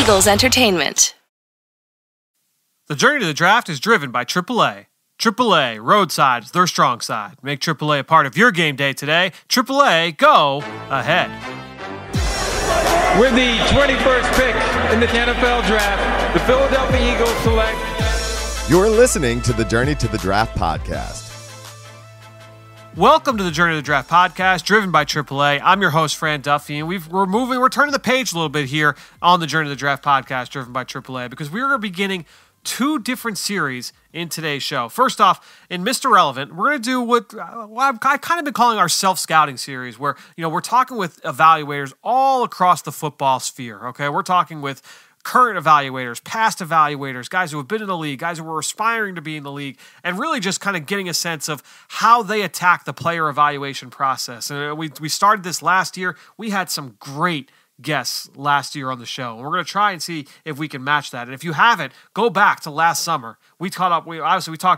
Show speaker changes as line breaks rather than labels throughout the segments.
Eagles Entertainment.
The journey to the draft is driven by AAA. AAA, roadside is their strong side. Make AAA a part of your game day today. AAA, go ahead.
With the 21st pick in the NFL Draft, the Philadelphia Eagles select...
You're listening to the Journey to the Draft podcast.
Welcome to the Journey to the Draft podcast, driven by AAA. I'm your host, Fran Duffy, and we're turning the page a little bit here on the Journey to the Draft podcast, driven by AAA, because we're beginning two different series in today's show. First off, in Mr. Relevant, we're going to do what I've kind of been calling our self-scouting series, where we're talking with evaluators all across the football sphere. Okay, we're talking with current evaluators, past evaluators, guys who have been in the league, guys who were aspiring to be in the league, and really just kind of getting a sense of how they attack the player evaluation process. And we started this last year. We had some great guests last year on the show, and we're going to try and see if we can match that. And if you haven't, go back to last summer. We talked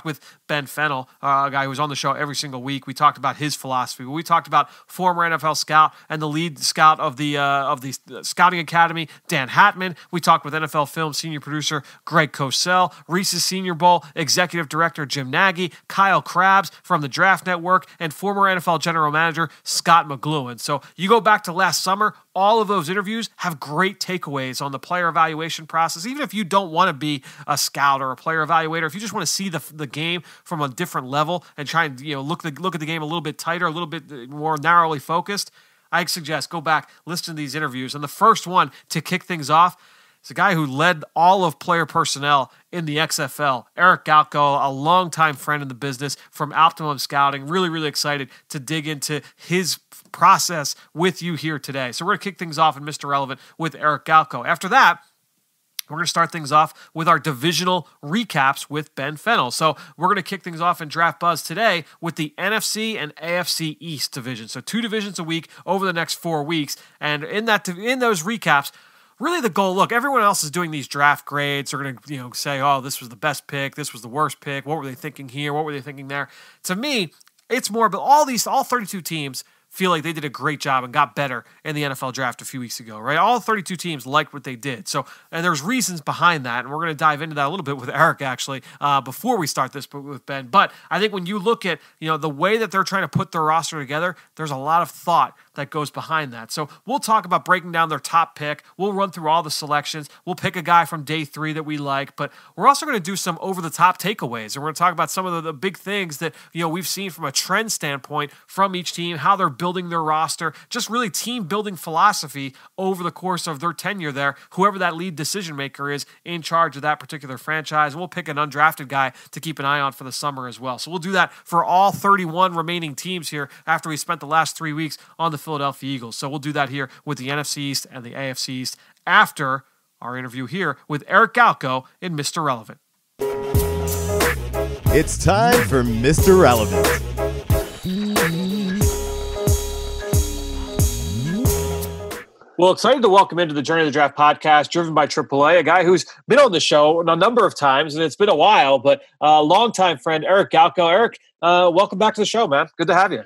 with Ben Fennell, a guy who was on the show every single week. We talked about his philosophy. We talked about former NFL scout and the lead scout of the Scouting Academy, Dan Hatman. We talked with NFL Film senior producer Greg Cosell, Reese's Senior Bowl executive director Jim Nagy, Kyle Krabs from the Draft Network, and former NFL general manager Scott McLuhan. So you go back to last summer, all of those interviews have great takeaways on the player evaluation process. Even if you don't want to be a scout or a player evaluator, if you just want to see the game from a different level and try and look at the game a little bit tighter, a little bit more narrowly focused, I suggest go back, listen to these interviews. And the first one to kick things off is a guy who led all of player personnel in the XFL, Eric Galko, a longtime friend in the business from Optimum Scouting. Really, really excited to dig into his process with you here today. So we're going to kick things off in Mr. Relevant with Eric Galko. After that, we're going to start things off with our divisional recaps with Ben Fennell. So we're going to kick things off in Draft Buzz today with the NFC and AFC East division. So 2 divisions a week over the next 4 weeks. And in those recaps, really the goal, look, everyone else is doing these draft grades. They're going to say, oh, this was the best pick. This was the worst pick. What were they thinking here? What were they thinking there? To me, it's more about all 32 teams feel like they did a great job and got better in the NFL draft a few weeks ago, right? All 32 teams liked what they did. So, and there's reasons behind that, and we're going to dive into that a little bit with Eric, actually, before we start this with Ben. But I think when you look at, the way that they're trying to put their roster together, there's a lot of thought that goes behind that. So we'll talk about breaking down their top pick. We'll run through all the selections. We'll pick a guy from day 3 that we like, but we're also going to do some over-the-top takeaways, and we're going to talk about some of the big things that, we've seen from a trend standpoint from each team, how they're building their roster, just really team-building philosophy over the course of their tenure there, whoever that lead decision-maker is in charge of that particular franchise. We'll pick an undrafted guy to keep an eye on for the summer as well. So we'll do that for all 31 remaining teams here after we spent the last 3 weeks on the Philadelphia Eagles. So we'll do that here with the NFC East and the AFC East after our interview here with Eric Galko in Mr. Relevant.
It's time for Mr. Relevant.
Well, excited to welcome into the Journey to the Draft podcast, driven by AAA, a guy who's been on the show a number of times, and it's been a while, but a longtime friend, Eric Galko. Eric, welcome back to the show, man. Good to have you.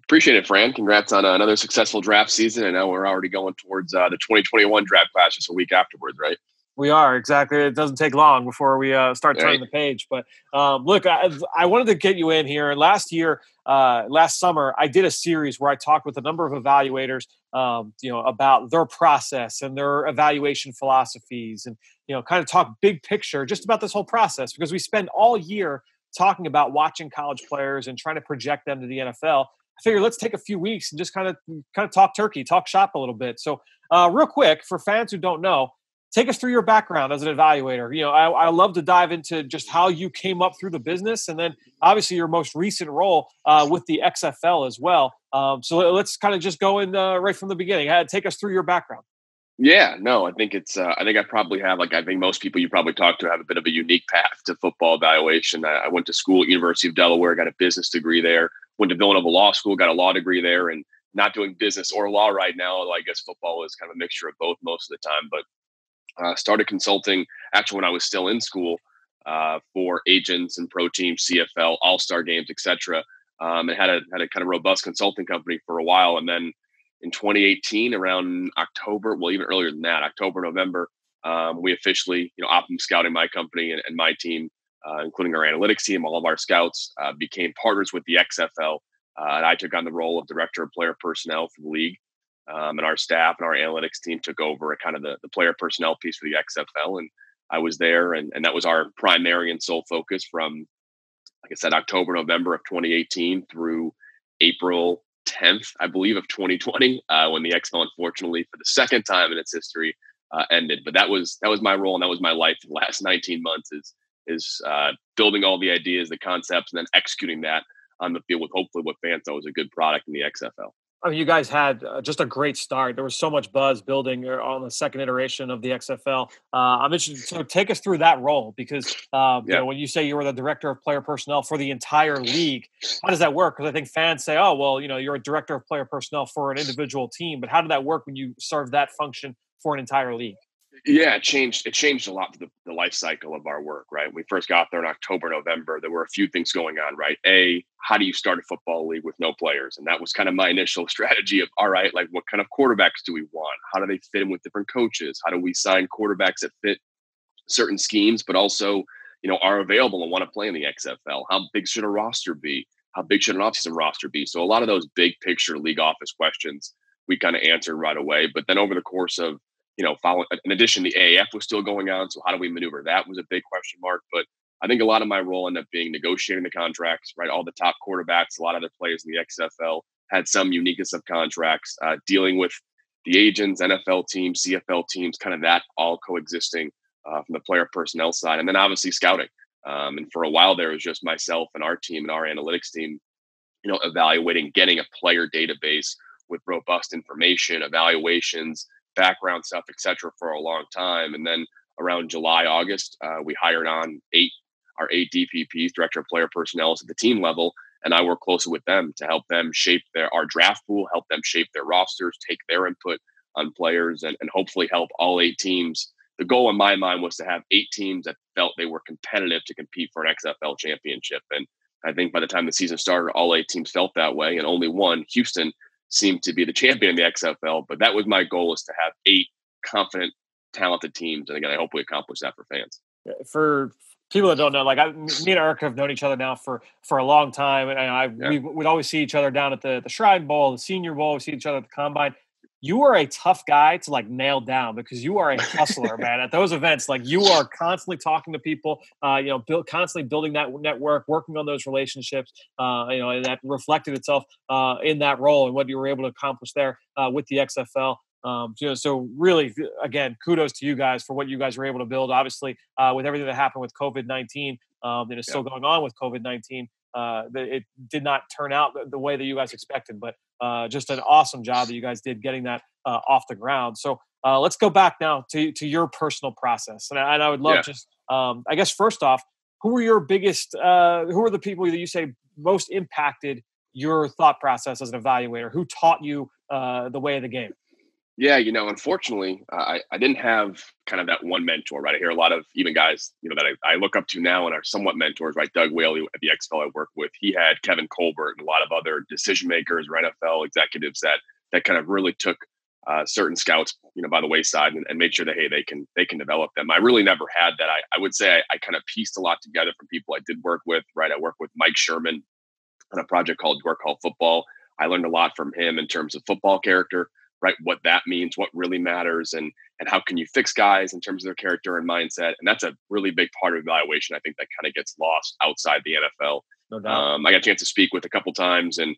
Appreciate it, Fran. Congrats on another successful draft season. I know we're already going towards the 2021 draft class just a week afterwards, right?
We are, exactly. It doesn't take long before we start turning the page. But look, I wanted to get you in here. Last summer, I did a series where I talked with a number of evaluators, about their process and their evaluation philosophies, and kind of talk big picture just about this whole process, because we spend all year talking about watching college players and trying to project them to the NFL. I figured let's take a few weeks and just kind of talk turkey, talk shop a little bit. So real quick, for fans who don't know, take us through your background as an evaluator. I love to dive into just how you came up through the business, and then obviously your most recent role with the XFL as well. So let's kind of just go in right from the beginning. Take us through your background.
Yeah, no, I think it's, I think I probably have, I think most people you probably talk to have a bit of a unique path to football evaluation. I went to school at University of Delaware, got a business degree there, went to Villanova Law School, got a law degree there, and not doing business or law right now. Although I guess football is kind of a mixture of both most of the time, but started consulting actually when I was still in school for agents and pro teams, CFL, all-star games, etc. And had a kind of robust consulting company for a while. And then in 2018, around October, well, even earlier than that, October, November, we officially, Optimum Scouting, my company and my team, including our analytics team, all of our scouts, became partners with the XFL. And I took on the role of director of player personnel for the league. And our staff and our analytics team took over kind of the player personnel piece for the XFL. And I was there, and that was our primary and sole focus from, like I said, October, November of 2018 through April 10th, I believe, of 2020, when the XFL, unfortunately, for the second time in its history, ended. But that was my role, and that was my life for the last 19 months is building all the ideas, the concepts, and then executing that on the field with hopefully what fans thought was a good product in the XFL.
I mean, you guys had just a great start. There was so much buzz building on the second iteration of the XFL. I'm interested. So take us through that role, because when you say you were the director of player personnel for the entire league, how does that work? Because I think fans say, "Oh, well, you're a director of player personnel for an individual team," but how did that work when you serve that function for an entire league?
Yeah, it changed a lot for the life cycle of our work, right? When we first got there in October, November, there were a few things going on, right? How do you start a football league with no players? And that was kind of my initial strategy of, all right, like, what kind of quarterbacks do we want? How do they fit in with different coaches? How do we sign quarterbacks that fit certain schemes, but also, are available and want to play in the XFL? How big should a roster be? How big should an offseason roster be? So a lot of those big picture league office questions we kind of answered right away. But then over the course of, following, in addition, the AAF was still going on. So how do we maneuver? That was a big question mark. But I think a lot of my role ended up being negotiating the contracts, right? All the top quarterbacks, a lot of the players in the XFL had some uniqueness of contracts, dealing with the agents, NFL teams, CFL teams, kind of that all coexisting from the player personnel side. And then obviously scouting. And for a while there, it was just myself and our team and our analytics team, evaluating, getting a player database with robust information, evaluations, background stuff, et cetera, for a long time. And then around July, August, we hired on our eight DPPs, director of player personnel, at the team level. And I work closely with them to help them shape our draft pool, help them shape their rosters, take their input on players, and hopefully help all 8 teams. The goal in my mind was to have 8 teams that felt they were competitive to compete for an XFL championship. And I think by the time the season started, all 8 teams felt that way. And only one, Houston, seemed to be the champion in the XFL. But that was my goal, is to have 8 confident, talented teams. And again, I hope we accomplish that for fans.
For people that don't know, like me and Eric have known each other now for a long time. And we'd always see each other down at the Shrine Bowl, the Senior Bowl. We see each other at the Combine. You are a tough guy to nail down, because you are a hustler, man. At those events, you are constantly talking to people, constantly building that network, working on those relationships, and that reflected itself in that role and what you were able to accomplish there with the XFL. So really, again, kudos to you guys for what you guys were able to build. Obviously, with everything that happened with COVID-19, and is still going on with COVID-19, it did not turn out the way that you guys expected, but just an awesome job that you guys did getting that off the ground. So let's go back now to your personal process. And I would love I guess, first off, who were your biggest, who are the people that you say most impacted your thought process as an evaluator? Who taught you the way of the game?
Yeah, unfortunately, I didn't have kind of that one mentor, right? I hear a lot of even guys, that I look up to now and are somewhat mentors, right? Doug Whaley at the XFL I work with, he had Kevin Colbert and a lot of other decision makers or NFL executives that kind of really took certain scouts, by the wayside and made sure that, hey, they can develop them. I really never had that. I would say I kind of pieced a lot together from people I did work with, right? I worked with Mike Sherman on a project called Football. I learned a lot from him in terms of football character, right? What that means, what really matters, and how can you fix guys in terms of their character and mindset. And that's a really big part of evaluation. I think that kind of gets lost outside the NFL.
No doubt.
I got a chance to speak with a couple times and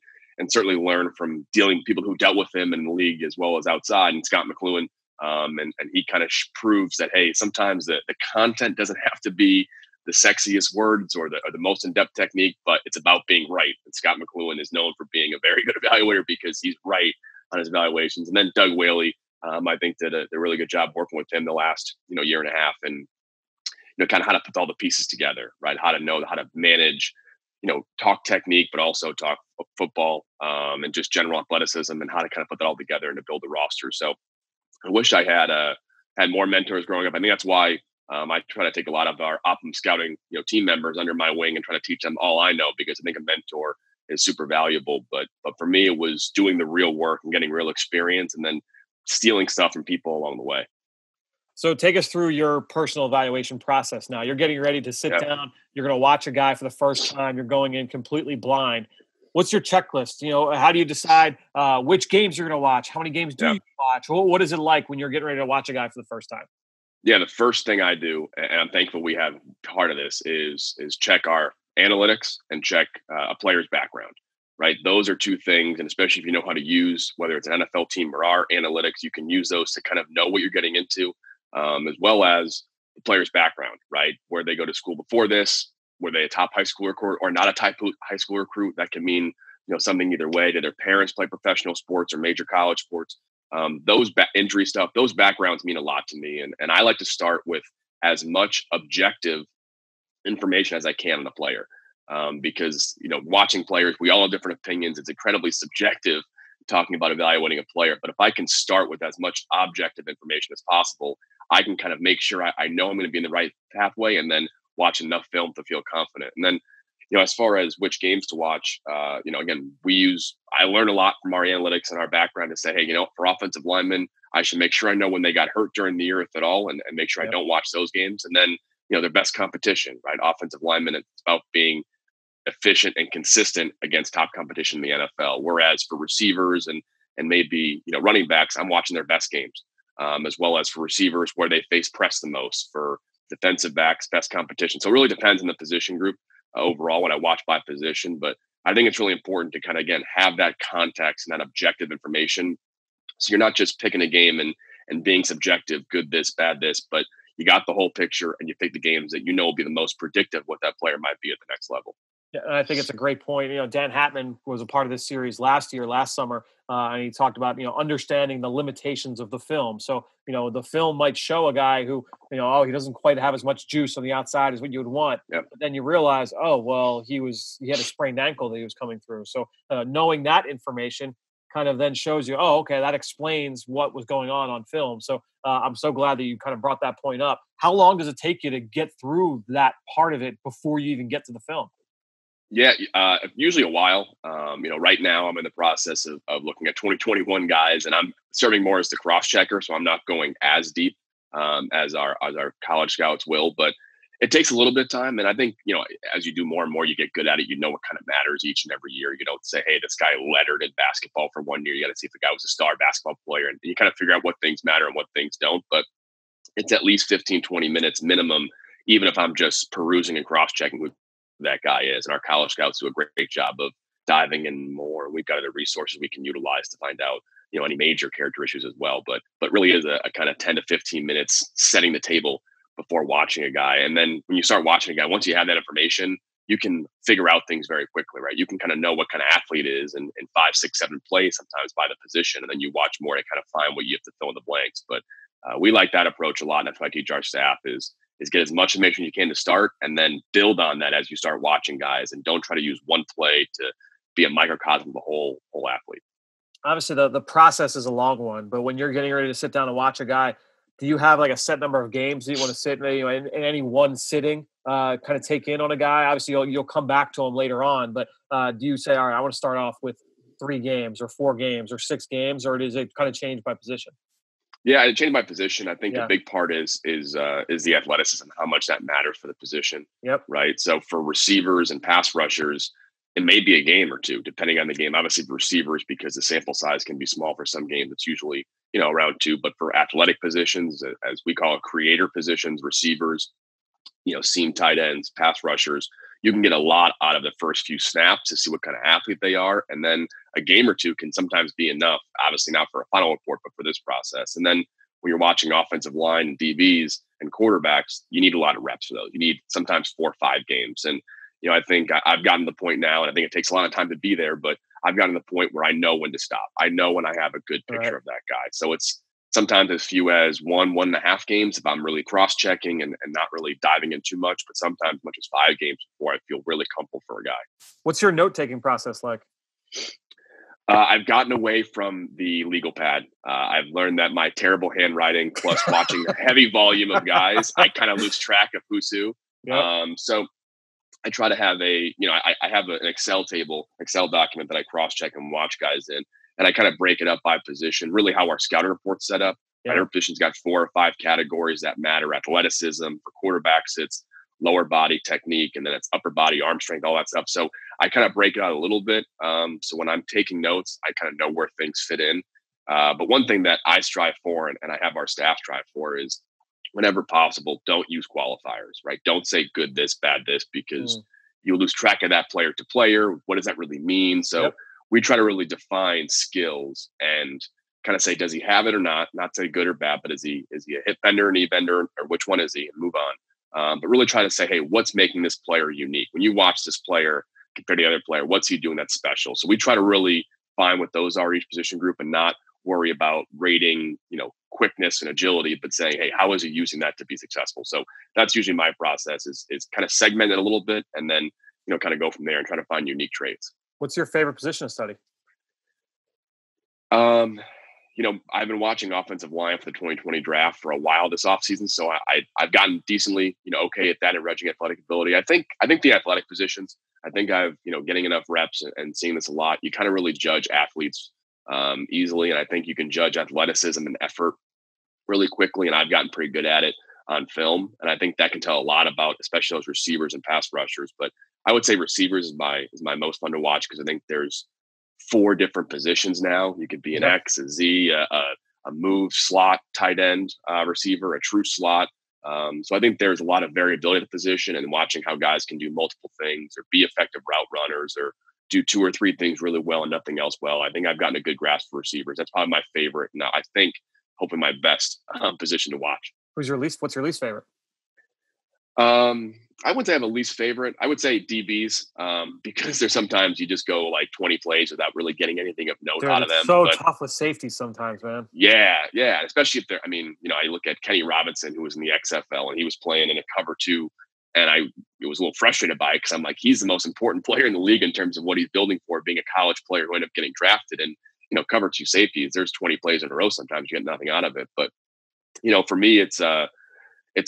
certainly learn from dealing with people who dealt with him in the league as well as outside, and Scott McLuhan. And he kind of proves that, hey, sometimes the content doesn't have to be the sexiest words or the most in-depth technique, but it's about being right. And Scott McLuhan is known for being a very good evaluator because he's right on his evaluations. And then Doug Whaley, I think did a really good job working with him the last, year and a half, and, kind of how to put all the pieces together, right? How to know how to manage, talk technique, but also talk football, and just general athleticism, and how to kind of put that all together and to build a roster. So I wish I had more mentors growing up. I think that's why I try to take a lot of our Optimum Scouting, team members under my wing and try to teach them all I know, because I think a mentor is super valuable. But for me, it was doing the real work and getting real experience, and then stealing stuff from people along the way.
So take us through your personal evaluation process now. You're getting ready to sit down. You're going to watch a guy for the first time. You're going in completely blind. What's your checklist? How do you decide which games you're going to watch? How many games do you watch? What is it like when you're getting ready to watch a guy for the first time?
Yeah, the first thing I do, and I'm thankful we have part of this, is check our analytics and check a player's background, right? Those are two things, and especially if you know how to use, whether it's an NFL team or our analytics, you can use those to kind of know what you're getting into. As well as the player's background, right? Where they go to school before this, were they a top high school recruit or not a type high school recruit? That can mean, something either way. Did their parents play professional sports or major college sports? Those injury stuff, those backgrounds mean a lot to me. And I like to start with as much objective information as I can on the player. Because, watching players, we all have different opinions. It's incredibly subjective talking about evaluating a player. But if I can start with as much objective information as possible, I can kind of make sure I know I'm going to be in the right pathway and then watch enough film to feel confident. And then, as far as which games to watch, again, I learn a lot from our analytics and our background to say, hey, for offensive linemen, I should make sure I know when they got hurt during the year, if at all, and make sure I don't watch those games. And then, their best competition, right? Offensive linemen, it's about being efficient and consistent against top competition in the NFL. Whereas for receivers and maybe, running backs, I'm watching their best games. As well as for receivers where they face press the most, for defensive backs, best competition. So it really depends on the position group overall when I watch by position. But I think it's really important to kind of, again, have that context and that objective information. So you're not just picking a game and being subjective, good this, bad this, but you got the whole picture and you pick the games that will be the most predictive what that player might be at the next level.
Yeah, and I think it's a great point. Dan Hatman was a part of this series last summer, and he talked about, understanding the limitations of the film. So, the film might show a guy who, he doesn't quite have as much juice on the outside as what you would want. Yep. But then you realize, oh, well, he had a sprained ankle that he was coming through. So knowing that information kind of then shows you, oh, okay, that explains what was going on film. So I'm so glad that you kind of brought that point up. How long does it take you to get through that part of it before you even get to the film?
Yeah, usually a while. Right now I'm in the process of looking at 2021 guys, and I'm serving more as the cross checker, so I'm not going as deep as our college scouts will. But it takes a little bit of time, and I think as you do more and more, you get good at it. What kind of matters each and every year. You don't say, hey, this guy lettered in basketball for 1 year. You got to see if the guy was a star basketball player, and you kind of figure out what things matter and what things don't. But it's at least 15, 20 minutes minimum, even if I'm just perusing and cross checking with that guy is. And our college scouts do a great job of diving in more. We've got other resources we can utilize to find out, any major character issues as well. But really is a kind of 10 to 15 minutes setting the table before watching a guy. And then when you start watching a guy, once you have that information, you can figure out things very quickly, right? You can kind of know what kind of athlete is in 5, 6, 7 plays, sometimes by the position. And then you watch more to kind of find what you have to fill in the blanks. But we like that approach a lot. And that's why I teach our staff is get as much information as you can to start and then build on that as you start watching guys, and don't try to use one play to be a microcosm of the whole athlete.
Obviously the process is a long one, but when you're getting ready to sit down and watch a guy, do you have like a set number of games that you want to sit in any one sitting, kind of take in on a guy? Obviously you'll come back to him later on, but do you say, all right, I want to start off with 3 games or 4 games or 6 games, or does it kind of change by position?
Yeah, I changed my position. I think a big part is the athleticism, how much that matters for the position.
Yep.
Right. So for receivers and pass rushers, it may be a game or two, depending on the game. Obviously for receivers, because the sample size can be small for some games, it's usually, around 2. But for athletic positions, as we call it, creator positions, receivers, seam tight ends, pass rushers, you can get a lot out of the first few snaps to see what kind of athlete they are. And then a game or two can sometimes be enough, obviously not for a final report, but for this process. And then when you're watching offensive line and DBs and quarterbacks, you need a lot of reps for those. You need sometimes 4 or 5 games. And, I think I've gotten to the point now, and I think it takes a lot of time to be there, but I've gotten to the point where I know when to stop. I know when I have a good picture of that guy. So it's sometimes as few as 1.5 games if I'm really cross-checking and not really diving in too much, but sometimes as much as 5 games before I feel really comfortable for a guy.
What's your note-taking process like?
I've gotten away from the legal pad. I've learned that my terrible handwriting plus watching a heavy volume of guys, I kind of lose track of who's who. Yep. So I try to have I have an Excel document that I cross-check and watch guys in, and I kind of break it up by position, really how our scouting report's set up.
Yeah.
Every position's got 4 or 5 categories that matter. Athleticism for quarterbacks, it's lower body technique, and then it's upper body arm strength, all that stuff. So I kind of break it out a little bit. So when I'm taking notes, I kind of know where things fit in. But one thing that I strive for, and I have our staff strive for, is whenever possible, don't use qualifiers, right? Don't say good this, bad this, because you'll lose track of that player to player. What does that really mean? So we try to really define skills and kind of say, does he have it or not? Not say good or bad, but is he a hip bender, knee bender, or which one is he? And move on. But really try to say, hey, what's making this player unique? When you watch this player compared to the other player, what's he doing that's special? So we try to really find what those are each position group and not worry about rating, quickness and agility, but saying, hey, how is he using that to be successful? So that's usually my process is kind of segment it a little bit and then, kind of go from there and try to find unique traits.
What's your favorite position to study?
I've been watching offensive line for the 2020 draft for a while this offseason. So I've gotten decently, okay at that and regging athletic ability. I think the athletic positions, I think I've, getting enough reps and seeing this a lot, you kind of really judge athletes easily. And I think you can judge athleticism and effort really quickly. And I've gotten pretty good at it on film. And I think that can tell a lot about, especially those receivers and pass rushers. But I would say receivers is my most fun to watch because I think there's 4 different positions now. You could be an X, a Z, a move slot, tight end receiver, a true slot. So I think there's a lot of variability at the position and watching how guys can do multiple things or be effective route runners or do 2 or 3 things really well and nothing else well. I think I've gotten a good grasp for receivers. That's probably my favorite. Now I think hopefully my best position to watch.
What's your least favorite?
I wouldn't say I have a least favorite. I would say DBs because there's sometimes you just go like 20 plays without really getting anything of note out of them.
So tough with safety sometimes, man.
Yeah. Especially if they're, I look at Kenny Robinson, who was in the XFL, and he was playing in a cover 2. And I was a little frustrated by it because I'm like, he's the most important player in the league in terms of what he's building for, being a college player who ended up getting drafted. And, cover 2 safeties, there's 20 plays in a row. Sometimes you get nothing out of it. But, for me, it's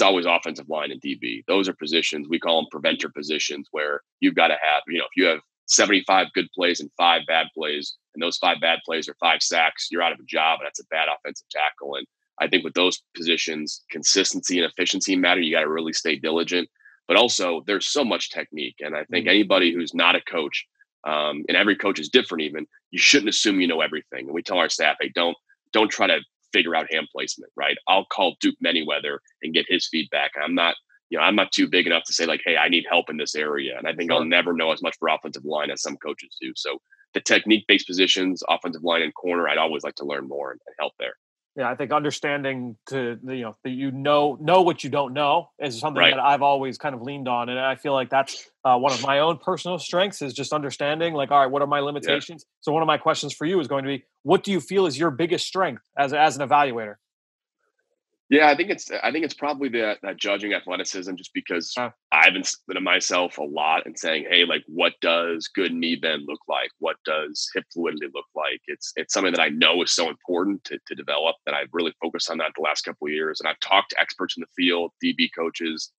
always offensive line and DB. Those are positions, we call them preventer positions, where you've got to have, if you have 75 good plays and 5 bad plays, and those 5 bad plays are 5 sacks, you're out of a job, and that's a bad offensive tackle. And I think with those positions, consistency and efficiency matter. You got to really stay diligent. But also, there's so much technique. And I think anybody who's not a coach, and every coach is different even, you shouldn't assume you know everything. And we tell our staff, hey, don't try to figure out hand placement, right? I'll call Duke Manyweather and get his feedback. I'm not too big enough to say like, hey, I need help in this area. And I think I'll never know as much for offensive line as some coaches do. So the technique-based positions, offensive line and corner, I'd always like to learn more and help there.
Yeah, I think understanding that you know what you don't know is something that I've always kind of leaned on. And I feel like that's one of my own personal strengths is just understanding like, all right, what are my limitations? Yeah. So one of my questions for you is going to be, what do you feel is your biggest strength as an evaluator?
Yeah, I think it's probably that judging athleticism, just because I've been splitting myself a lot and saying, hey, like, what does good knee bend look like? What does hip fluidity look like? It's something that I know is so important to develop, that I've really focused on that the last couple of years. And I've talked to experts in the field, DB coaches,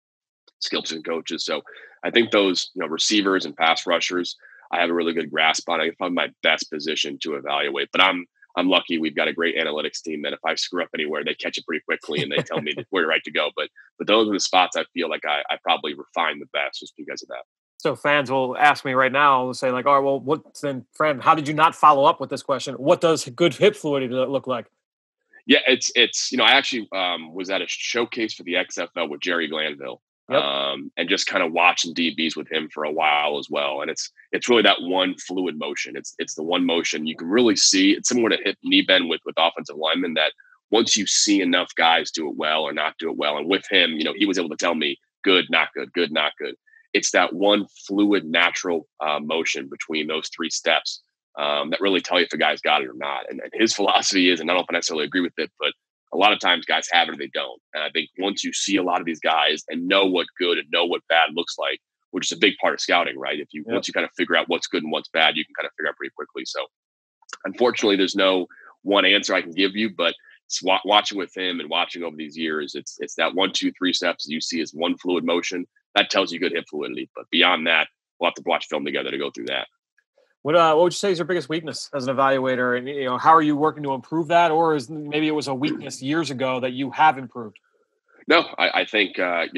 skill position coaches. So I think those, receivers and pass rushers, I have a really good grasp on. It's probably my best position to evaluate. But I'm lucky we've got a great analytics team that if I screw up anywhere, they catch it pretty quickly and they tell me where right to go. But those are the spots I feel like I probably refine the best just because of that.
So fans will ask me right now, they'll say like, all right, well, what then, Fran, how did you not follow up with this question? What does good hip fluidity look like?
Yeah, it's I actually was at a showcase for the XFL with Jerry Glanville. Yep. And just kind of watching DBs with him for a while as well. And it's really that one fluid motion. It's the one motion you can really see. It's similar to hip knee bend with offensive linemen, that once you see enough guys do it well or not do it well, and with him, he was able to tell me good, not good, good, not good. It's that one fluid, natural motion between those 3 steps that really tell you if a guy's got it or not. And his philosophy is, and I don't know if I necessarily agree with it, but a lot of times guys have it or they don't. And I think once you see a lot of these guys and know what good and know what bad looks like, which is a big part of scouting, right? Once you kind of figure out what's good and what's bad, you can kind of figure out pretty quickly. So unfortunately, there's no one answer I can give you, but watching with him and watching over these years, it's that 1, 2, 3 steps you see as one fluid motion that tells you good hip fluidity. But beyond that, we'll have to watch film together to go through that.
What would you say is your biggest weakness as an evaluator? And, how are you working to improve that? Or maybe it was a weakness years ago that you have improved?
No, I think, I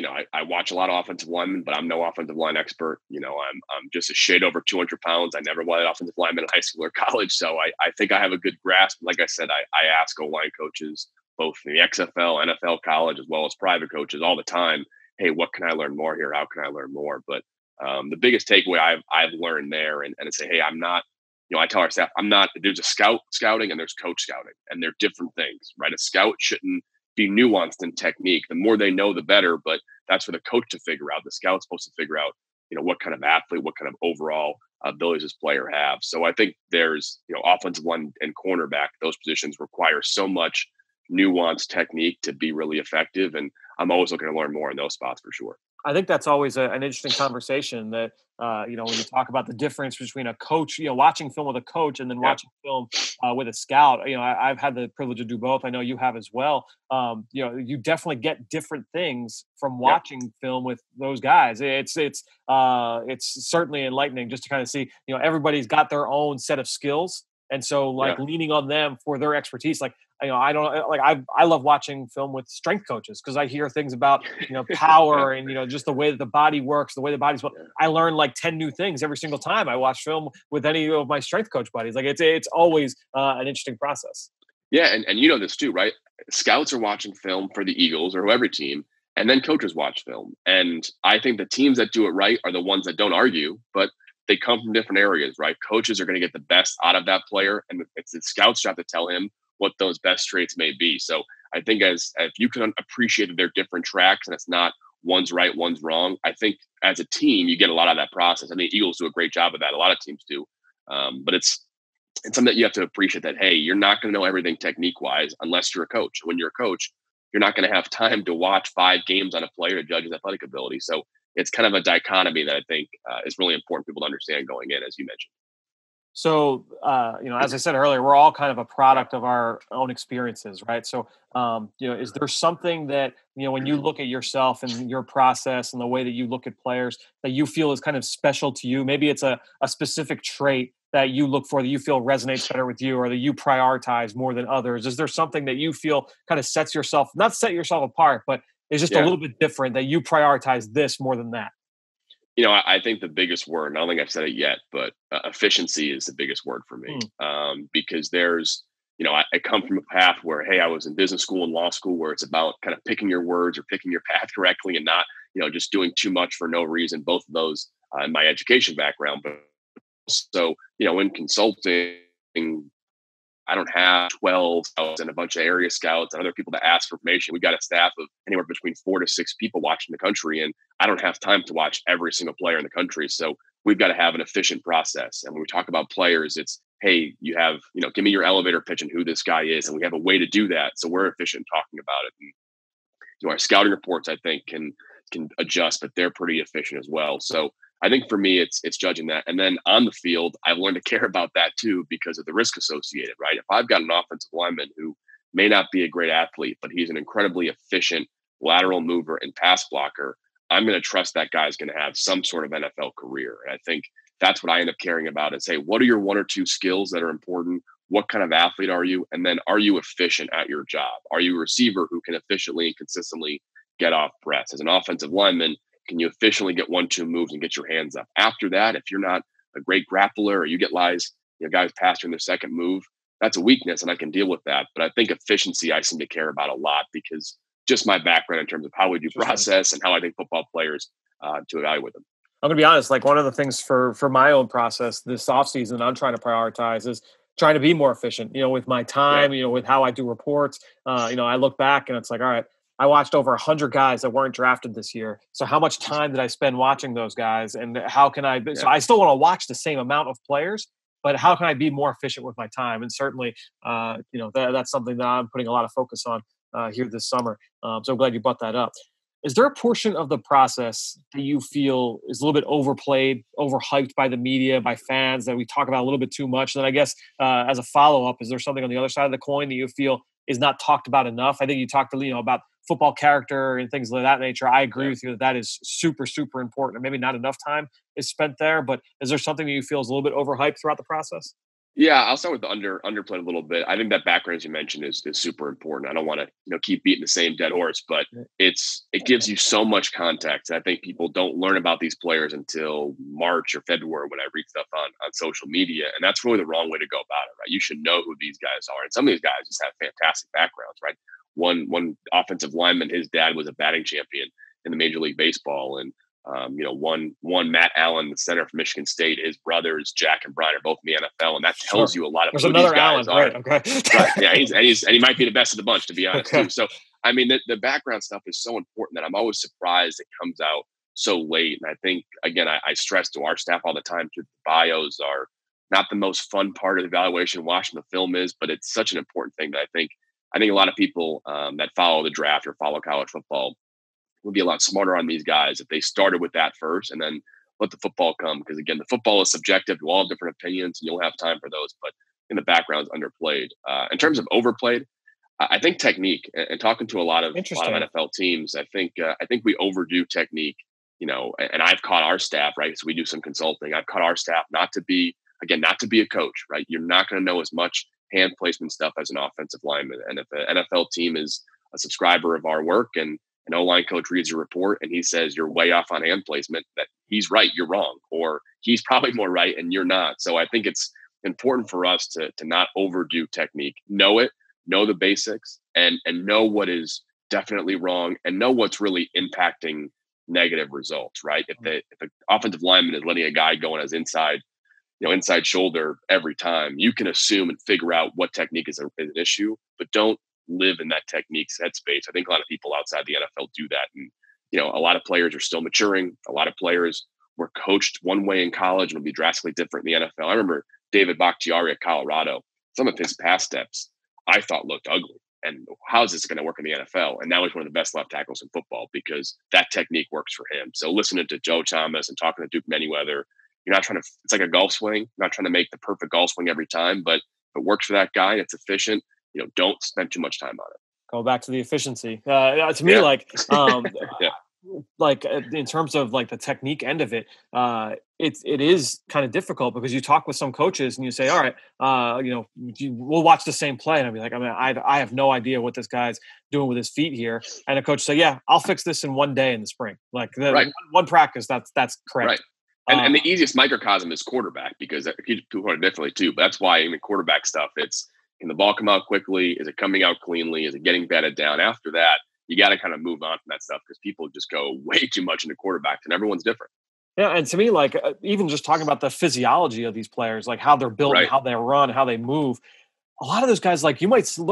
watch a lot of offensive linemen, but I'm no offensive line expert. I'm just a shade over 200 pounds. I never was an offensive lineman in high school or college. So I think I have a good grasp. Like I said, I ask O-line coaches, both in the XFL, NFL, college, as well as private coaches all the time, hey, what can I learn more here? How can I learn more? But the biggest takeaway I've learned there and say, hey, I'm not, I tell our staff, there's a scouting and there's coach scouting, and they're different things, right? A scout shouldn't be nuanced in technique. The more they know, the better, but that's for the coach to figure out. The scout's supposed to figure out, what kind of athlete, what kind of overall abilities this player have. So I think there's, offensive line and cornerback, those positions require so much nuanced technique to be really effective. And I'm always looking to learn more in those spots for sure.
I think that's always an interesting conversation that, when you talk about the difference between a coach, watching film with a coach and then watching film with a scout. I've had the privilege to do both. I know you have as well. You definitely get different things from watching film with those guys. It's certainly enlightening just to kind of see, everybody's got their own set of skills. And so leaning on them for their expertise, I love watching film with strength coaches because I hear things about, power and, just the way that the body works, the way the body's. I learn 10 new things every single time I watch film with any of my strength coach buddies. It's always an interesting process.
Yeah. And this too, right? Scouts are watching film for the Eagles or whoever team, and then coaches watch film. And I think the teams that do it right are the ones that don't argue, but they come from different areas, right? Coaches are going to get the best out of that player, and it's the scout's job to tell him what those best traits may be. So I think if you can appreciate that they're different tracks and it's not one's right, one's wrong, I think as a team, you get a lot of that process. I mean, Eagles do a great job of that. A lot of teams do. But it's something that you have to appreciate that, hey, you're not going to know everything technique-wise unless you're a coach. When you're a coach, you're not going to have time to watch 5 games on a player to judge his athletic ability. So it's kind of a dichotomy that I think is really important for people to understand going in, as you mentioned.
So, as I said earlier, we're all kind of a product of our own experiences, right? So, is there something that, when you look at yourself and your process and the way that you look at players that you feel is kind of special to you? Maybe it's a specific trait that you look for that you feel resonates better with you or that you prioritize more than others. Is there something that you feel kind of not set yourself apart, but is just a little bit different that you prioritize this more than that?
I think the biggest word, I don't think I've said it yet, but efficiency is the biggest word for me. Because there's, I come from a path where, hey, I was in business school and law school where it's about kind of picking your words or picking your path correctly and not, just doing too much for no reason. Both of those in my education background. But so, in consulting, I don't have 12 scouts and a bunch of area scouts and other people to ask for information. We got a staff of anywhere between 4 to 6 people watching the country, and I don't have time to watch every single player in the country. So we've got to have an efficient process. And when we talk about players, it's, hey, you have, give me your elevator pitch and who this guy is. And we have a way to do that. So we're efficient talking about it. And, our scouting reports, I think, can adjust, but they're pretty efficient as well. So I think for me, it's judging that. And then on the field, I've learned to care about that too, because of the risk associated, right? If I've got an offensive lineman who may not be a great athlete, but he's an incredibly efficient lateral mover and pass blocker, I'm going to trust that guy's going to have some sort of NFL career. And I think that's what I end up caring about is, hey, what are your 1 or 2 skills that are important? What kind of athlete are you? And then are you efficient at your job? Are you a receiver who can efficiently and consistently get off press? As an offensive lineman, can you efficiently get 1-2 moves and get your hands up? After that, if you're not a great grappler or you get guys pass during their second move, that's a weakness and I can deal with that. But I think efficiency I seem to care about a lot because just my background in terms of how we do process and how I think football players to evaluate them.
I'm going to be honest, one of the things for my own process this offseason I'm trying to prioritize is trying to be more efficient, with my time, with how I do reports. I look back and it's like, all right, I watched over 100 guys that weren't drafted this year. So how much time did I spend watching those guys and how can I – so I still want to watch the same amount of players, but how can I be more efficient with my time? And certainly, that's something that I'm putting a lot of focus on here this summer. So I'm glad you brought that up. Is there a portion of the process that you feel is a little bit overplayed, overhyped by the media, by fans that we talk about a little bit too much? And then I guess as a follow-up, is there something on the other side of the coin that you feel is not talked about enough? I think you talked about football character and things of that nature, I agree with you that is super, super important. And maybe not enough time is spent there, but is there something that you feel is a little bit overhyped throughout the process?
Yeah, I'll start with the underplayed a little bit. I think that background, as you mentioned, is super important. I don't want to keep beating the same dead horse, but it gives you so much context. I think people don't learn about these players until March or February when I read stuff on social media, and that's really the wrong way to go about it. Right? You should know who these guys are, and some of these guys just have fantastic backgrounds. Right? One offensive lineman, his dad was a batting champion in the Major League Baseball, and one Matt Allen, the center from Michigan State, his brothers Jack and Brian are both in the NFL, and that tells you a lot of
There's
who
another
these guys
Allen,
are.
right? Okay,
right? Yeah, and he might be the best of the bunch, to be honest. Too. So, I mean, the background stuff is so important that I'm always surprised it comes out so late. And I think, again, I stress to our staff all the time too, the bios are not the most fun part of the evaluation. Watching the film is, but it's such an important thing that I think a lot of people that follow the draft or follow college football would be a lot smarter on these guys if they started with that first and then let the football come. Because again, the football is subjective. We'll all have different opinions and you'll have time for those, but in the background's underplayed. In terms of overplayed, I think technique and talking to a lot of NFL teams, I think we overdo technique, and I've caught our staff, right? So we do some consulting. I've caught our staff not to be a coach, right? You're not going to know as much hand placement stuff as an offensive lineman. And if an NFL team is a subscriber of our work and an O-line coach reads your report and he says you're way off on hand placement, that he's right, you're wrong, or he's probably more right and you're not. So I think it's important for us to not overdo technique, know the basics and know what is definitely wrong and know what's really impacting negative results, right? If the offensive lineman is letting a guy go on his inside shoulder every time, you can assume and figure out what technique is an issue, but don't live in that technique headspace. I think a lot of people outside the NFL do that. And, a lot of players are still maturing. A lot of players were coached one way in college and will be drastically different in the NFL. I remember David Bakhtiari at Colorado. Some of his pass steps I thought looked ugly. And how is this going to work in the NFL? And now he's one of the best left tackles in football because that technique works for him. So listening to Joe Thomas and talking to Duke Manyweather, you're not trying to, it's like a golf swing. You're not trying to make the perfect golf swing every time, but if it works for that guy, it's efficient. Don't spend too much time on it.
Go back to the efficiency. To me, like in terms of like the technique end of it, it is kind of difficult because you talk with some coaches and you say, all right, we'll watch the same play. And I'll be like, I have no idea what this guy's doing with his feet here. And a coach say, yeah, I'll fix this in one day in the spring. Like one practice, that's correct.
Right. And the easiest microcosm is quarterback because people are differently too. But that's why in the quarterback stuff, it's, can the ball come out quickly? Is it coming out cleanly? Is it getting batted down? After that, you got to kind of move on from that stuff because people just go way too much into quarterbacks and everyone's different.
Yeah. And to me, like even just talking about the physiology of these players, like how they're built, how they run, how they move. A lot of those guys, like you might say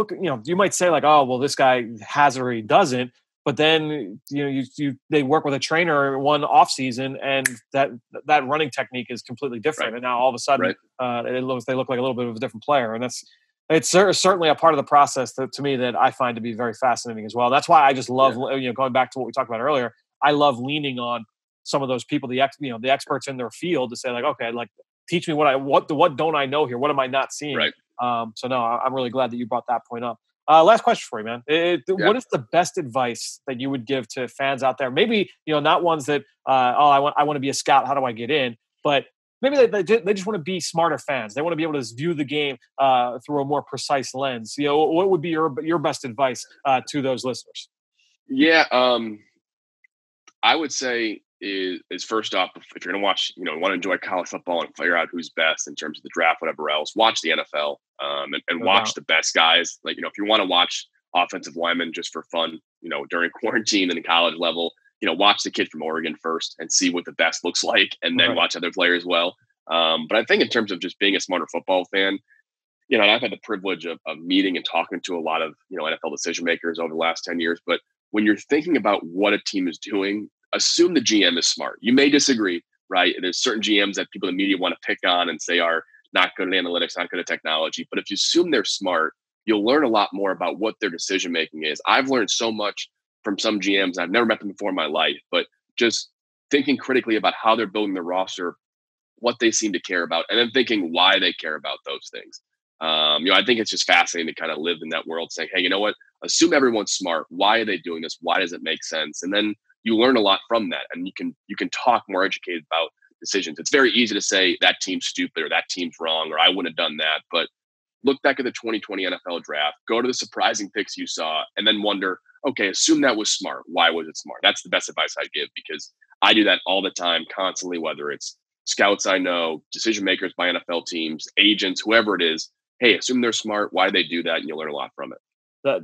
like, oh, well, this guy has or he doesn't. But then, they work with a trainer one off season and that running technique is completely different. Right. And now all of a sudden they look like a little bit of a different player. And it's certainly a part of the process to me that I find to be very fascinating as well. That's why I just love, going back to what we talked about earlier, I love leaning on some of those people, the experts in their field to say like, okay, like teach me what don't I know here? What am I not seeing? Right. So no, I'm really glad that you brought that point up. Last question for you, man. What is the best advice that you would give to fans out there? Maybe, not ones that, I want to be a scout. How do I get in? But maybe they just want to be smarter fans. They want to be able to view the game through a more precise lens. What would be your best advice to those listeners?
Yeah, I would say is first off, if you're going to watch, want to enjoy college football and figure out who's best in terms of the draft, whatever else, watch the NFL and watch the best guys. Like, if you want to watch offensive linemen just for fun, during quarantine and the college level, watch the kid from Oregon first and see what the best looks like, and then watch other players well. But I think in terms of just being a smarter football fan, and I've had the privilege of meeting and talking to a lot of, NFL decision makers over the last 10 years. But when you're thinking about what a team is doing, assume the GM is smart. You may disagree, right? There's certain GMs that people in the media want to pick on and say are not good at analytics, not good at technology. But if you assume they're smart, you'll learn a lot more about what their decision making is. I've learned so much from some GMs. I've never met them before in my life, but just thinking critically about how they're building their roster, what they seem to care about, and then thinking why they care about those things. I think it's just fascinating to kind of live in that world saying, hey, you know what? Assume everyone's smart. Why are they doing this? Why does it make sense? And then you learn a lot from that. And you can talk more educated about decisions. It's very easy to say that team's stupid or that team's wrong or I wouldn't have done that. But look back at the 2020 NFL draft, go to the surprising picks you saw, and then wonder, okay, assume that was smart. Why was it smart? That's the best advice I'd give, because I do that all the time, constantly, whether it's scouts I know, decision makers by NFL teams, agents, whoever it is. Hey, assume they're smart. Why they do that, and you'll learn a lot from it.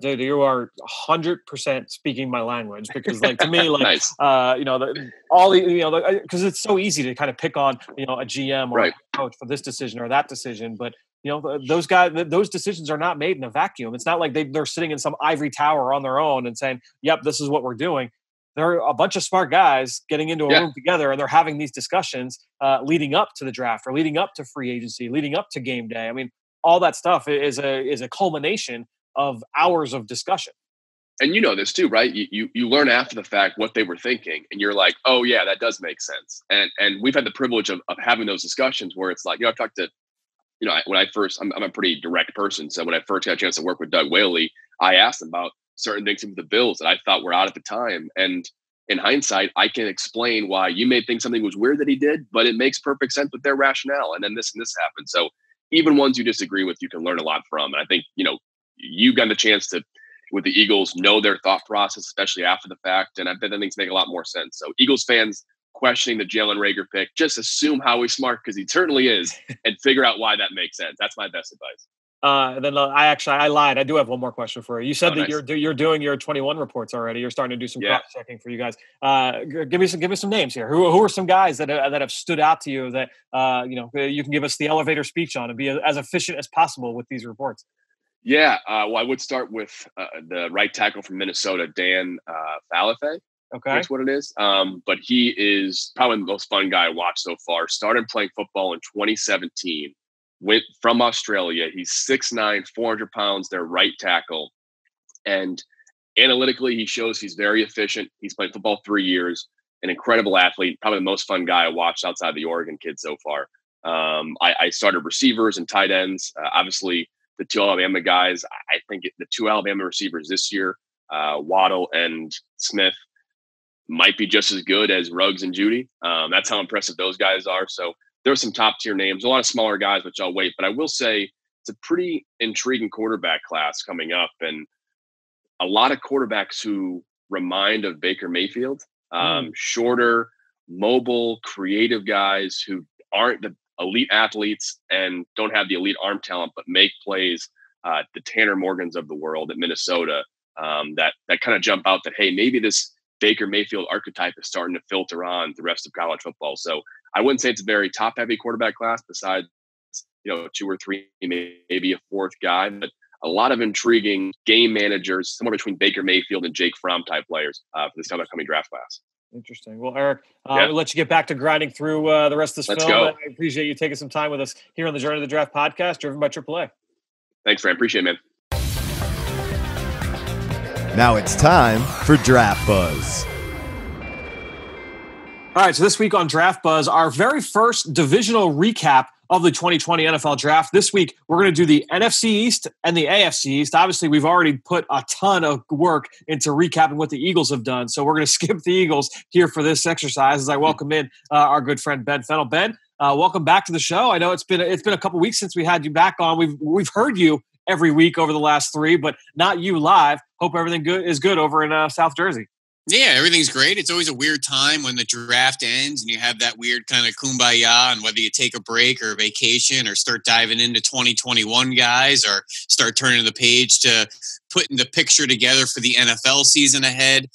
Dude, you are 100% speaking my language, because, like, to me, like,
Nice.
Because it's so easy to kind of pick on, a GM or
Right.
a coach for this decision or that decision, but those guys, those decisions are not made in a vacuum. It's not like they're sitting in some ivory tower on their own and saying, "Yep, this is what we're doing." They're a bunch of smart guys getting into a room together, and they're having these discussions leading up to the draft or leading up to free agency, leading up to game day. I mean, all that stuff is a culmination of hours of discussion.
And you know this too, right? You learn after the fact what they were thinking, and you're like, oh yeah, that does make sense. And we've had the privilege of having those discussions where it's like, I've talked to, when I'm a pretty direct person. So when I first got a chance to work with Doug Whaley, I asked him about certain things with the Bills that I thought were out at the time. And in hindsight, I can explain why you may think something was weird that he did, but it makes perfect sense with their rationale. And then this and this happened. So even ones you disagree with, you can learn a lot from. And I think, you've gotten the chance to, with the Eagles, know their thought process, especially after the fact. And I bet that things make a lot more sense. So Eagles fans questioning the Jalen Reagor pick, just assume Howie's smart, because he certainly is, and figure out why that makes sense. That's my best advice.
Then I lied. I do have one more question for you. You said that
nice.
you're doing your 21 reports already. You're starting to do some cross checking for you guys. Give me some names here. Who are some guys that have stood out to you that you can give us the elevator speech on and be as efficient as possible with these reports?
Yeah, well, I would start with the right tackle from Minnesota, Dan Falafe.
Okay,
that's what it is. But he is probably the most fun guy I watched so far. Started playing football in 2017. Went from Australia. He's 6'9", 400 pounds. Their right tackle, and analytically, he shows he's very efficient. He's played football 3 years. An incredible athlete. Probably the most fun guy I watched outside the Oregon kid so far. I started receivers and tight ends. Obviously, the two Alabama guys. I think the two Alabama receivers this year, Waddle and Smith, might be just as good as Ruggs and Judy. That's how impressive those guys are. So there's some top tier names, a lot of smaller guys, which I'll wait. But I will say it's a pretty intriguing quarterback class coming up, and a lot of quarterbacks who remind of Baker Mayfield. Shorter, mobile, creative guys who aren't the elite athletes and don't have the elite arm talent, but make plays. The Tanner Morgans of the world at Minnesota that kind of jump out that, hey, maybe this Baker Mayfield archetype is starting to filter on the rest of college football. So I wouldn't say it's a very top heavy quarterback class besides, 2 or 3, maybe a fourth guy, but a lot of intriguing game managers, somewhere between Baker Mayfield and Jake Fromm type players for this upcoming draft class.
Interesting. Well, Eric, we'll let you get back to grinding through the rest of this
Let's
film.
go.
I appreciate you taking some time with us here on the Journey to the Draft podcast, driven by AAA.
Thanks, Fran. Appreciate it, man.
Now it's time for Draft Buzz.
All right, so this week on Draft Buzz, our very first divisional recap of the 2020 NFL Draft. This week, we're going to do the NFC East and the AFC East. Obviously, we've already put a ton of work into recapping what the Eagles have done, so we're going to skip the Eagles here for this exercise as I welcome in our good friend Ben Fennell. Ben, welcome back to the show. I know it's been a couple weeks since we had you back on. We've heard you every week over the last 3, but not you live. Hope everything is good over in South Jersey.
Yeah, everything's great. It's always a weird time when the draft ends and you have that weird kind of kumbaya on whether you take a break or a vacation or start diving into 2021 guys or start turning the page to putting the picture together for the NFL season ahead.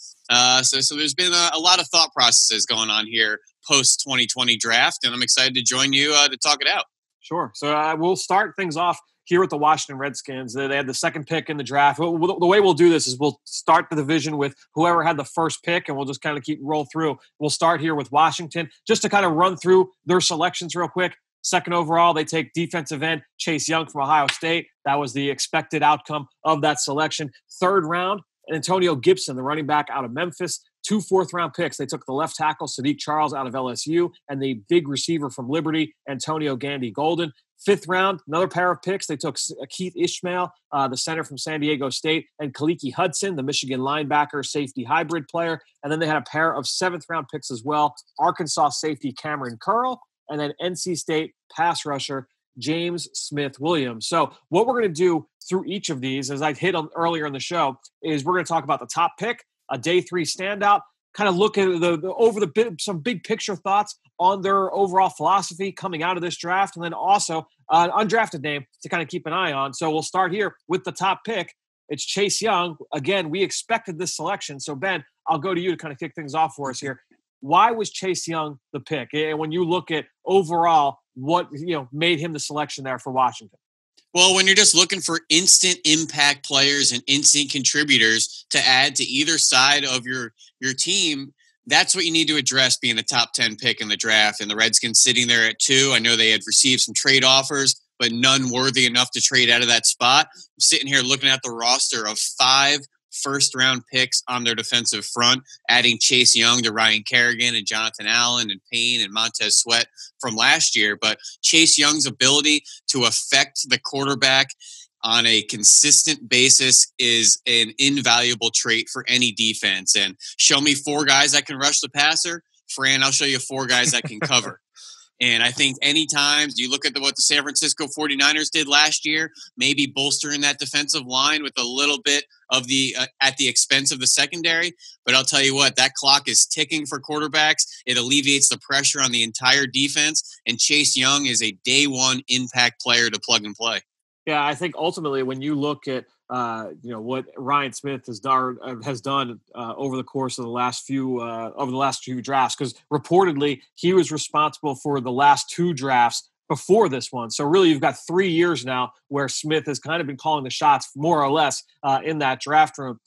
So there's been a lot of thought processes going on here post 2020 draft, and I'm excited to join you to talk it out.
Sure. So we'll start things off here with the Washington Redskins. They had the second pick in the draft. The way we'll do this is we'll start the division with whoever had the first pick, and we'll just kind of roll through. We'll start here with Washington, just to kind of run through their selections real quick. Second overall, they take defensive end Chase Young from Ohio State. That was the expected outcome of that selection. Third round, Antonio Gibson, the running back out of Memphis. 2 fourth-round picks. They took the left tackle, Kshitij Charles, out of LSU, and the big receiver from Liberty, Antonio Gandy Golden. 5th round, another pair of picks. They took Keith Ishmael, the center from San Diego State, and Khaliki Hudson, the Michigan linebacker, safety hybrid player. And then they had a pair of 7th round picks as well, Arkansas safety Cameron Curl, and then NC State pass rusher James Smith-Williams. So what we're going to do through each of these, as I hit on earlier in the show, is we're going to talk about the top pick, a day 3 standout, kind of look at some big picture thoughts on their overall philosophy coming out of this draft, and then also an undrafted name to kind of keep an eye on. So we'll start here with the top pick. It's Chase Young. Again, we expected this selection. So Ben, I'll go to you to kind of kick things off for us here. Why was Chase Young the pick? And when you look at overall what made him the selection there for Washington?
Well, when you're just looking for instant impact players and instant contributors to add to either side of your team, that's what you need to address being a top 10 pick in the draft. And the Redskins sitting there at 2. I know they had received some trade offers, but none worthy enough to trade out of that spot. I'm sitting here looking at the roster of 5 first-round picks on their defensive front, adding Chase Young to Ryan Kerrigan and Jonathan Allen and Payne and Montez Sweat from last year. But Chase Young's ability to affect the quarterback on a consistent basis is an invaluable trait for any defense. And show me 4 guys that can rush the passer, Fran, I'll show you 4 guys that can cover. And I think anytime you look at what the San Francisco 49ers did last year, maybe bolstering that defensive line with a little bit of at the expense of the secondary. But I'll tell you what, that clock is ticking for quarterbacks. It alleviates the pressure on the entire defense. And Chase Young is a day 1 impact player to plug and play.
Yeah, I think ultimately when you look at what Ryan Smith has done over the course of the last few drafts, because reportedly he was responsible for the last 2 drafts before this one. So really you've got 3 years now where Smith has kind of been calling the shots more or less in that draft room.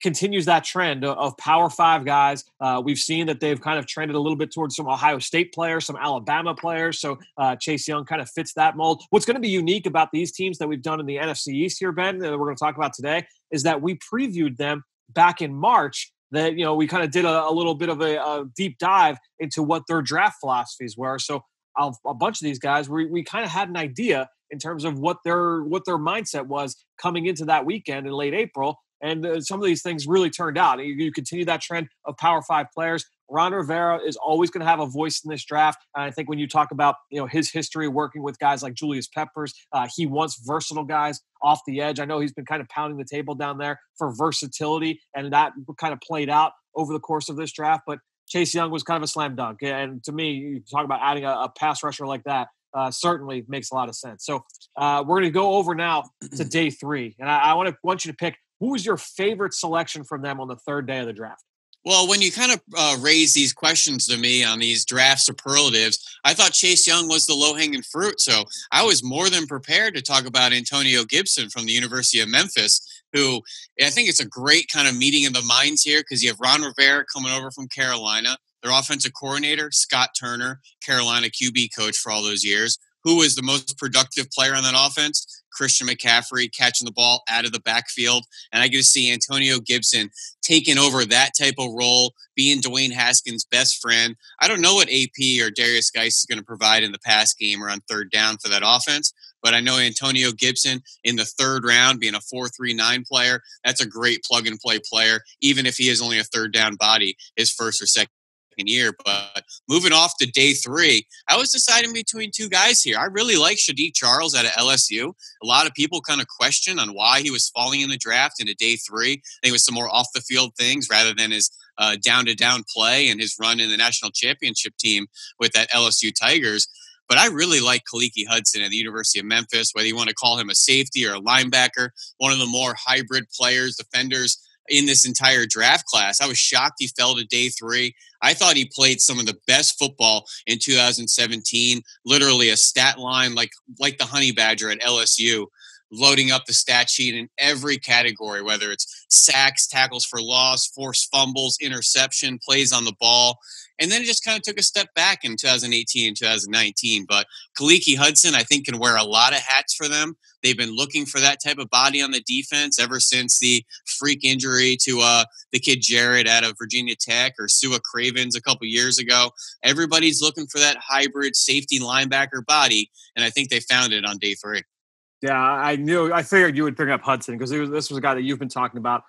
Continues that trend of Power 5 guys. We've seen that they've kind of trended a little bit towards some Ohio State players, some Alabama players. So Chase Young kind of fits that mold. What's going to be unique about these teams that we've done in the NFC East here, Ben, that we're going to talk about today, is that we previewed them back in March. That we kind of did a little bit of a deep dive into what their draft philosophies were. So a bunch of these guys, we kind of had an idea in terms of what their mindset was coming into that weekend in late April. And some of these things really turned out. You continue that trend of Power 5 players. Ron Rivera is always going to have a voice in this draft. And I think when you talk about his history working with guys like Julius Peppers, he wants versatile guys off the edge. I know he's been kind of pounding the table down there for versatility, and that kind of played out over the course of this draft. But Chase Young was kind of a slam dunk. And to me, you talk about adding a pass rusher like that, certainly makes a lot of sense. So we're going to go over now to day 3. And I want you to pick, who was your favorite selection from them on the 3rd day of the draft?
Well, when you kind of raise these questions to me on these draft superlatives, I thought Chase Young was the low-hanging fruit. So I was more than prepared to talk about Antonio Gibson from the University of Memphis, who I think it's a great kind of meeting of the minds here because you have Ron Rivera coming over from Carolina, their offensive coordinator, Scott Turner, Carolina QB coach for all those years. Who was the most productive player on that offense? Christian McCaffrey catching the ball out of the backfield. And I get to see Antonio Gibson taking over that type of role, being Dwayne Haskins' best friend. I don't know what AP or Darius Geis is going to provide in the pass game or on 3rd down for that offense, but I know Antonio Gibson in the 3rd round, being a 4.39 player, that's a great plug-and-play player, even if he is only a 3rd down body his first or second year. But moving off to day 3, I was deciding between 2 guys here. I really like Kshitij Charles out of LSU. A lot of people kind of question on why he was falling in the draft into day 3. I think it was some more off the field things rather than his down-to-down play and his run in the national championship team with that LSU Tigers. But I really like Khaliki Hudson at the University of Memphis, whether you want to call him a safety or a linebacker, one of the more hybrid players, defenders in this entire draft class. I was shocked he fell to day 3. I thought he played some of the best football in 2017, literally a stat line like the Honey Badger at LSU, loading up the stat sheet in every category, whether it's sacks, tackles for loss, forced fumbles, interception, plays on the ball. And then it just kind of took a step back in 2018 and 2019. But Khaliki Hudson, I think, can wear a lot of hats for them. They've been looking for that type of body on the defense ever since the freak injury to the kid Jarrett out of Virginia Tech, or Sua Cravens a couple years ago. Everybody's looking for that hybrid safety linebacker body, and I think they found it on day 3.
Yeah, I figured you would bring up Hudson because this was a guy that you've been talking about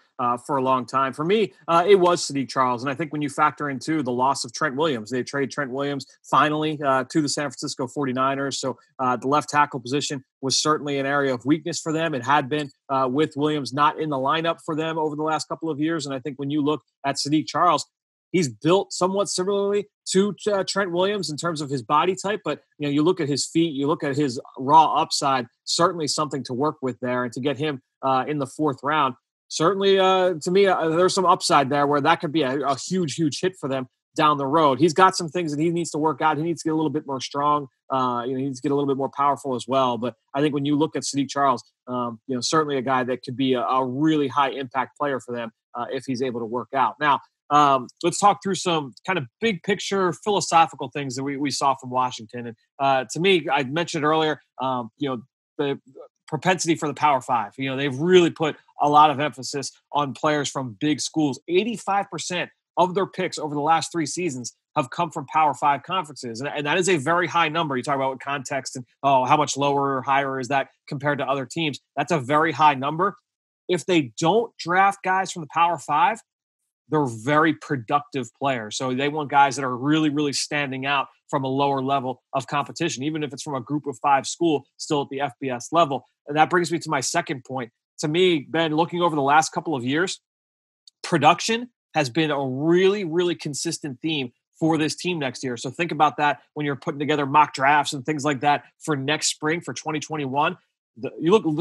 for a long time. For me, it was Kshitij Charles. And I think when you factor in, too, the loss of Trent Williams, they traded Trent Williams finally to the San Francisco 49ers. So the left tackle position was certainly an area of weakness for them. It had been with Williams not in the lineup for them over the last couple of years. And I think when you look at Kshitij Charles, he's built somewhat similarly to Trent Williams in terms of his body type, but you look at his feet, you look at his raw upside, certainly something to work with there. And to get him in the 4th round, certainly to me, there's some upside there where that could be a huge hit for them down the road. He's got some things that he needs to work out. He needs to get a little bit more strong. He needs to get a little bit more powerful as well. But I think when you look at Kshitij Charles, certainly a guy that could be a really high impact player for them if he's able to work out. Now, let's talk through some kind of big picture philosophical things that we saw from Washington. And to me, I mentioned earlier, the propensity for the Power 5. They've really put a lot of emphasis on players from big schools. 85% of their picks over the last 3 seasons have come from Power 5 conferences. And that is a very high number. You talk about context and, how much lower or higher is that compared to other teams? That's a very high number. If they don't draft guys from the Power 5, they're very productive players. So they want guys that are really, really standing out from a lower level of competition, even if it's from a group of 5 school still at the FBS level. And that brings me to my second point. To me, Ben, looking over the last couple of years, production has been a really, really consistent theme for this team next year. So think about that when you're putting together mock drafts and things like that for next spring, for 2021.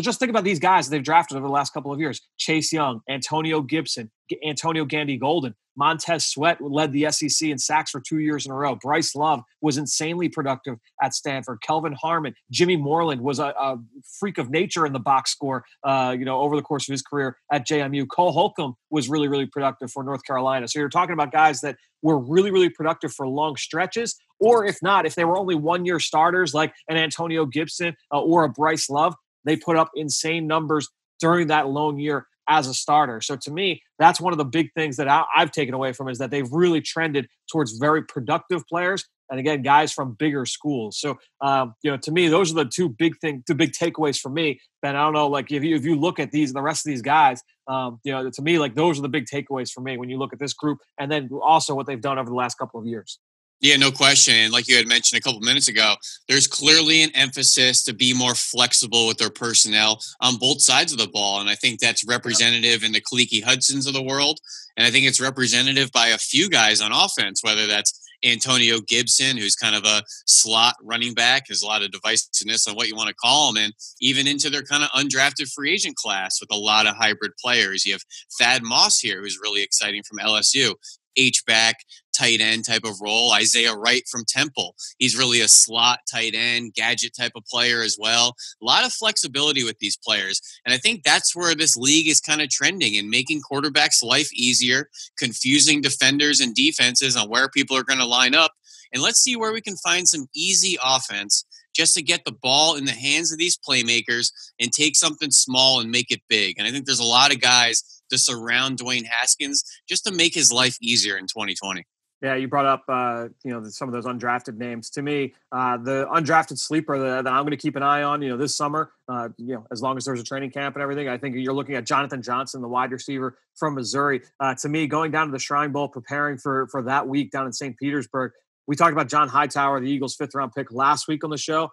Just think about these guys that they've drafted over the last couple of years. Chase Young, Antonio Gibson, Antonio Gandy-Golden, Montez Sweat led the SEC in sacks for 2 years in a row. Bryce Love was insanely productive at Stanford. Kelvin Harmon, Jimmy Moreland was a freak of nature in the box score, over the course of his career at JMU. Cole Holcomb was really, really productive for North Carolina. So you're talking about guys that were really, really productive for long stretches, or if not, if they were only 1-year starters like an Antonio Gibson or a Bryce Love, they put up insane numbers during that lone year as a starter. So to me, that's one of the big things that I've taken away from is that they've really trended towards very productive players. And again, guys from bigger schools. So, to me, those are the two big takeaways for me. Ben, I don't know, like if you look at these and the rest of these guys, to me, like those are the big takeaways for me when you look at this group and then also what they've done over the last couple of years.
Yeah, no question. And like you had mentioned a couple minutes ago, there's clearly an emphasis to be more flexible with their personnel on both sides of the ball. And I think that's representative in the Khaliki Hudsons of the world. And I think it's representative by a few guys on offense, whether that's Antonio Gibson, who's kind of a slot running back. There's a lot of divisiveness on what you want to call him. And even into their kind of undrafted free agent class with a lot of hybrid players. You have Thad Moss here, who's really exciting from LSU. H-back, tight end type of role. Isaiah Wright from Temple. He's really a slot tight end, gadget type of player as well. A lot of flexibility with these players. And I think that's where this league is kind of trending and making quarterbacks' life easier, confusing defenders and defenses on where people are going to line up. And let's see where we can find some easy offense just to get the ball in the hands of these playmakers and take something small and make it big. And I think there's a lot of guys to surround Dwayne Haskins just to make his life easier in 2020.
Yeah, you brought up, some of those undrafted names. To me, the undrafted sleeper that I'm going to keep an eye on, this summer, as long as there's a training camp and everything, I think you're looking at Jonathan Johnson, the wide receiver from Missouri. To me, going down to the Shrine Bowl, preparing for that week down in St. Petersburg, we talked about John Hightower, the Eagles' 5th-round pick last week on the show.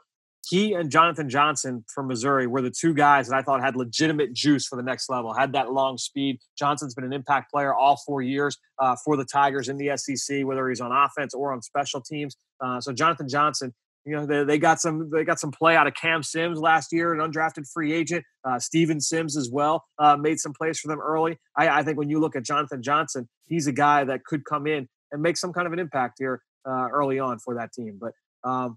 He and Jonathan Johnson from Missouri were the two guys that I thought had legitimate juice for the next level, had that long speed. Johnson's been an impact player all 4 years for the Tigers in the SEC, whether he's on offense or on special teams. So Jonathan Johnson, they got some play out of Cam Sims last year, an undrafted free agent. Steven Sims as well made some plays for them early. I think when you look at Jonathan Johnson, he's a guy that could come in and make some kind of an impact here early on for that team. But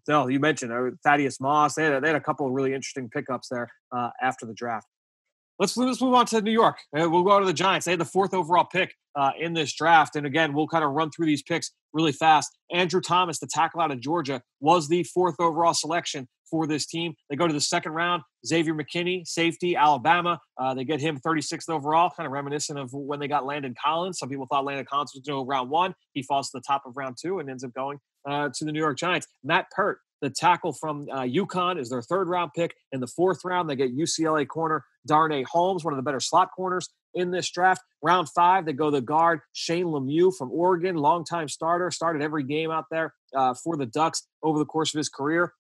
no, you mentioned Thaddeus Moss. They had a couple of really interesting pickups there after the draft. Let's move on to New York. We'll go to the Giants. They had the 4th overall pick in this draft. And again, we'll kind of run through these picks really fast. Andrew Thomas, the tackle out of Georgia, was the 4th overall selection for this team. They go to the 2nd round. Xavier McKinney, safety, Alabama. They get him 36th overall, kind of reminiscent of when they got Landon Collins. Some people thought Landon Collins was going to go round 1. He falls to the top of round 2 and ends up going to the New York Giants. Matt Pert, the tackle from UConn, is their 3rd round pick. In the 4th round, they get UCLA corner Darnay Holmes, one of the better slot corners in this draft. Round 5, they go the guard Shane Lemieux from Oregon, longtime starter, started every game out there for the Ducks over the course of his career.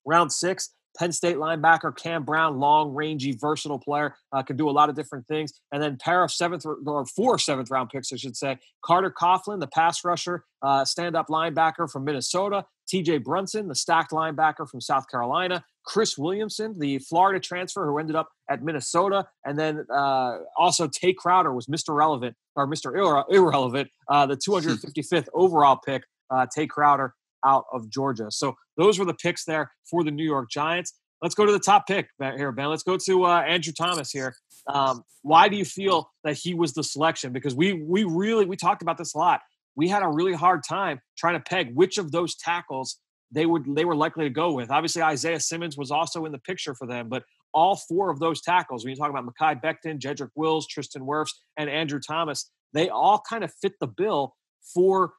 Round 6, Penn State linebacker Cam Brown, long, rangy, versatile player, can do a lot of different things. And then pair of 4 7th-round picks, I should say. Carter Coughlin, the pass rusher, stand-up linebacker from Minnesota. T.J. Brunson, the stacked linebacker from South Carolina. Chris Williamson, the Florida transfer who ended up at Minnesota. And then also Tay Crowder was Mr. Irrelevant, the 255th overall pick, Tay Crowder out of Georgia. So those were the picks there for the New York Giants. Let's go to the top pick here, Ben. Let's go to Andrew Thomas here. Why do you feel that he was the selection? Because we talked about this a lot. We had a really hard time trying to peg which of those tackles they were likely to go with. Obviously, Isaiah Simmons was also in the picture for them, but all 4 of those tackles, when you talk about Makai Becton, Jedrick Wills, Tristan Wirfs, and Andrew Thomas, they all kind of fit the bill for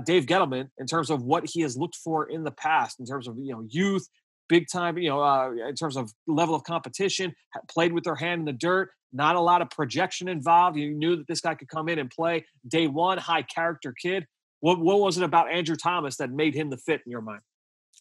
Dave Gettleman in terms of what he has looked for in the past, in terms of youth, big time, in terms of level of competition, played with their hand in the dirt, not a lot of projection involved. You knew that this guy could come in and play day one, high character kid. What was it about Andrew Thomas that made him the fit in your mind?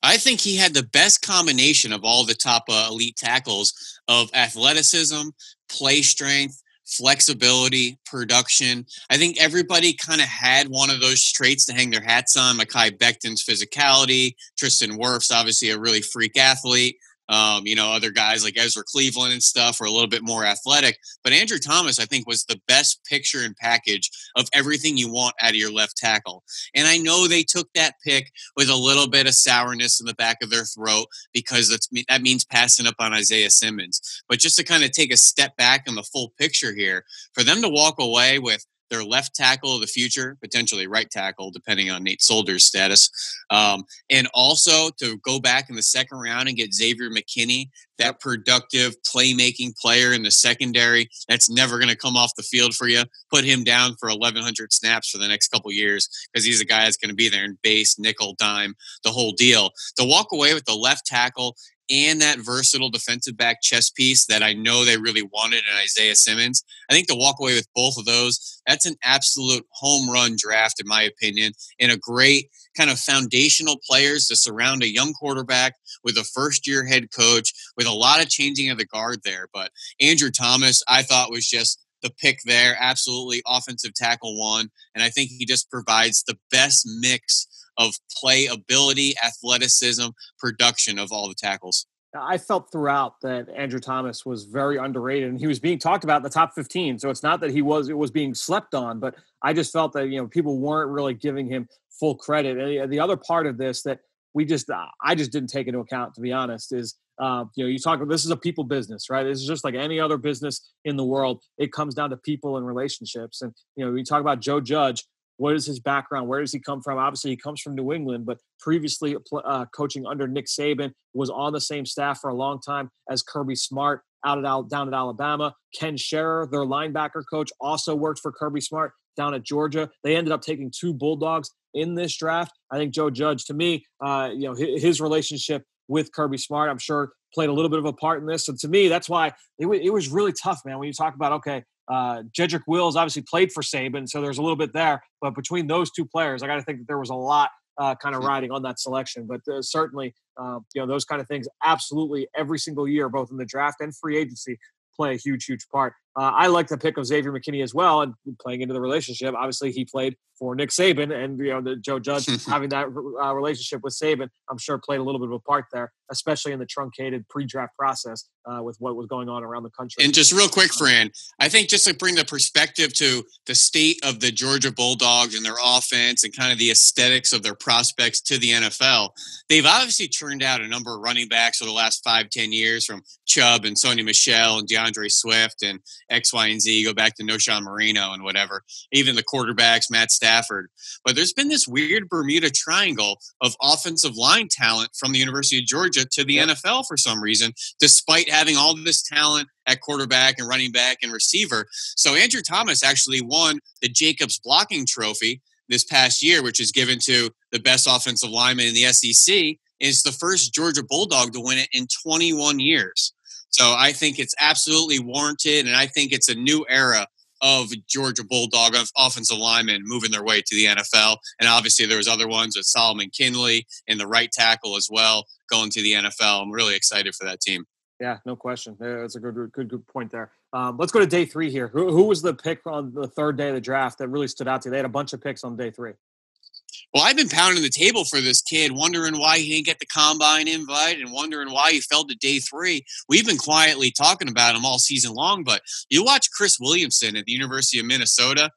I think he had the best combination of all the top elite tackles of athleticism, play strength, flexibility, production. I think everybody kind of had one of those traits to hang their hats on. Makai Becton's physicality, Tristan Wirfs, obviously a really freak athlete. Other guys like Ezra Cleveland and stuff are a little bit more athletic. But Andrew Thomas, I think, was the best picture and package of everything you want out of your left tackle. And I know they took that pick with a little bit of sourness in the back of their throat because that means passing up on Isaiah Simmons. But just to kind of take a step back on the full picture here, for them to walk away with their left tackle of the future, potentially right tackle, depending on Nate Solder's status. And also to go back in the 2nd round and get Xavier McKinney, that productive playmaking player in the secondary that's never going to come off the field for you. Put him down for 1,100 snaps for the next couple of years because he's a guy that's going to be there in base, nickel, dime, the whole deal. To walk away with the left tackle and that versatile defensive back chess piece that I know they really wanted in Isaiah Simmons, I think to walk away with both of those, that's an absolute home run draft, in my opinion, and a great kind of foundational players to surround a young quarterback with a first-year head coach with a lot of changing of the guard there. But Andrew Thomas, I thought, was just the pick there, absolutely offensive tackle 1, and I think he just provides the best mix of playability, athleticism, production of all the tackles.
I felt throughout that Andrew Thomas was very underrated, and he was being talked about in the top 15. So it's not that it was being slept on, but I just felt that, people weren't really giving him full credit. And the other part of this that I just didn't take into account, to be honest, is, you talk about, this is a people business, right? This is just like any other business in the world. It comes down to people and relationships. And, we talk about Joe Judge. What is his background? Where does he come from? Obviously, he comes from New England, but previously coaching under Nick Saban, was on the same staff for a long time as Kirby Smart down at Alabama. Ken Scherer, their linebacker coach, also worked for Kirby Smart down at Georgia. They ended up taking 2 Bulldogs in this draft. I think Joe Judge, to me, his relationship with Kirby Smart, I'm sure, played a little bit of a part in this. And to me, that's why it was really tough, man, when you talk about, Jedrick Wills obviously played for Saban, so there's a little bit there. But between those 2 players, I got to think that there was a lot kind of riding on that selection. But certainly, those kind of things absolutely every single year, both in the draft and free agency, play a huge, huge part I like the pick of Xavier McKinney as well, and playing into the relationship. Obviously, he played for Nick Saban, and the Joe Judge having that relationship with Saban, I'm sure played a little bit of a part there, especially in the truncated pre-draft process with what was going on around the country.
And just real quick, Fran, I think just to bring the perspective to the state of the Georgia Bulldogs and their offense and kind of the aesthetics of their prospects to the NFL, they've obviously churned out a number of running backs over the last 5-10 years, from Chubb and Sonny Michel and DeAndre Swift and X, Y, and Z, go back to Noshawn Marino and whatever, even the quarterbacks, Matt Stafford. But there's been this weird Bermuda Triangle of offensive line talent from the University of Georgia to the NFL for some reason, despite having all this talent at quarterback and running back and receiver. So Andrew Thomas actually won the Jacobs Blocking Trophy this past year, which is given to the best offensive lineman in the SEC. Is the first Georgia Bulldog to win it in 21 years. So I think it's absolutely warranted, and I think it's a new era of Georgia Bulldog offensive linemen moving their way to the NFL. And obviously there was other ones with Solomon Kinley and the right tackle as well going to the NFL. I'm really excited for that team.
Yeah, no question. That's a good point there. Let's go to day 3 here. Who was the pick on the third day of the draft that really stood out to you? They had a bunch of picks on day 3.
Well, I've been pounding the table for this kid, wondering why he didn't get the combine invite and wondering why he fell to day 3. We've been quietly talking about him all season long, but you watch Chris Williamson at the University of Minnesota,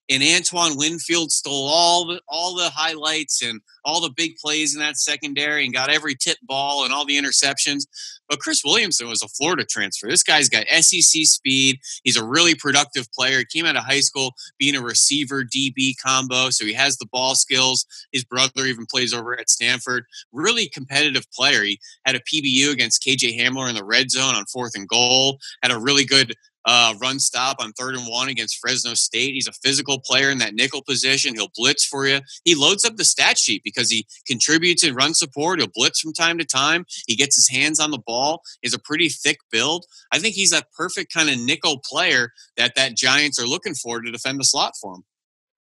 and Antoine Winfield stole all the highlights and all the big plays in that secondary and got every tip ball and all the interceptions. But Chris Williamson was a Florida transfer. This guy's got SEC speed. He's a really productive player. He came out of high school being a receiver DB combo, so he has the ball skills. His brother even plays over at Stanford. Really competitive player. He had a PBU against KJ Hamler in the red zone on 4th and goal. Had a really good run stop on 3rd and 1 against Fresno State. He's a physical player in that nickel position. He'll blitz for you. He loads up the stat sheet because he contributes in run support. He'll blitz from time to time. He gets his hands on the ball. He's a pretty thick build. I think he's that perfect kind of nickel player that Giants are looking for to defend the slot for him.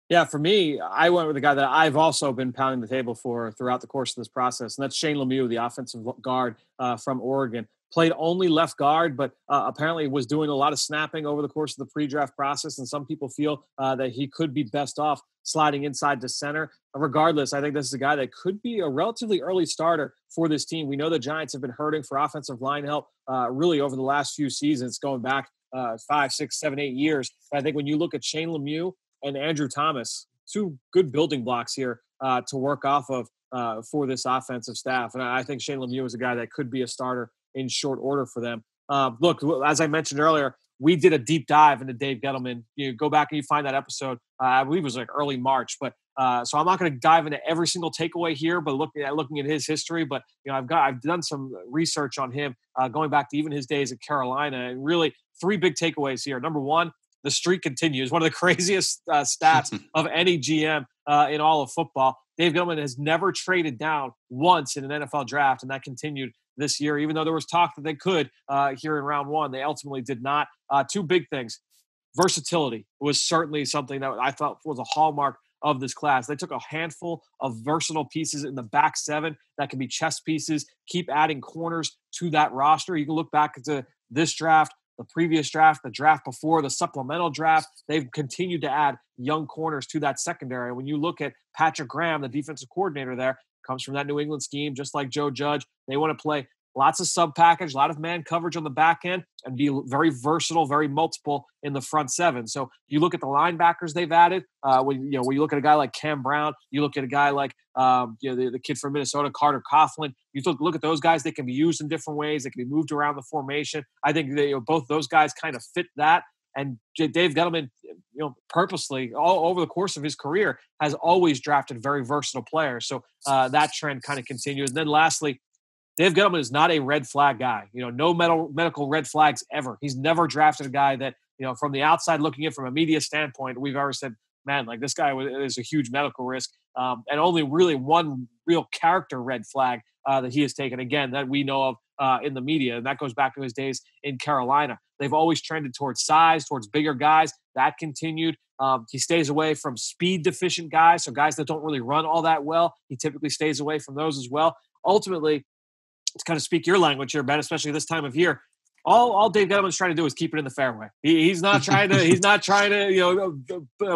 Yeah, for me, I went with a guy that I've also been pounding the table for throughout the course of this process, and that's Shane Lemieux, the offensive guard from Oregon. Played only left guard, but apparently was doing a lot of snapping over the course of the pre-draft process, and some people feel that he could be best off sliding inside to center. Regardless, I think this is a guy that could be a relatively early starter for this team. We know the Giants have been hurting for offensive line help really over the last few seasons, going back 5, 6, 7, 8 years. But I think when you look at Shane Lemieux and Andrew Thomas, 2 good building blocks here to work off of for this offensive staff. And I think Shane Lemieux is a guy that could be a starter in short order for them. Look, as I mentioned earlier, we did a deep dive into Dave Gettleman. You go back and you find that episode. I believe it was like early March, but so I'm not going to dive into every single takeaway here, but looking at his history. But I've done some research on him going back to even his days at Carolina, and really 3 big takeaways here. Number 1, the streak continues. One of the craziest stats of any GM in all of football. Dave Gettleman has never traded down once in an NFL draft, and that continued this year, even though there was talk that they could here in round 1. They ultimately did not. 2 big things. Versatility was certainly something that I thought was a hallmark of this class. They took a handful of versatile pieces in the back 7 that can be chess pieces, keep adding corners to that roster. You can look back to this draft, the previous draft, the draft before, the supplemental draft. They've continued to add young corners to that secondary. When you look at Patrick Graham, the defensive coordinator there, comes from that New England scheme, just like Joe Judge. They want to play lots of sub package, a lot of man coverage on the back end, and be very versatile, very multiple in the front 7. So you look at the linebackers they've added. When you look at a guy like Cam Brown, you look at a guy like the kid from Minnesota, Carter Coughlin. You look at those guys. They can be used in different ways. They can be moved around the formation. I think both those guys kind of fit that. And Dave Gettleman, purposely all over the course of his career has always drafted very versatile players. So that trend kind of continues. And then lastly, Dave Gettleman is not a red flag guy. No medical red flags ever. He's never drafted a guy that, from the outside looking in from a media standpoint, we've ever said, man, like this guy is a huge medical risk. And only really one real character red flag that he has taken, again, that we know of in the media. And that goes back to his days in Carolina. They've always trended towards size, towards bigger guys. That continued. He stays away from speed deficient guys. So guys that don't really run all that well, he typically stays away from those as well. Ultimately, to kind of speak your language here, Ben, especially this time of year, All Dave Gettleman's trying to do is keep it in the fairway. He's not trying to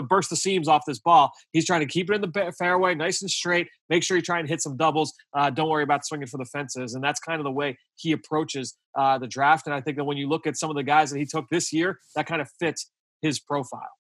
burst the seams off this ball. He's trying to keep it in the fairway, nice and straight. Make sure you try and hit some doubles. Don't worry about swinging for the fences. And that's kind of the way he approaches the draft. And I think that when you look at some of the guys that he took this year, that kind of fits his profile.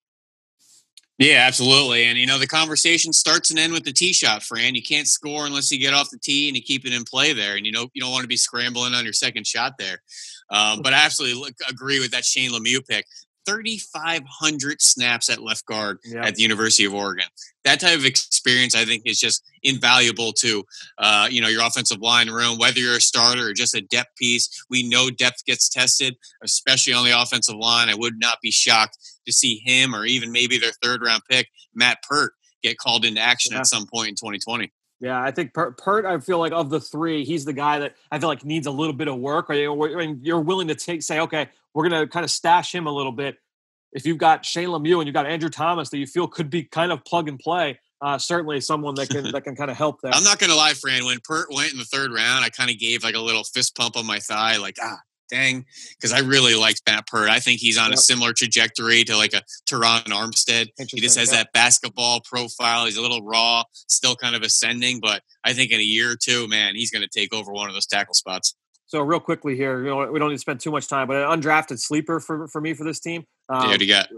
Yeah, absolutely. And, the conversation starts and ends with the tee shot, Fran. You can't score unless you get off the tee and you keep it in play there. And, you don't want to be scrambling on your second shot there. But I absolutely agree with that Shane Lemieux pick. 3,500 snaps at left guard at the University of Oregon. That type of experience, I think, is just invaluable to, your offensive line room, whether you're a starter or just a depth piece. We know depth gets tested, especially on the offensive line. I would not be shocked to see him or even maybe their third-round pick, Matt Pert, get called into action at some point in 2020.
Yeah, I think Pert, I feel like of the three, he's the guy that I feel like needs a little bit of work. You're willing to say, okay, we're going to kind of stash him a little bit. If you've got Shane Lemieux and you've got Andrew Thomas that you feel could be kind of plug and play, certainly someone that can kind of help there.
I'm not going to lie, Fran. When Pert went in the third round, I kind of gave like a little fist pump on my thigh, like, dang, because I really liked Matt Pert. I think he's on a similar trajectory to like a Teron Armstead. He just has that basketball profile. He's a little raw, still kind of ascending, but I think in a year or two, man, he's going to take over one of those tackle spots.
So real quickly here, we don't need to spend too much time, but an undrafted sleeper for me for this team.
What do you got?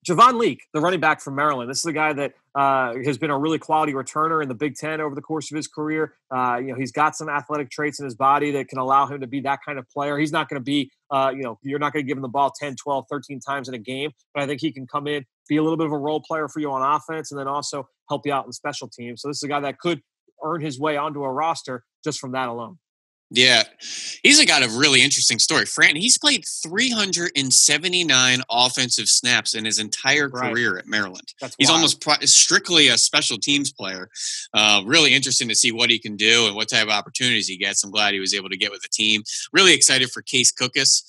Javon Leake, the running back from Maryland. This is a guy that has been a really quality returner in the Big Ten over the course of his career. He's got some athletic traits in his body that can allow him to be that kind of player. He's not going to be, you're not going to give him the ball 10, 12, 13 times in a game, but I think he can come in, be a little bit of a role player for you on offense, and then also help you out in special teams. So this is a guy that could earn his way onto a roster just from that alone.
Yeah, he's got a really interesting story. Fran, he's played 379 offensive snaps in his entire career at Maryland. He's almost strictly a special teams player. Really interesting to see what he can do and what type of opportunities he gets. I'm glad he was able to get with the team. Really excited for Case Cookus,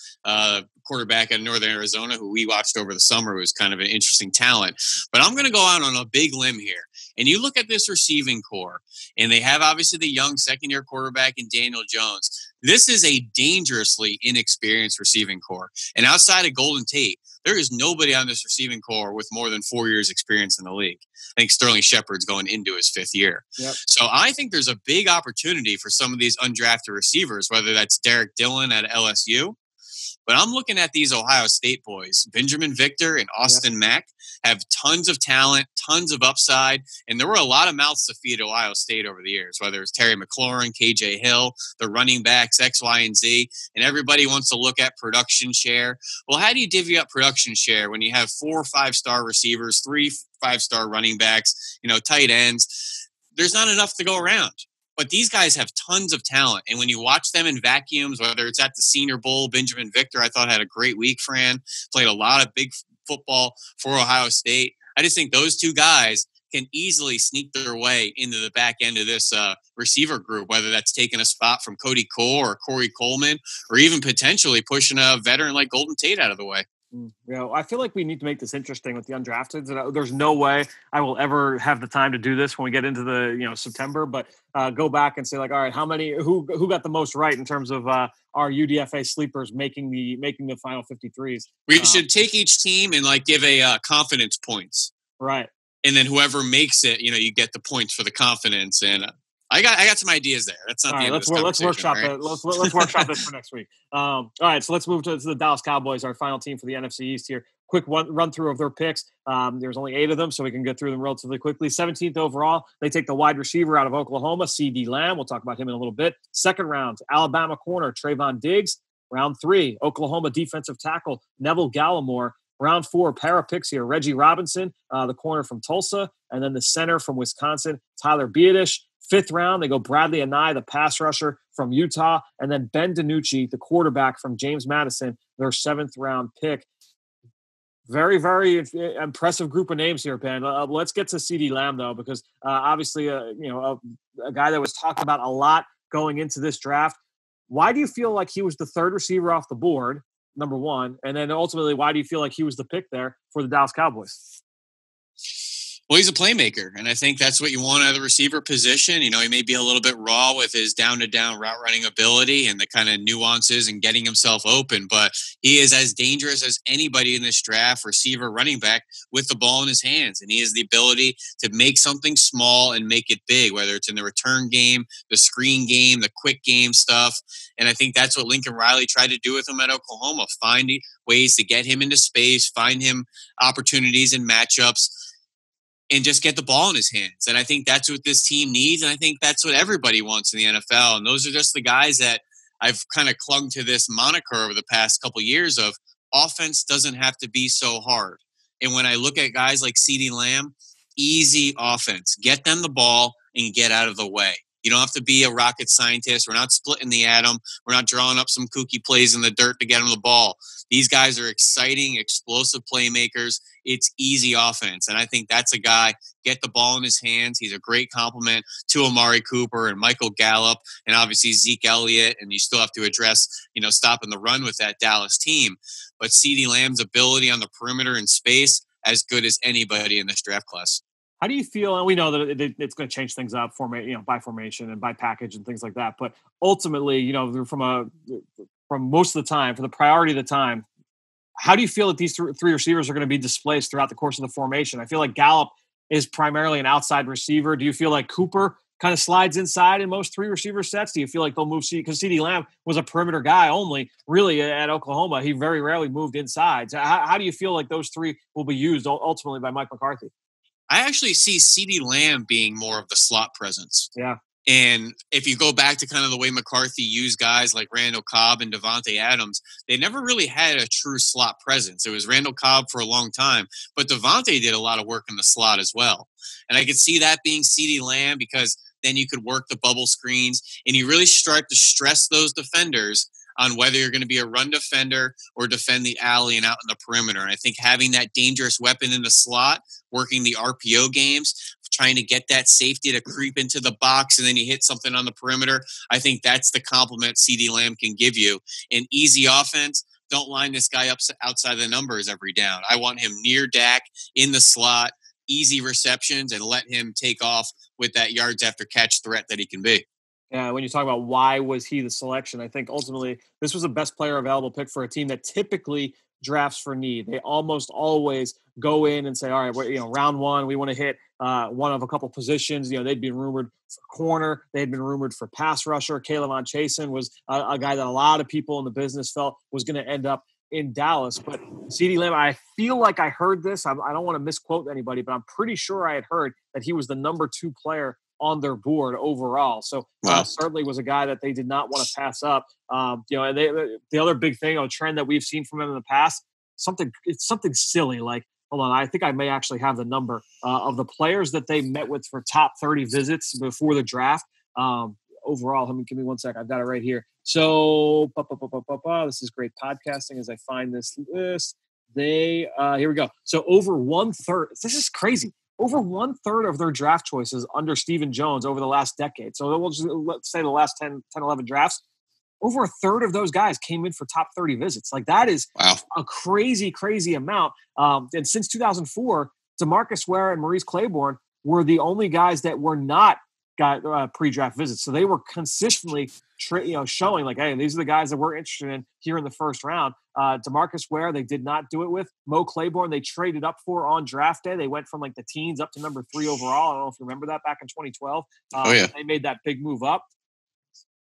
quarterback out of Northern Arizona, who we watched over the summer, was kind of an interesting talent. But I'm going to go out on a big limb here. And you look at this receiving core, and they have obviously the young second-year quarterback in Daniel Jones. This is a dangerously inexperienced receiving core. And outside of Golden Tate, there is nobody on this receiving core with more than 4 years experience in the league. I think Sterling Shepard's going into his fifth year. Yep. So I think there's a big opportunity for some of these undrafted receivers, whether that's Derek Dillon at LSU. But I'm looking at these Ohio State boys. Benjamin Victor and Austin Mack have tons of talent, tons of upside, and there were a lot of mouths to feed Ohio State over the years, whether it's Terry McLaurin, KJ Hill, the running backs, X, Y, and Z, and everybody wants to look at production share. Well, how do you divvy up production share when you have 4 5-star receivers, 3 5-star running backs, tight ends? There's not enough to go around. But these guys have tons of talent. And when you watch them in vacuums, whether it's at the Senior Bowl, Benjamin Victor, I thought had a great week, Fran. Played a lot of big football for Ohio State. I just think those two guys can easily sneak their way into the back end of this receiver group, whether that's taking a spot from Cody Core or Corey Coleman, or even potentially pushing a veteran like Golden Tate out of the way.
I feel like we need to make this interesting with the undrafted. There's no way I will ever have the time to do this when we get into the September. But go back and say like, all right, who got the most right in terms of our UDFA sleepers making the final 53s?
We should take each team and like give a confidence points,
right? And
then whoever makes it, you get the points for the confidence. And I got some ideas there. That's not the end of this conversation.
Let's workshop it. Let's workshop this for next week. All right, so let's move to the Dallas Cowboys, our final team for the NFC East here. Quick run through of their picks. There's only 8 of them, so we can get through them relatively quickly. 17th overall, they take the wide receiver out of Oklahoma, C.D. Lamb. We'll talk about him in a little bit. Second round, Alabama corner, Trayvon Diggs. Round 3, Oklahoma defensive tackle, Neville Gallimore. Round 4, pair of picks here, Reggie Robinson, the corner from Tulsa, and then the center from Wisconsin, Tyler Biadasz. 5th round, they go Bradley Anai, the pass rusher from Utah, and then Ben DiNucci, the quarterback from James Madison, their 7th round pick. Very, very impressive group of names here, Ben. Let's get to C.D. Lamb, though, because obviously, a guy that was talked about a lot going into this draft. Why do you feel like he was the 3rd receiver off the board, number one? And then ultimately, why do you feel like he was the pick there for the Dallas Cowboys?
Well, he's a playmaker, and I think that's what you want out of the receiver position. He may be a little bit raw with his down-to-down route running ability and the kind of nuances and getting himself open, but he is as dangerous as anybody in this draft, receiver, running back, with the ball in his hands, and he has the ability to make something small and make it big, whether it's in the return game, the screen game, the quick game stuff, and I think that's what Lincoln Riley tried to do with him at Oklahoma, find ways to get him into space, find him opportunities and matchups, and just get the ball in his hands. And I think that's what this team needs. And I think that's what everybody wants in the NFL. And those are just the guys that I've kind of clung to this moniker over the past couple of years of offense doesn't have to be so hard. And when I look at guys like CeeDee Lamb, easy offense, get them the ball and get out of the way. You don't have to be a rocket scientist. We're not splitting the atom. We're not drawing up some kooky plays in the dirt to get them the ball. These guys are exciting, explosive playmakers. It's easy offense. And I think that's a guy, get the ball in his hands. He's a great compliment to Amari Cooper and Michael Gallup and obviously Zeke Elliott. And you still have to address, stopping the run with that Dallas team. But CeeDee Lamb's ability on the perimeter and space, as good as anybody in this draft class.
How do you feel? And we know that it's going to change things up, by formation and by package and things like that. But ultimately, from most of the time, for the priority of the time, how do you feel that these three receivers are going to be displaced throughout the course of the formation? I feel like Gallup is primarily an outside receiver. Do you feel like Cooper kind of slides inside in most three receiver sets? Do you feel like they'll move because CeeDee Lamb was a perimeter guy only, really, at Oklahoma? He very rarely moved inside. So how do you feel like those three will be used ultimately by Mike McCarthy?
I actually see CeeDee Lamb being more of the slot presence.
Yeah.
And if you go back to kind of the way McCarthy used guys like Randall Cobb and Devontae Adams, they never really had a true slot presence. It was Randall Cobb for a long time, but Devontae did a lot of work in the slot as well. And I could see that being CeeDee Lamb because then you could work the bubble screens and you really start to stress those defenders on whether you're going to be a run defender or defend the alley and out in the perimeter. And I think having that dangerous weapon in the slot, working the RPO games, trying to get that safety to creep into the box and then you hit something on the perimeter, I think that's the compliment CeeDee Lamb can give you. An easy offense, don't line this guy up outside the numbers every down. I want him near Dak in the slot, easy receptions, and let him take off with that yards after catch threat that he can be.
Yeah, when you talk about why was he the selection, I think ultimately this was the best player available pick for a team that typically drafts for need. They almost always go in and say, all right, round one, we want to hit one of a couple positions. They'd been rumored for corner. They'd been rumored for pass rusher. K'Lavon Chasen was a guy that a lot of people in the business felt was going to end up in Dallas. But CeeDee Lamb, I feel like I heard this. I don't want to misquote anybody, but I'm pretty sure I had heard that he was the number 2 player on their board overall. So certainly was a guy that they did not want to pass up. And the other big thing, a trend that we've seen from him in the past, it's something silly. Like, hold on, I think I may actually have the number of the players that they met with for top 30 visits before the draft. Overall, give me one sec. I've got it right here. So this is great podcasting as I find this list. Here we go. So over 1/3, this is crazy. Over 1/3 of their draft choices under Stephen Jones over the last decade. So let's say the last 10, 11 drafts, over 1/3 of those guys came in for top 30 visits. Like that is a crazy, crazy amount. And since 2004, DeMarcus Ware and Maurice Claiborne were the only guys that were not got pre-draft visits. So they were consistently showing like, hey, these are the guys that we're interested in here in the first round. DeMarcus Ware, they did not do it with. Mo Claiborne, they traded up for on draft day. They went from like the teens up to number 3 overall. I don't know if you remember that back in 2012. They made that big move up.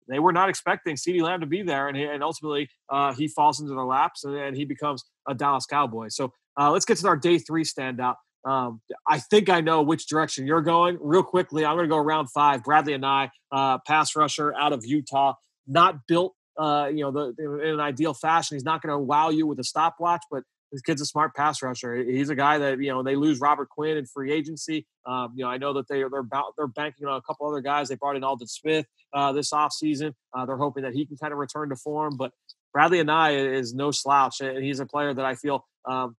They were not expecting CeeDee Lamb to be there, and ultimately he falls into their laps, and he becomes a Dallas Cowboy. So let's get to our day 3 standout. I think I know which direction you're going. Real quickly, I'm going to go round 5. Bradley and I, pass rusher out of Utah, not built, in an ideal fashion. He's not going to wow you with a stopwatch, but this kid's a smart pass rusher. He's a guy that they lose Robert Quinn in free agency. I know that they're banking on a couple other guys. They brought in Aldon Smith this offseason. They're hoping that he can kind of return to form, but Bradley and I is no slouch, and he's a player that I feel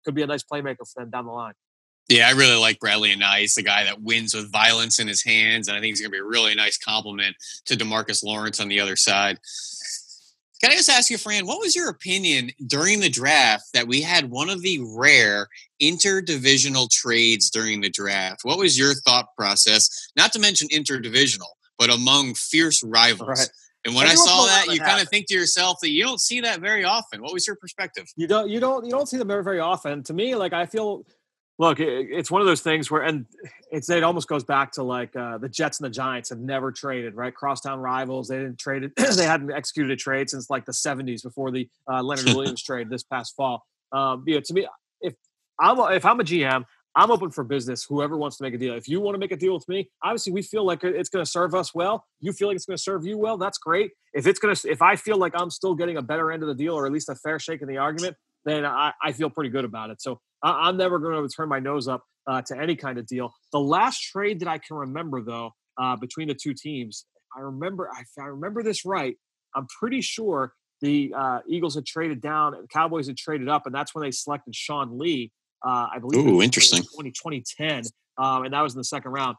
could be a nice playmaker for them down the line.
Yeah, I really like Bradley and I. He's the guy that wins with violence in his hands, and I think he's going to be a really nice compliment to DeMarcus Lawrence on the other side. Can I just ask you, Fran, what was your opinion during the draft that we had one of the rare interdivisional trades during the draft? What was your thought process? Not to mention interdivisional, but among fierce rivals.
Right.
And when I saw that, you kind of think to yourself that you don't see that very often. What was your perspective?
You don't see them very often. To me, like, I feel, look, it's one of those things where, and it almost goes back to like the Jets and the Giants have never traded, right? Crosstown rivals. They didn't trade it. They hadn't executed a trade since like the 70s before the Leonard Williams trade this past fall. To me, if I'm a GM, I'm open for business. Whoever wants to make a deal. If you want to make a deal with me, obviously we feel like it's going to serve us well. You feel like it's going to serve you well. That's great. If I feel like I'm still getting a better end of the deal, or at least a fair shake in the argument, then I feel pretty good about it. So I'm never going to turn my nose up to any kind of deal. The last trade that I can remember, though, between the two teams, if I remember this right, I'm pretty sure the Eagles had traded down and the Cowboys had traded up, and that's when they selected Sean Lee. I believe.
Ooh, interesting.
2010, and that was in the second round.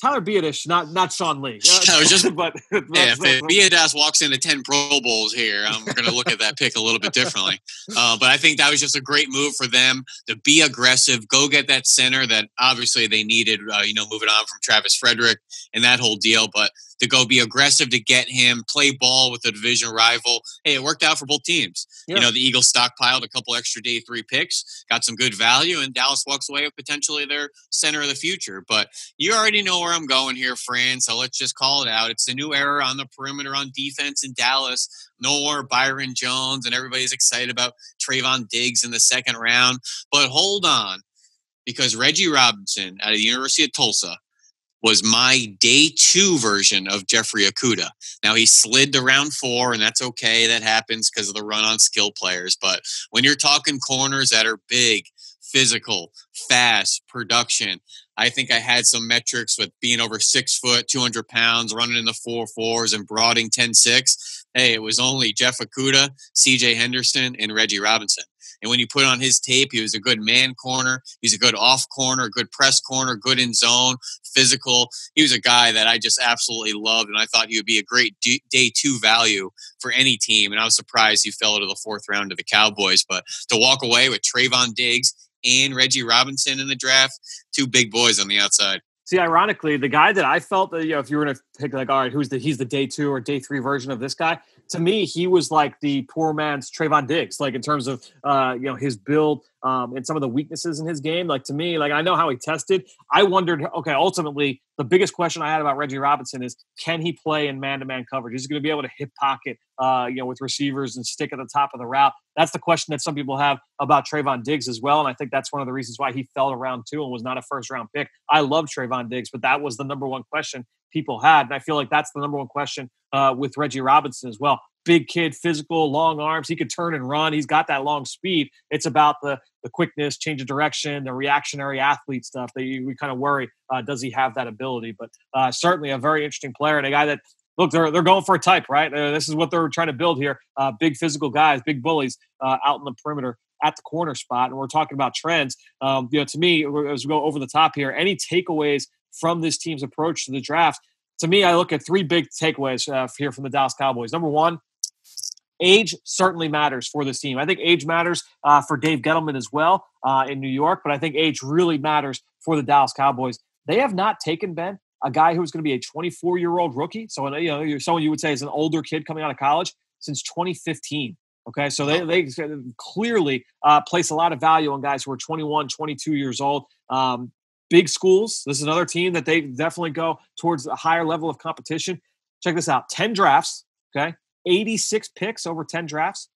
Tyler Biadasz, not Sean Lee.
I was just,
but
if Biadasz walks into 10 Pro Bowls here, I'm going to look at that pick a little bit differently. But I think that was just a great move for them to be aggressive, go get that center that obviously they needed, moving on from Travis Frederick and that whole deal. But to go be aggressive to get him, play ball with a division rival. Hey, it worked out for both teams. Yeah. The Eagles stockpiled a couple extra day 3 picks, got some good value, and Dallas walks away with potentially their center of the future. But you already know where I'm going here, Fran, so let's just call it out. It's the new era on the perimeter on defense in Dallas. No more Byron Jones, and everybody's excited about Trayvon Diggs in the second round. But hold on, because Reggie Robinson out of the University of Tulsa was my day 2 version of Jeffrey Okudah. Now, he slid to round 4, and that's okay. That happens because of the run on skill players. But when you're talking corners that are big, physical, fast, production, I think I had some metrics with being over 6 foot, 200 pounds, running in the 4.4s and broading 10.6. Hey, it was only Jeff Okudah, CJ Henderson, and Reggie Robinson. And when you put on his tape, he was a good man corner. He's a good off corner, good press corner, good in zone, physical. He was a guy that I just absolutely loved, and I thought he would be a great day 2 value for any team. And I was surprised he fell into the 4th round to the Cowboys. But to walk away with Trayvon Diggs and Reggie Robinson in the draft, 2 big boys on the outside.
See, ironically, the guy that I felt that, if you were going to pick like, all right, he's the day 2 or day 3 version of this guy, to me, he was like the poor man's Trayvon Diggs, like in terms of, his build and some of the weaknesses in his game. Like, to me, like, I know how he tested. I wondered, okay, ultimately, the biggest question I had about Reggie Robinson is, can he play in man-to-man coverage? Is he going to be able to hit pocket, with receivers and stick at the top of the route? That's the question that some people have about Trayvon Diggs as well. And I think that's one of the reasons why he fell to round 2 and was not a first-round pick. I love Trayvon Diggs, but that was the number one question people had. And I feel like that's the number one question with Reggie Robinson as well. Big kid, physical, long arms. He could turn and run. He's got that long speed. It's about the quickness, change of direction, the reactionary athlete stuff that we kind of worry, does he have that ability? But certainly a very interesting player and a guy that, look, they're going for a type, right? This is what they're trying to build here. Big physical guys, big bullies out in the perimeter at the corner spot. And we're talking about trends. To me, as we go over the top here, any takeaways from this team's approach to the draft? To me, I look at 3 big takeaways here from the Dallas Cowboys. Number 1, age certainly matters for this team. I think age matters for Dave Gettleman as well in New York, but I think age really matters for the Dallas Cowboys. They have not taken, Ben, a guy who's going to be a 24-year-old rookie. So, someone you would say is an older kid coming out of college since 2015. Okay, so they clearly place a lot of value on guys who are 21, 22 years old. Big schools. This is another team that they definitely go towards a higher level of competition. Check this out. 10 drafts, okay? 86 picks over 10 drafts.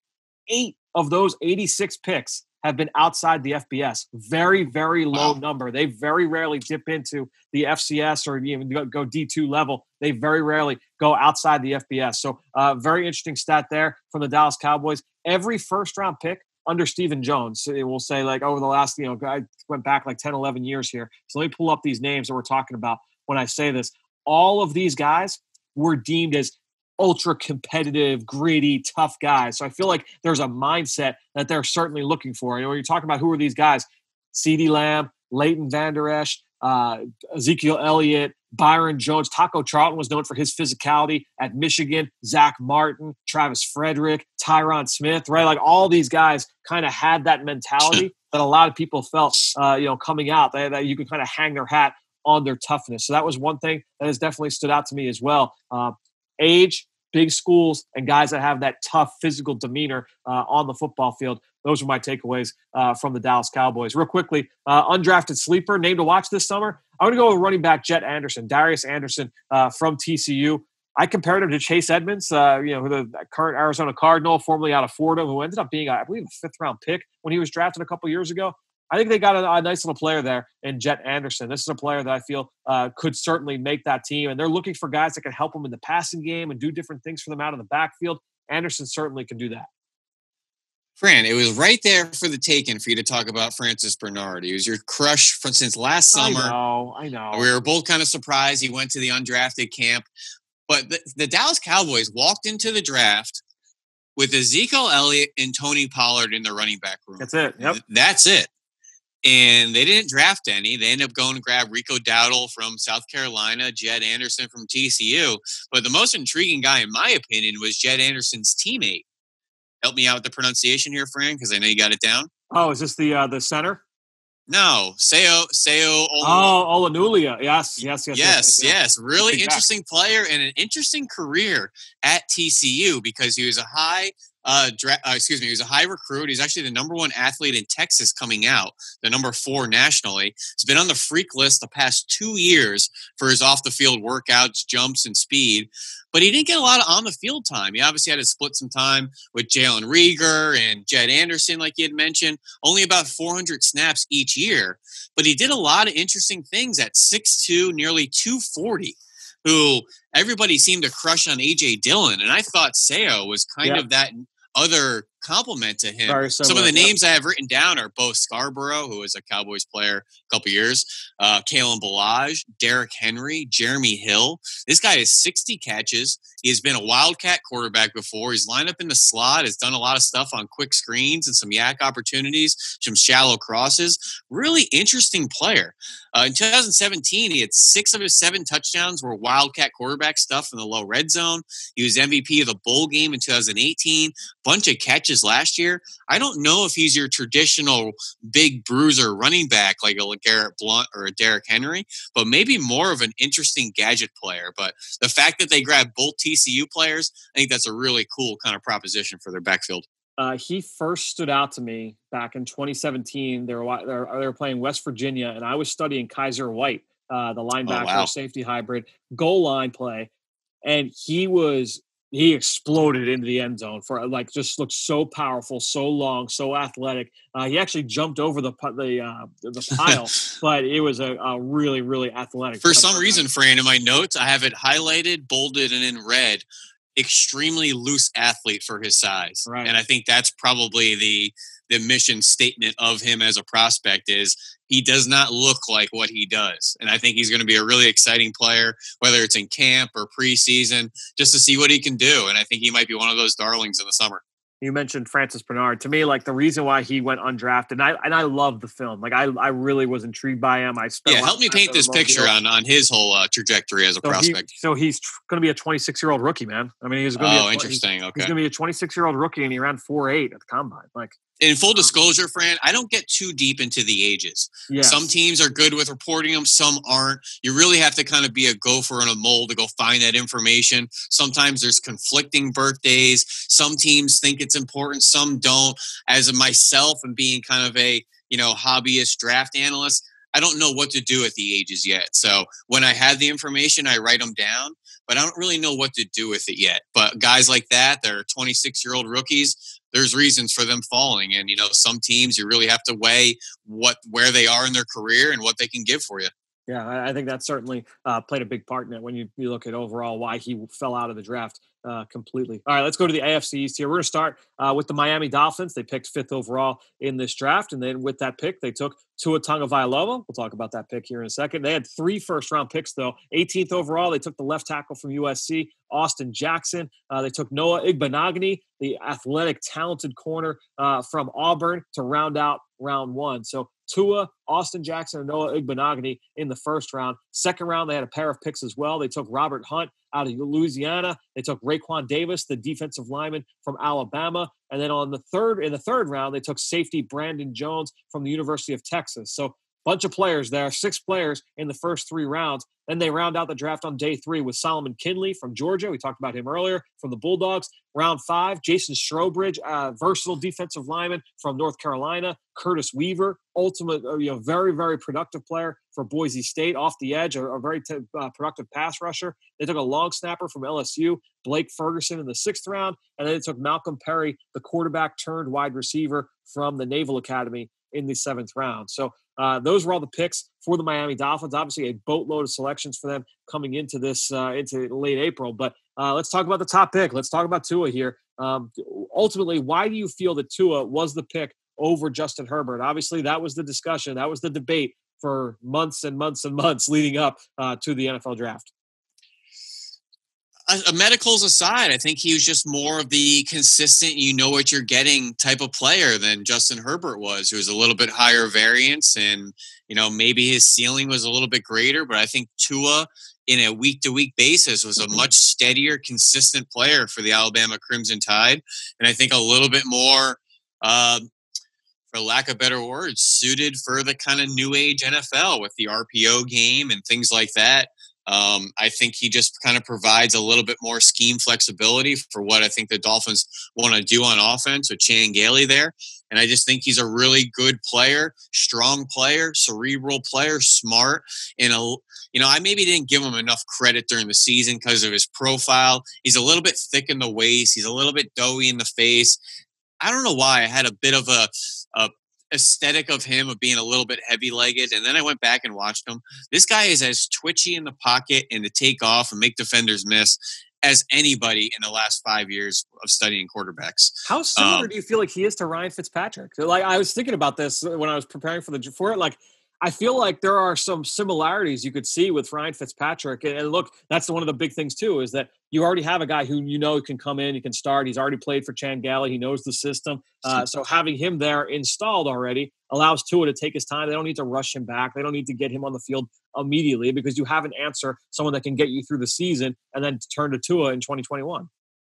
8 of those 86 picks have been outside the FBS. Very, very low number. They very rarely dip into the FCS or even go D2 level. They very rarely go outside the FBS. So very interesting stat there from the Dallas Cowboys. Every first-round pick under Stephen Jones, it will say like over the last, I went back like 10, 11 years here. So let me pull up these names that we're talking about when I say this. All of these guys were deemed as ultra competitive, gritty, tough guys. So I feel like there's a mindset that they're certainly looking for. When you're talking about who are these guys, CeeDee Lamb, Leighton Vander Esch, Ezekiel Elliott, Byron Jones. Taco Charlton was known for his physicality at Michigan. Zach Martin, Travis Frederick, Tyron Smith, right? Like all these guys kind of had that mentality that a lot of people felt, coming out, that you could kind of hang their hat on their toughness. So that was one thing that has definitely stood out to me as well. Age, big schools, and guys that have that tough physical demeanor on the football field. Those are my takeaways from the Dallas Cowboys. Real quickly, undrafted sleeper, name to watch this summer. I'm going to go with running back Jet Anderson, Darius Anderson from TCU. I compared him to Chase Edmonds, the current Arizona Cardinal, formerly out of Fordham, who ended up being, I believe, a 5th-round pick when he was drafted a couple years ago. I think they got a nice little player there in Jet Anderson. This is a player that I feel could certainly make that team, and they're looking for guys that can help them in the passing game and do different things for them out of the backfield. Anderson certainly can do that.
Fran, it was right there for the taking for you to talk about Francis Bernard. He was your crush since last summer.
I know.
We were both kind of surprised he went to the undrafted camp. But the Dallas Cowboys walked into the draft with Ezekiel Elliott and Tony Pollard in the running back room.
That's it. Yep.
That's it. And they didn't draft any. They ended up going to grab Rico Dowdle from South Carolina, Jed Anderson from TCU. But the most intriguing guy, in my opinion, was Jed Anderson's teammate. Help me out with the pronunciation here, Fran, because I know you got it down.
Oh, is this the center?
No, Seo.
Olanulia. Yes.
Really interesting player and an interesting career at TCU because he was a high he was a high recruit. He's actually the number 1 athlete in Texas coming out, the number 4 nationally. He's been on the freak list the past 2 years for his off-the-field workouts, jumps, and speed. But he didn't get a lot of on-the-field time. He obviously had to split some time with Jalen Reagor and Jed Anderson, like you had mentioned. Only about 400 snaps each year. But he did a lot of interesting things at 6'2", nearly 240, who everybody seemed to crush on A.J. Dillon. And I thought Seo was kind of that other compliment to him. Some of the names I have written down are Bo Scarborough, who was a Cowboys player a couple years, Kalen Ballage, Derrick Henry, Jeremy Hill. This guy has 60 catches. He has been a Wildcat quarterback before. He's lined up in the slot, has done a lot of stuff on quick screens and some yak opportunities, some shallow crosses. Really interesting player. In 2017, he had 6 of his 7 touchdowns were Wildcat quarterback stuff in the low red zone. He was MVP of the bowl game in 2018. Bunch of catches last year. I don't know if he's your traditional big bruiser running back like a Garrett Blount or a Derrick Henry, but maybe more of an interesting gadget player. But the fact that they grabbed both TCU players, I think that's a really cool kind of proposition for their backfield.
He first stood out to me back in 2017. They were playing West Virginia, and I was studying Kaiser White, the linebacker safety hybrid goal line play, and he exploded into the end zone for just looked so powerful, so long, so athletic. He actually jumped over the pile, but it was a really, really athletic.
For some reason, Fran, in my notes, I have it highlighted, bolded, and in red. Extremely loose athlete for his size.
Right.
And I think that's probably the mission statement of him as a prospect is he does not look like what he does. And I think he's going to be a really exciting player, whether it's in camp or preseason, just to see what he can do. And I think he might be one of those darlings in the summer.
You mentioned Francis Bernard. To me, the reason why he went undrafted, and I love the film. I really was intrigued by him.
Help me paint this picture on his whole trajectory as a prospect.
He's going to be a 26-year-old rookie, man. I mean, he's going to be
interesting. Okay,
he's going to be a 26-year-old rookie, and he ran 4.8 at the combine.
In full disclosure, Fran, I don't get too deep into the ages.
Yes.
Some teams are good with reporting them, some aren't. You really have to kind of be a gopher in a mold to go find that information. Sometimes there's conflicting birthdays. Some teams think it's important, some don't. As of myself and being kind of a hobbyist draft analyst, I don't know what to do with the ages yet. So when I have the information, I write them down, but I don't really know what to do with it yet. But guys like that, they're 26-year-old rookies. There's reasons for them falling. And, some teams you really have to weigh where they are in their career and what they can give for you.
Yeah, I think that certainly played a big part in it when you look at overall why he fell out of the draft completely. All right, let's go to the AFC East here. We're going to start with the Miami Dolphins. They picked 5th overall in this draft. And then with that pick, they took Tua Tagovailoa. We'll talk about that pick here in a second. They had 3 first-round picks, though. 18th overall, they took the left tackle from USC, Austin Jackson. They took Noah Igbenogany, the athletic, talented corner from Auburn, to round out round 1. So Tua, Austin Jackson, and Noah Igbenogany in the first round. Second round, they had a pair of picks as well. They took Robert Hunt out of Louisiana. They took Raekwon Davis, the defensive lineman from Alabama. And then in the third round, they took safety Brandon Jones from the University of Texas. So bunch of players there, 6 players in the first 3 rounds. Then they round out the draft on day 3 with Solomon Kinley from Georgia. We talked about him earlier, from the Bulldogs. Round 5, Jason Strowbridge, versatile defensive lineman from North Carolina. Curtis Weaver, ultimate, very, very productive player for Boise State, off the edge, a very productive pass rusher. They took a long snapper from LSU, Blake Ferguson, in the 6th round. And then they took Malcolm Perry, the quarterback turned wide receiver from the Naval Academy, in the 7th round. So those were all the picks for the Miami Dolphins. Obviously, a boatload of selections for them coming into this into late April. But let's talk about the top pick. Let's talk about Tua here. Ultimately, why do you feel that Tua was the pick over Justin Herbert? Obviously, that was the discussion. That was the debate for months and months and months leading up to the NFL draft.
Medicals aside, I think he was just more of the consistent, what you're getting type of player than Justin Herbert was, who was a little bit higher variance, and, maybe his ceiling was a little bit greater. But I think Tua, in a week-to-week basis, was a much steadier, consistent player for the Alabama Crimson Tide. And I think a little bit more, for lack of better words, suited for the kind of new age NFL with the RPO game and things like that. I think he just kind of provides a little bit more scheme flexibility for what I think the Dolphins want to do on offense with Chan Gailey there. And I just think he's a really good player, strong player, cerebral player, smart. And, I maybe didn't give him enough credit during the season because of his profile. He's a little bit thick in the waist. He's a little bit doughy in the face. I don't know why I had a bit of a aesthetic of him of being a little bit heavy-legged, and then I went back and watched him. This guy is as twitchy in the pocket and to take off and make defenders miss as anybody in the last 5 years of studying quarterbacks.
How similar do you feel like he is to Ryan Fitzpatrick? Like, I was thinking about this when I was preparing for it. Like, I feel like there are some similarities you could see with Ryan Fitzpatrick. And look, that's one of the big things too, is that you already have a guy who can come in, he can start. He's already played for Chan Gailey. He knows the system. So having him there installed already allows Tua to take his time. They don't need to rush him back. They don't need to get him on the field immediately, because you have an answer, someone that can get you through the season and then turn to Tua in 2021.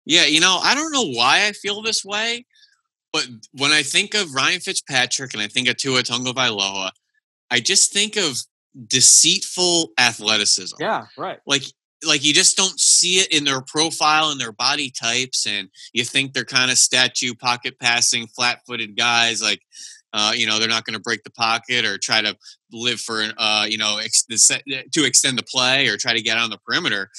Yeah, I don't know why I feel this way, but when I think of Ryan Fitzpatrick and I think of Tua Tagovailoa, I just think of deceitful athleticism.
Yeah, right.
Like you just don't see it in their profile and their body types, and you think they're kind of statue pocket passing, flat-footed guys. Like, they're not going to break the pocket or try to live for, to extend the play or try to get on the perimeter.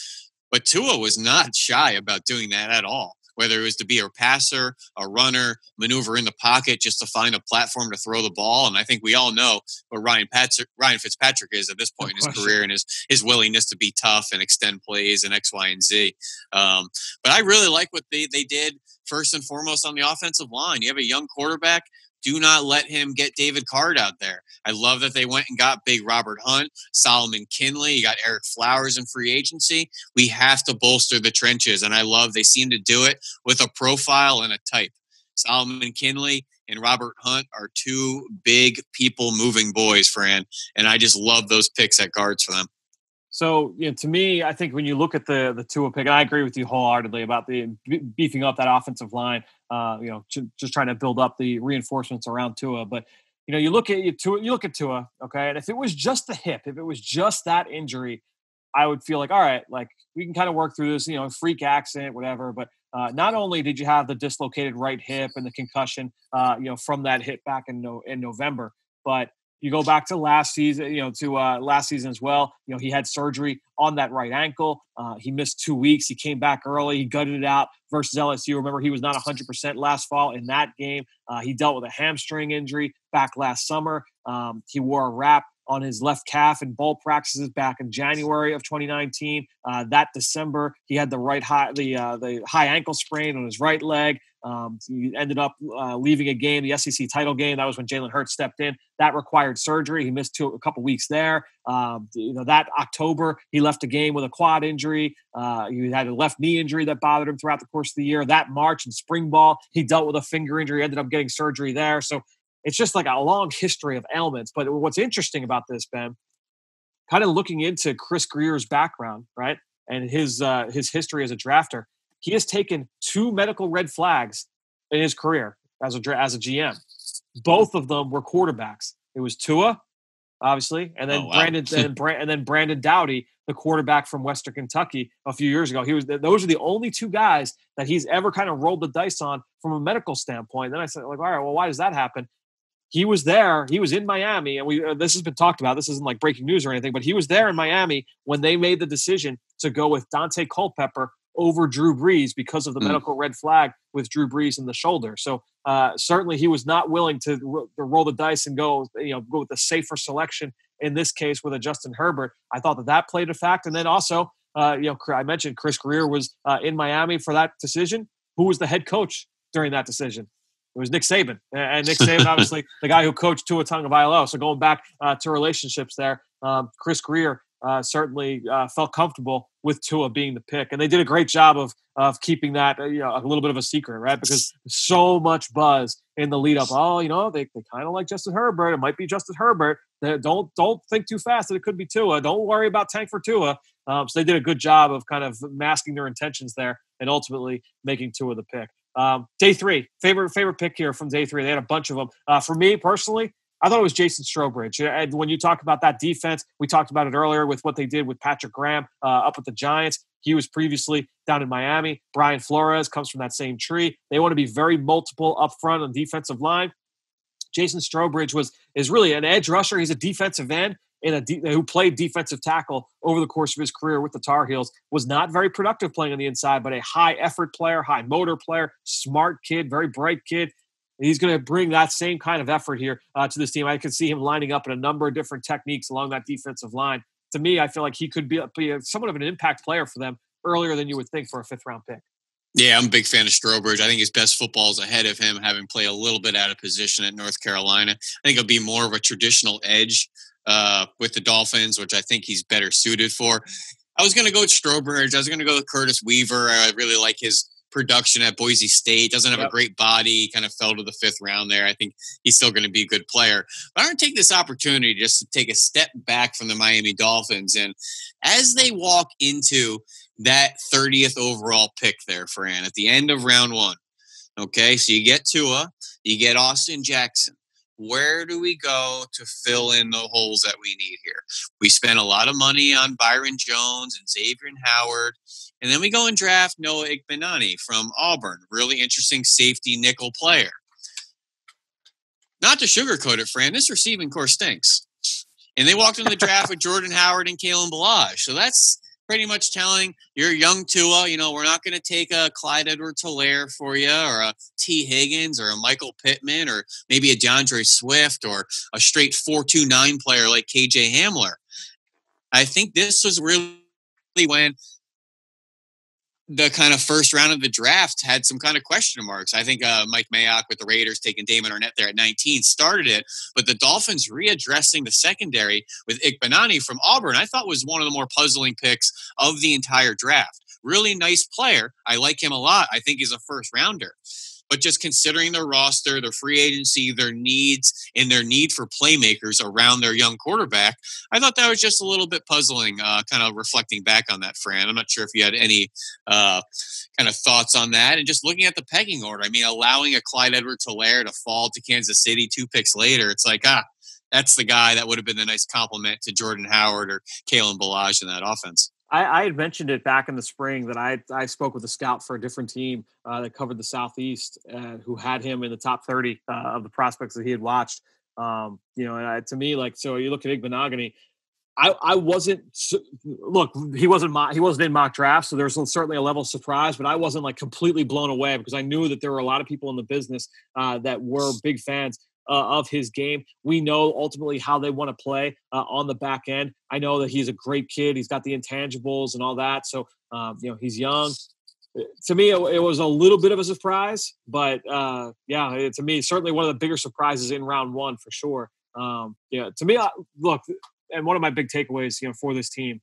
But Tua was not shy about doing that at all. Whether it was to be a passer, a runner, maneuver in the pocket just to find a platform to throw the ball. And I think we all know what Ryan Fitzpatrick is at this point in his career, and his willingness to be tough and extend plays and X, Y, and Z. But I really like what they did first and foremost on the offensive line. You have a young quarterback. Do not let him get David Card out there. I love that they went and got big Robert Hunt, Solomon Kinley. You got Eric Flowers in free agency. We have to bolster the trenches, and I love they seem to do it with a profile and a type. Solomon Kinley and Robert Hunt are 2 big people moving boys, Fran, and I just love those picks at guards for them.
So, to me, I think when you look at the Tua pick, and I agree with you wholeheartedly about the beefing up that offensive line, just trying to build up the reinforcements around Tua. But, you look at Tua, okay, and if it was just the hip, if it was just that injury, I would feel like, all right, like we can kind of work through this, freak accident, whatever. But not only did you have the dislocated right hip and the concussion, from that hit back in November, but you go back to last season, last season as well. He had surgery on that right ankle. He missed 2 weeks. He came back early. He gutted it out versus LSU. Remember, he was not 100% last fall in that game. He dealt with a hamstring injury back last summer. He wore a wrap on his left calf in bowl practices back in January of 2019. That December, he had the high ankle sprain on his right leg. He ended up leaving a game, the SEC title game. That was when Jalen Hurts stepped in. That required surgery. He missed a couple weeks there. That October, he left a game with a quad injury. He had a left knee injury that bothered him throughout the course of the year. That March in spring ball, he dealt with a finger injury, ended up getting surgery there. So it's just like a long history of ailments. But what's interesting about this, Ben, kind of looking into Chris Greer's background, right, and his history as a drafter, he has taken 2 medical red flags in his career as a GM. Both of them were quarterbacks. It was Tua, obviously, and then Brandon Doughty, the quarterback from Western Kentucky a few years ago. Those are the only 2 guys that he's ever kind of rolled the dice on from a medical standpoint. Then I said, like, all right, well, why does that happen? He was there. He was in Miami, and this has been talked about. This isn't like breaking news or anything, but he was there in Miami when they made the decision to go with Dante Culpepper over Drew Brees because of the medical red flag with Drew Brees in the shoulder. So certainly he was not willing to roll the dice and go with the safer selection in this case with a Justin Herbert. I thought that played a fact. And then also, I mentioned Chris Greer was in Miami for that decision. Who was the head coach during that decision? It was Nick Saban. And Nick Saban, obviously, the guy who coached Tua Tagovailoa. So going back to relationships there, Chris Greer certainly felt comfortable with Tua being the pick. And they did a great job of keeping that a little bit of a secret, right? Because so much buzz in the lead up. Oh, they kind of like Justin Herbert. It might be Justin Herbert. Don't think too fast that it could be Tua. Don't worry about tank for Tua. So they did a good job of kind of masking their intentions there and ultimately making Tua the pick. Day 3, favorite pick here from day 3. They had a bunch of them. For me personally, I thought it was Jason Strowbridge. And when you talk about that defense, we talked about it earlier with what they did with Patrick Graham up with the Giants. He was previously down in Miami. Brian Flores comes from that same tree. They want to be very multiple up front on defensive line. Jason Strowbridge is really an edge rusher. He's a defensive end who played defensive tackle over the course of his career with the Tar Heels. Was not very productive playing on the inside, but a high effort player, high motor player, smart kid, very bright kid. He's going to bring that same kind of effort here to this team. I could see him lining up in a number of different techniques along that defensive line. To me, I feel like he could be somewhat of an impact player for them earlier than you would think for a 5th-round pick.
Yeah, I'm a big fan of Strowbridge. I think his best football is ahead of him, having played a little bit out of position at North Carolina. I think he'll be more of a traditional edge with the Dolphins, which I think he's better suited for. I was going to go with Strowbridge. I was going to go with Curtis Weaver. I really like his production at Boise State. Doesn't have a great body. Kind of fell to the 5th round there. I think he's still going to be a good player. But I'm going to take this opportunity just to take a step back from the Miami Dolphins. And as they walk into that 30th overall pick there, Fran, at the end of round 1, okay, so you get Tua, you get Austin Jackson. Where do we go to fill in the holes that we need here? We spent a lot of money on Byron Jones and Xavier Howard. And then we go and draft Noah Igbenani from Auburn. Really interesting safety nickel player. Not to sugarcoat it, Fran, this receiving corps stinks. And they walked into the draft with Jordan Howard and Kalen Ballage. So that's pretty much telling your young Tua, we're not going to take a Clyde Edwards-Helaire for you, or a T. Higgins, or a Michael Pittman, or maybe a DeAndre Swift, or a straight 4.29 player like KJ Hamler. I think this was really when the kind of first round of the draft had some kind of question marks. I think Mike Mayock with the Raiders taking Damon Arnett there at 19 started it, but the Dolphins readdressing the secondary with Igbenani from Auburn, I thought was one of the more puzzling picks of the entire draft. Really nice player. I like him a lot. I think he's a 1st rounder. But just considering their roster, their free agency, their needs, and their need for playmakers around their young quarterback, I thought that was just a little bit puzzling, kind of reflecting back on that, Fran. I'm not sure if you had any kind of thoughts on that. And just looking at the pecking order, I mean, allowing a Clyde Edwards-Helaire to fall to Kansas City 2 picks later, it's like, that's the guy that would have been the nice compliment to Jordan Howard or Kalen Ballage in that offense.
I had mentioned it back in the spring that I spoke with a scout for a different team that covered the Southeast who had him in the top 30 of the prospects that he had watched. And to me, so you look at Igbenogany, I wasn't look. He wasn't in mock drafts, so there's certainly a level of surprise. But I wasn't completely blown away because I knew that there were a lot of people in the business that were big fans of his game. We know ultimately how they want to play on the back end. I know that he's a great kid. He's got the intangibles and all that. So, he's young. To me, it was a little bit of a surprise, but to me, certainly one of the bigger surprises in round 1 for sure. To me, look, and one of my big takeaways, for this team,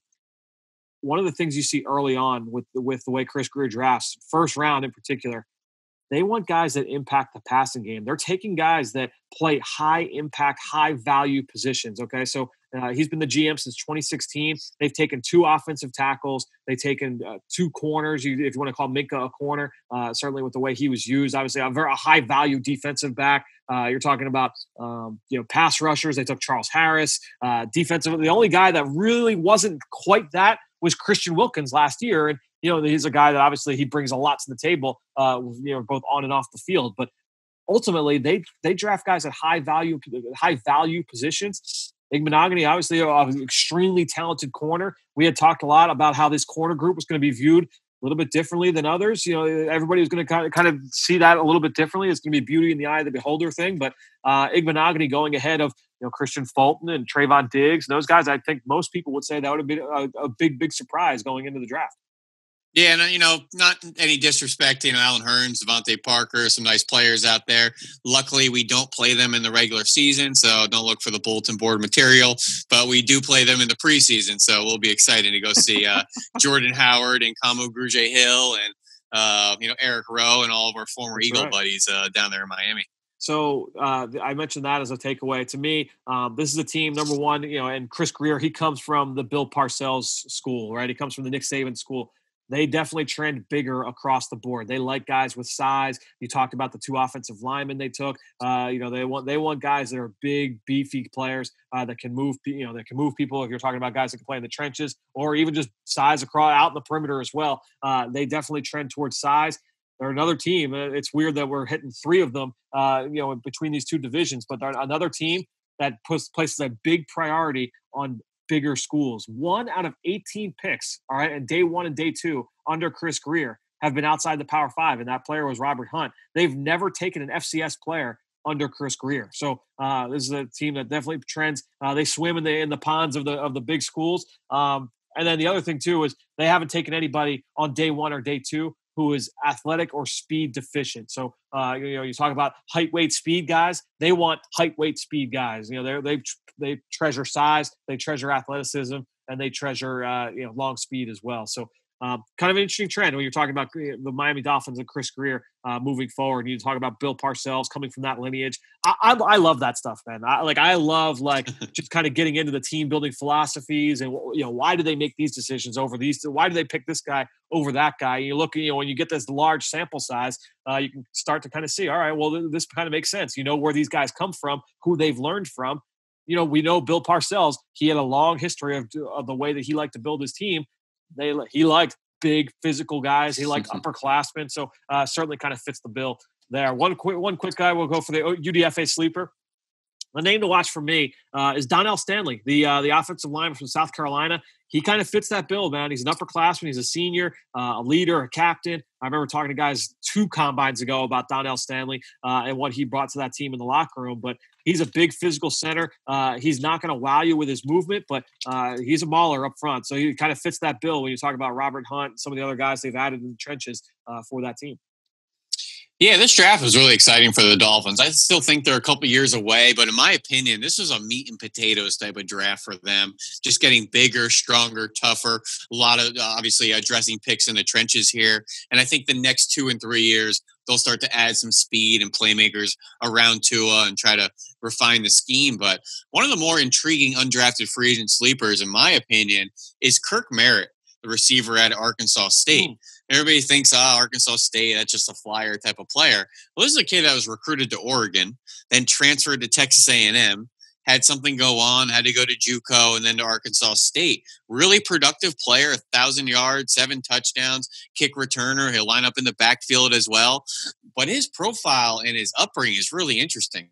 one of the things you see early on with the way Chris Greer drafts, 1st round in particular, they want guys that impact the passing game. They're taking guys that play high impact, high value positions. Okay. So he's been the GM since 2016. They've taken 2 offensive tackles. They've taken 2 corners. If you want to call Minka a corner, certainly with the way he was used, obviously a high value defensive back. You're talking about, pass rushers. They took Charles Harris. Defensive. The only guy that really wasn't quite that was Christian Wilkins last year. And, he's a guy that obviously he brings a lot to the table, both on and off the field. But ultimately, they draft guys at high value positions. Igbinoghene, obviously, an extremely talented corner. We had talked a lot about how this corner group was going to be viewed a little bit differently than others. Everybody was going to kind of see that a little bit differently. It's going to be beauty in the eye of the beholder thing. But Igbinoghene going ahead of Christian Fulton and Trayvon Diggs, and those guys, I think most people would say that would have been a big surprise going into the draft.
Yeah, and not any disrespect to Alan Hearns, Devontae Parker, some nice players out there. Luckily, we don't play them in the regular season, so don't look for the bulletin board material. But we do play them in the preseason, so we'll be excited to go see Jordan Howard and Kamu Grugier-Hill and Eric Rowe and all of our former Eagle buddies down there in Miami.
So I mentioned that as a takeaway. To me, this is a team, number one, and Chris Grier, he comes from the Bill Parcells school, right? He comes from the Nick Saban school. They definitely trend bigger across the board. They like guys with size. You talked about the 2 offensive linemen they took. They want guys that are big, beefy players that can move. That can move people. If you're talking about guys that can play in the trenches or even just size across out in the perimeter as well, they definitely trend towards size. They're another team. It's weird that we're hitting 3 of them, between these 2 divisions. But they're another team that places a big priority on bigger schools. 1 out of 18 picks, all right, and day 1 and day 2 under Chris Grier have been outside the Power 5, and that player was Robert Hunt. They've never taken an FCS player under Chris Grier. So this is a team that definitely trends. They swim in the ponds of the big schools. And then the other thing too is they haven't taken anybody on day 1 or day 2 who is athletic or speed deficient. So, you talk about height, weight, speed guys. They want height, weight, speed guys. They treasure size, they treasure athleticism, and they treasure, long speed as well. So kind of an interesting trend when you're talking about the Miami Dolphins and Chris Grier moving forward. You talk about Bill Parcells coming from that lineage. I love that stuff, man. I love just kind of getting into the team building philosophies and why do they make these decisions over these? Why do they pick this guy over that guy? You look, when you get this large sample size, you can start to kind of see, all right, well, this kind of makes sense. Where these guys come from, who they've learned from. We know Bill Parcells. He had a long history of the way that he liked to build his team. He liked big physical guys. He liked upperclassmen. So certainly kind of fits the bill there. One quick guy. We'll go for the UDFA sleeper. The name to watch for me is Donnell Stanley, the offensive lineman from South Carolina. He kind of fits that bill, man. He's an upperclassman. He's a senior, a leader, a captain. I remember talking to guys 2 combines ago about Donnell Stanley and what he brought to that team in the locker room. But he's a big physical center. He's not going to wow you with his movement, but he's a mauler up front. So he kind of fits that bill when you talk about Robert Hunt and some of the other guys they've added in the trenches for that team.
Yeah, this draft was really exciting for the Dolphins. I still think they're a couple years away, but in my opinion, this was a meat and potatoes type of draft for them. Just getting bigger, stronger, tougher. A lot of, obviously, addressing picks in the trenches here. And I think the next 2 and 3 years, they'll start to add some speed and playmakers around Tua and try to refine the scheme. But one of the more intriguing undrafted free agent sleepers, in my opinion, is Kirk Merritt, the receiver at Arkansas State. Everybody thinks, Arkansas State, that's just a flyer type of player. Well, this is a kid that was recruited to Oregon, then transferred to Texas A&M, had something go on, had to go to JUCO, and then to Arkansas State. Really productive player, 1,000 yards, 7 touchdowns, kick returner. He'll line up in the backfield as well. But his profile and his upbringing is really interesting.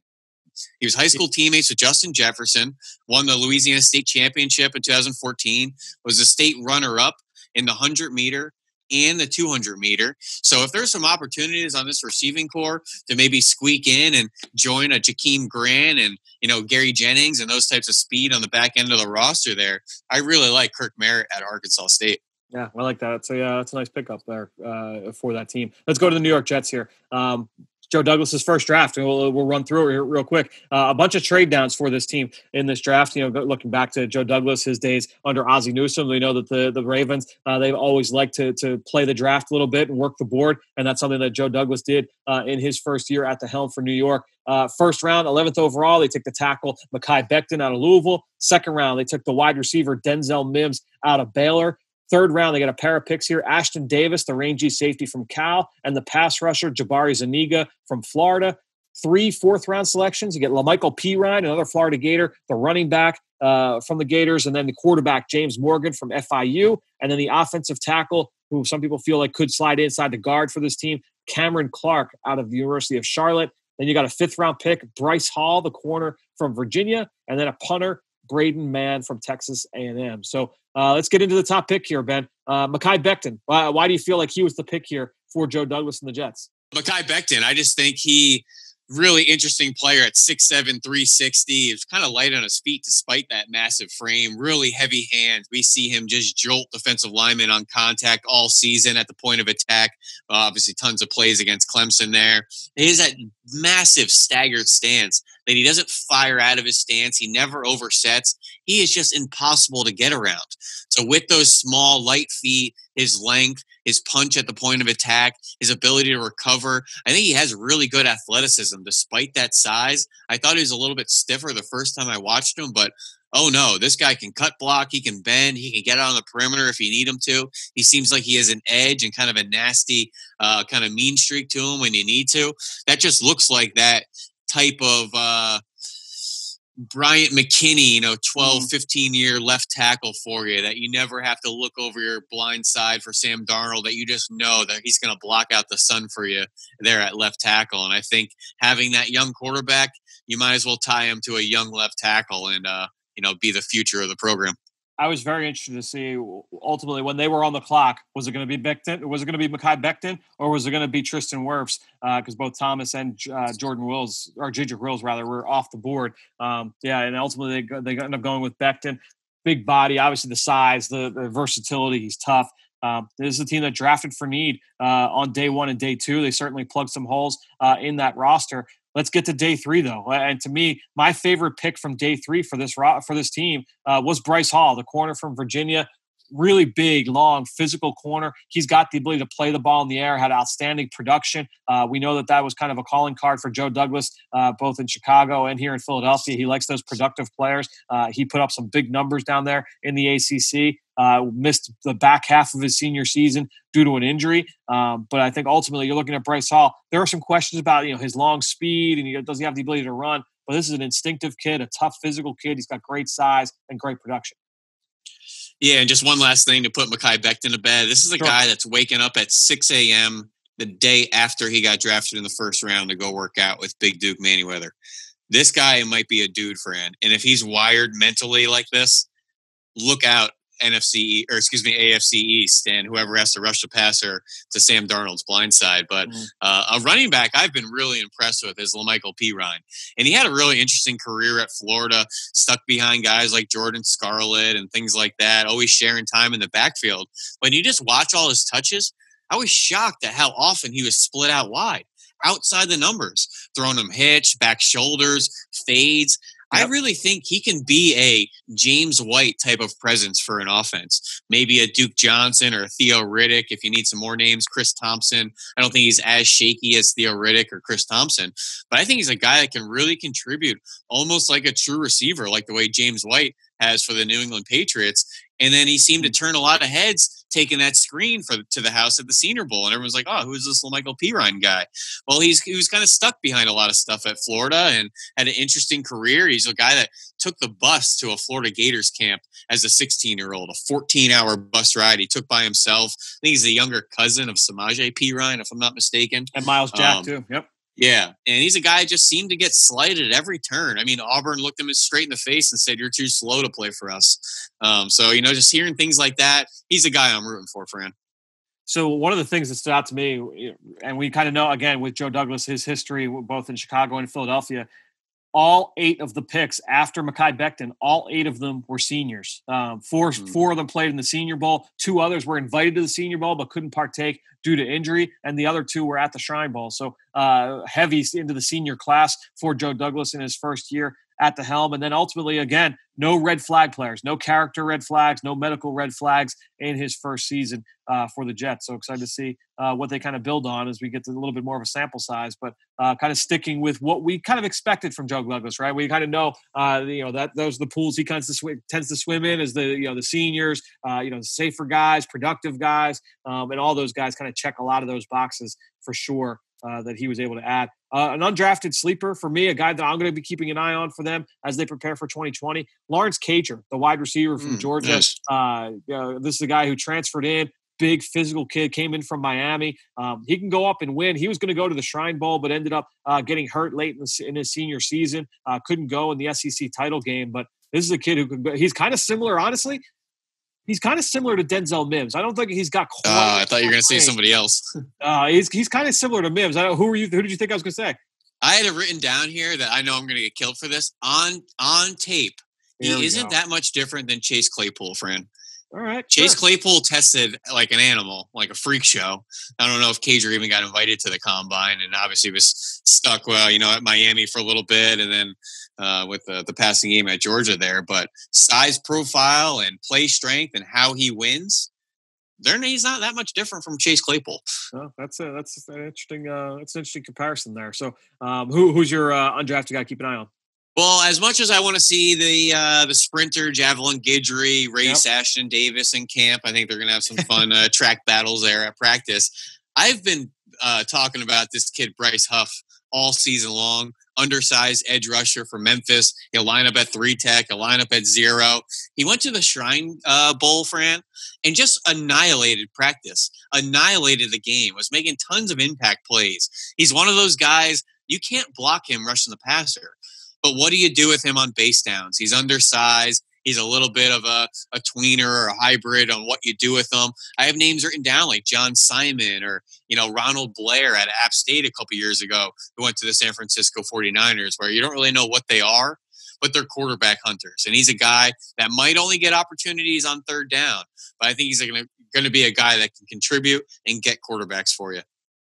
He was high school teammates with Justin Jefferson, won the Louisiana State Championship in 2014, was a state runner-up in the 100-meter and the 200-meter. So if there's some opportunities on this receiving core to maybe squeak in and join a Jakeem Grant and, Gary Jennings and those types of speed on the back end of the roster there, I really like Kirk Merritt at Arkansas State.
Yeah, I like that. That's a nice pickup there for that team. Let's go to the New York Jets here. Joe Douglas's first draft, and we'll run through it real quick. A bunch of trade downs for this team in this draft. Looking back to Joe Douglas, his days under Ozzie Newsome, we know that the Ravens, they've always liked to play the draft a little bit and work the board, and that's something that Joe Douglas did in his first year at the helm for New York. First round, 11th overall, they took the tackle Makai Becton out of Louisville. Second round, they took the wide receiver Denzel Mims out of Baylor. Third round, they got a pair of picks here. Ashton Davis, the rangy safety from Cal, and the pass rusher Jabari Zuniga from Florida. 3 fourth-round selections. You get LaMichael Pirine, another Florida Gator, the running back from the Gators, and then the quarterback James Morgan from FIU, and then the offensive tackle, who some people feel like could slide inside the guard for this team, Cameron Clark out of the University of Charlotte. Then you got a 5th-round pick, Brice Hall, the corner from Virginia, and then a punter, Braden Mann from Texas A&M. So let's get into the top pick here, Ben. Makai Becton. Why do you feel like he was the pick here for Joe Douglas and the Jets?
Makai Becton, I just think he really interesting player at 6'7", 360. He's kind of light on his feet despite that massive frame. Really heavy hands. We see him just jolt defensive linemen on contact all season at the point of attack. Obviously, tons of plays against Clemson there. He has that massive staggered stance that he doesn't fire out of his stance. He never oversets. He is just impossible to get around. So with those small, light feet, his length, his punch at the point of attack, his ability to recover, I think he has really good athleticism despite that size. I thought he was a little bit stiffer the first time I watched him, but oh no, this guy can cut block, he can bend, he can get out on the perimeter if you need him to. He seems like he has an edge and kind of a nasty kind of mean streak to him when you need to. That just looks like that type of Bryant McKinney, 12, 15-year left tackle for you that you never have to look over your blind side for Sam Darnold, that you just know that he's going to block out the sun for you there at left tackle. And I think having that young quarterback, you might as well tie him to a young left tackle and, be the future of the program.
I was very interested to see ultimately when they were on the clock, was it going to be Becton? Was it going to be Makai Becton, or was it going to be Tristan Wirfs? Because both Thomas and Jordan Wills, or Jedrick Wills rather, were off the board. And ultimately they ended up going with Becton. Big body, obviously the size, the versatility. He's tough. This is a team that drafted for need on day 1 and day 2. They certainly plugged some holes in that roster. Let's get to day 3, though. And to me, my favorite pick from day 3 for this team was Brice Hall, the corner from Virginia. Really big, long, physical corner. He's got the ability to play the ball in the air, had outstanding production. We know that was kind of a calling card for Joe Douglas, both in Chicago and here in Philadelphia. He likes those productive players. He put up some big numbers down there in the ACC. Missed the back half of his senior season due to an injury. But I think ultimately you're looking at Brice Hall. There are some questions about his long speed and does he have the ability to run? But this is an instinctive kid, a tough physical kid. He's got great size and great production.
Yeah, and just one last thing to put Makai Becton to bed. This is a guy that's waking up at 6 a.m. the day after he got drafted in the first round to go work out with Big Duke Manyweather. This guy might be a dude, Fran. And if he's wired mentally like this, look out. AFC East and whoever has to rush the passer to Sam Darnold's blind side. But a running back I've been really impressed with is LaMichael Pirine. And he had a really interesting career at Florida, stuck behind guys like Jordan Scarlett and things like that, always sharing time in the backfield. When you just watch all his touches, I was shocked at how often he was split out wide, outside the numbers, throwing them hitch, back shoulders, fades. I really think he can be a James White type of presence for an offense. Maybe a Duke Johnson or a Theo Riddick if you need some more names. Chris Thompson. I don't think he's as shaky as Theo Riddick or Chris Thompson, but I think he's a guy that can really contribute almost like a true receiver, like the way James White has for the New England Patriots. And then he seemed to turn a lot of heads taking that screen to the house at the Senior Bowl. And everyone's like, oh, who's this LaMichael Pirine guy? Well, he was kind of stuck behind a lot of stuff at Florida and had an interesting career. He's a guy that took the bus to a Florida Gators camp as a 16-year-old, a 14-hour bus ride he took by himself. I think he's the younger cousin of Samaje Perine, if I'm not mistaken.
And Miles Jack, too. Yep.
Yeah, and he's a guy that just seemed to get slighted at every turn. I mean, Auburn looked him straight in the face and said, you're too slow to play for us. So, just hearing things like that, he's a guy I'm rooting for, Fran.
So one of the things that stood out to me, and we kind of know, again, with Joe Douglas, his history both in Chicago and Philadelphia, all 8 of the picks after Makai Becton, all 8 of them were seniors. Four of them played in the Senior Bowl. 2 others were invited to the Senior Bowl but couldn't partake due to injury, and the other 2 were at the Shrine Bowl. So heavy into the senior class for Joe Douglas in his first year at the helm. And then ultimately, again, no red flag players, no character red flags, no medical red flags in his first season for the Jets. So excited to see what they kind of build on as we get to a little bit more of a sample size, but kind of sticking with what we kind of expected from Joe Douglas, right? We kind of know, that those are the pools he tends to swim in as the seniors, safer guys, productive guys, and all those guys kind of check a lot of those boxes for sure. That he was able to add. An undrafted sleeper for me, a guy that I'm going to be keeping an eye on for them as they prepare for 2020. Lawrence Cager, the wide receiver from Georgia.
Yes.
This is a guy who transferred in, big physical kid, came in from Miami. He can go up and win. He was going to go to the Shrine Bowl, but ended up getting hurt late in his senior season. Couldn't go in the SEC title game, but this is a kid who could go. He's kind of similar, honestly. He's kind of similar to Denzel Mims. I don't think he's got quite.
I thought you were going to say somebody else.
He's kind of similar to Mims. Who did you think I was going to say?
I had it written down here that I know I'm going to get killed for this. On tape, he isn't that much different than Chase Claypool, Fran.
All right.
Chase Claypool tested like an animal, like a freak show. I don't know if Cager even got invited to the combine, and obviously was stuck, at Miami for a little bit, and then with the passing game at Georgia there. But size profile and play strength and how he wins, he's not that much different from Chase Claypool.
Well, that's an interesting comparison there. So, who's your undrafted guy to keep an eye on?
Well, as much as I want to see the sprinter Javelin Guidry race Ashton Davis in camp, I think they're going to have some fun track battles there at practice. I've been talking about this kid Brice Huff all season long. Undersized edge rusher for Memphis. He'll line up at 3 tech. He'll line up at 0. He went to the Shrine Bowl, Fran, and just annihilated practice. Annihilated the game. Was making tons of impact plays. He's one of those guys, you can't block him rushing the passer. But what do you do with him on base downs? He's undersized. He's a little bit of a tweener or a hybrid on what you do with him. I have names written down like John Simon or, Ronald Blair at App State a couple years ago who went to the San Francisco 49ers, where you don't really know what they are, but they're quarterback hunters. And he's a guy that might only get opportunities on 3rd down, but I think he's going to be a guy that can contribute and get quarterbacks for you.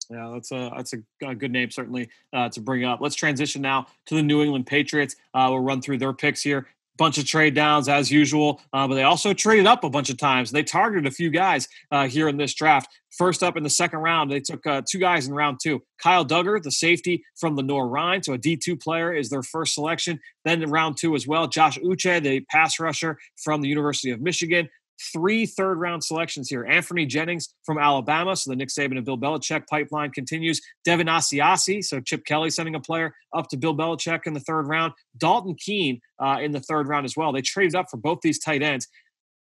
Yeah, that's a good name, certainly, to bring up. Let's transition now to the New England Patriots. We'll run through their picks here. Bunch of trade downs as usual, but they also traded up a bunch of times. They targeted a few guys here in this draft. First up in the second round, they took 2 guys in round 2. Kyle Duggar, the safety from Lenoir Rhine, so a D2 player is their first selection. Then in round 2 as well, Josh Uche, the pass rusher from the University of Michigan. 3 third-round selections here. Anthony Jennings from Alabama, so the Nick Saban and Bill Belichick pipeline continues. Devin Asiasi, so Chip Kelly sending a player up to Bill Belichick in the 3rd round. Dalton Keene in the 3rd round as well. They traded up for both these tight ends.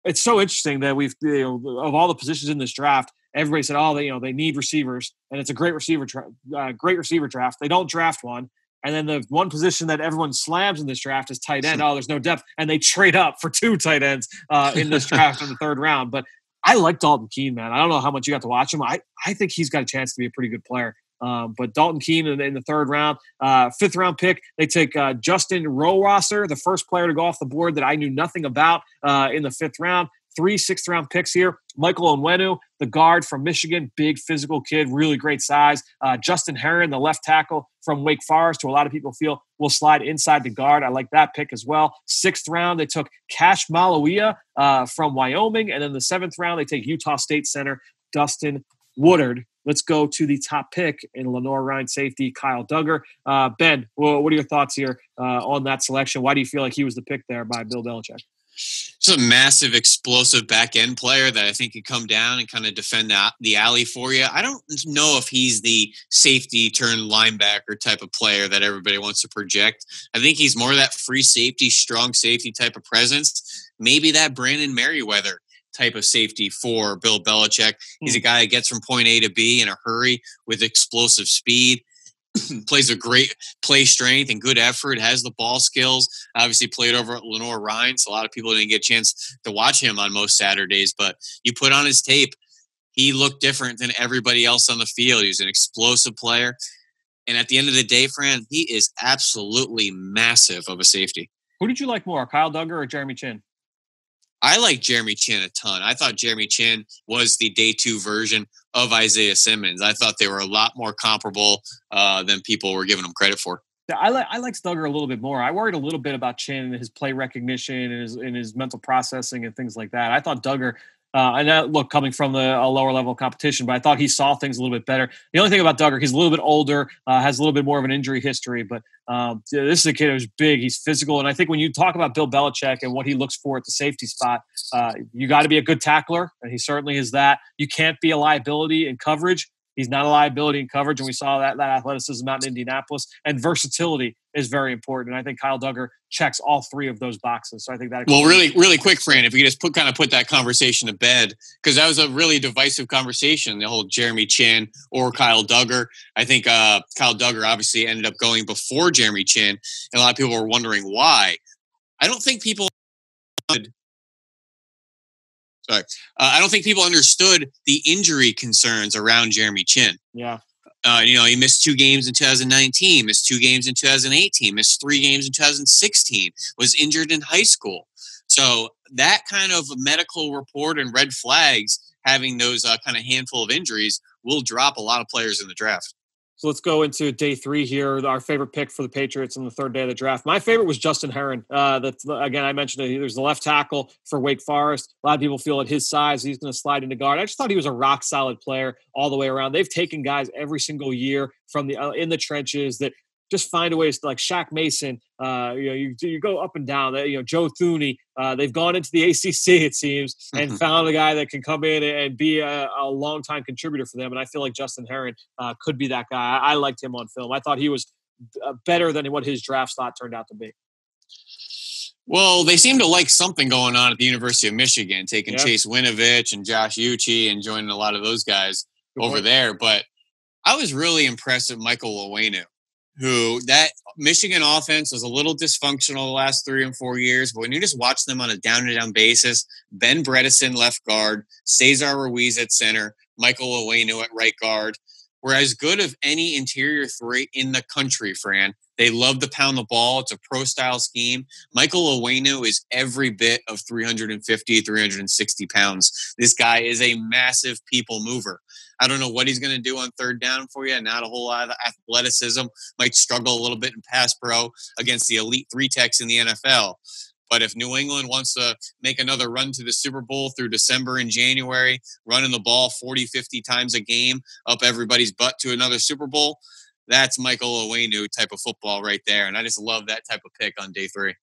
It's so interesting that we've, of all the positions in this draft, everybody said, they need receivers, and it's a great receiver draft. They don't draft one. And then the one position that everyone slams in this draft is tight end. Oh, there's no depth. And they trade up for 2 tight ends in this draft in the 3rd round. But I like Dalton Keene, man. I don't know how much you got to watch him. I think he's got a chance to be a pretty good player. But Dalton Keene in the 3rd round. 5th round pick, they take Justin Rohrwasser, the first player to go off the board that I knew nothing about in the 5th round. 3 6th-round picks here. Michael Onwenu, the guard from Michigan, big physical kid, really great size. Justin Herron, the left tackle from Wake Forest, who a lot of people feel will slide inside the guard. I like that pick as well. 6th round, they took Cash Malawia from Wyoming. And then the 7th round, they take Utah State center Dustin Woodard. Let's go to the top pick in Lenoir Rhine safety, Kyle Duggar. Ben, what are your thoughts here on that selection? Why do you feel like he was the pick there by Bill Belichick?
He's a massive, explosive back-end player that I think could come down and kind of defend the alley for you. I don't know if he's the safety turned linebacker type of player that everybody wants to project. I think he's more that free safety, strong safety type of presence. Maybe that Brandon Merriweather type of safety for Bill Belichick. He's a guy that gets from point A to B in a hurry with explosive speed. Plays a great play strength and good effort, has the ball skills. Obviously played over at Lenoir Rhine, so a lot of people didn't get a chance to watch him on most Saturdays. But you put on his tape, he looked different than everybody else on the field. He was an explosive player. And at the end of the day, Fran, he is absolutely massive of a safety.
Who did you like more, Kyle Duggar or Jeremy Chinn?
I like Jeremy Chinn a ton. I thought Jeremy Chinn was the day 2 version of Isaiah Simmons. I thought they were a lot more comparable than people were giving them credit for.
Yeah, I like Duggar a little bit more. I worried a little bit about Chinn and his play recognition and his mental processing and things like that. I thought Duggar, and that, look, coming from a lower level competition, but I thought he saw things a little bit better. The only thing about Duggar, he's a little bit older, has a little bit more of an injury history, but this is a kid who's big, he's physical, and I think when you talk about Bill Belichick and what he looks for at the safety spot, you got to be a good tackler, and he certainly is that. You can't be a liability in coverage. He's not a liability in coverage, and we saw that athleticism out in Indianapolis. And versatility is very important. And I think Kyle Duggar checks all 3 of those boxes. So I think that.
Well, really quick, Fran, if you could just put that conversation to bed, because that was a really divisive conversation, the whole Jeremy Chinn or Kyle Duggar. I think Kyle Duggar obviously ended up going before Jeremy Chinn, and a lot of people were wondering why. I don't think people understood the injury concerns around Jeremy Chinn.
Yeah.
He missed 2 games in 2019, missed 2 games in 2018, missed 3 games in 2016, was injured in high school. So that kind of medical report and red flags, having those kind of handful of injuries, will drop a lot of players in the draft.
So let's go into day 3 here. Our favorite pick for the Patriots on the 3rd day of the draft. My favorite was Justin Herron. Again, I mentioned it. There's the left tackle for Wake Forest. A lot of people feel at his size, he's going to slide into guard. I just thought he was a rock solid player all the way around. They've taken guys every single year from in the trenches that just find a way to, like Shaq Mason. You go up and down. Joe Thuney. They've gone into the ACC, it seems, and found a guy that can come in and be a long-time contributor for them. And I feel like Justin Herron could be that guy. I liked him on film. I thought he was better than what his draft slot turned out to be.
Well, they seem to like something going on at the University of Michigan, taking Chase Winovich and Josh Uche and joining a lot of those guys over there. But I was really impressed with Michael Onwenu, who that Michigan offense was a little dysfunctional the last 3 and 4 years. But when you just watch them on a down-to-down basis, Ben Bredesen left guard, Cesar Ruiz at center, Michael Onwenu at right guard, were as good of any interior 3 in the country, Fran. They love to pound the ball. It's a pro-style scheme. Michael Onwenu is every bit of 350, 360 pounds. This guy is a massive people mover. I don't know what he's going to do on 3rd down for you. Not a whole lot of athleticism. Might struggle a little bit in pass pro against the elite 3 techs in the NFL. But if New England wants to make another run to the Super Bowl through December and January, running the ball 40, 50 times a game up everybody's butt to another Super Bowl, that's Michael Onwenu type of football right there. And I just love that type of pick on day 3.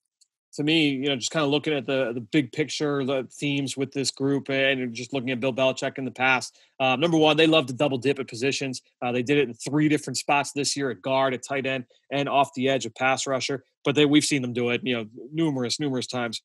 To me, just kind of looking at the big picture, the themes with this group, and just looking at Bill Belichick in the past. Number one, they love to double dip at positions. They did it in 3 different spots this year: at guard, at tight end, and off the edge of pass rusher. But we've seen them do it, numerous times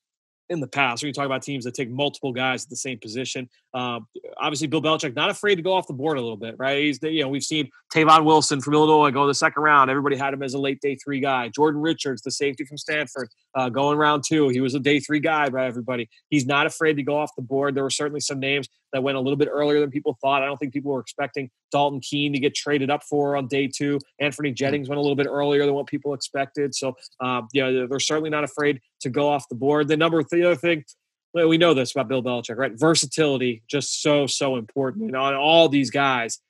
in the past. When you talk about teams that take multiple guys at the same position, obviously Bill Belichick not afraid to go off the board a little bit, right? We've seen Tavon Wilson from Illinois go the 2nd round. Everybody had him as a late day 3 guy. Jordan Richards, the safety from Stanford, going round 2. He was a day 3 guy by everybody. He's not afraid to go off the board. There were certainly some names that went a little bit earlier than people thought. I don't think people were expecting Dalton Keene to get traded up for on day 2. Anthony Jennings went a little bit earlier than what people expected. So, they're certainly not afraid to go off the board. The other thing, we know this about Bill Belichick, right? Versatility, just so important. On all these guys,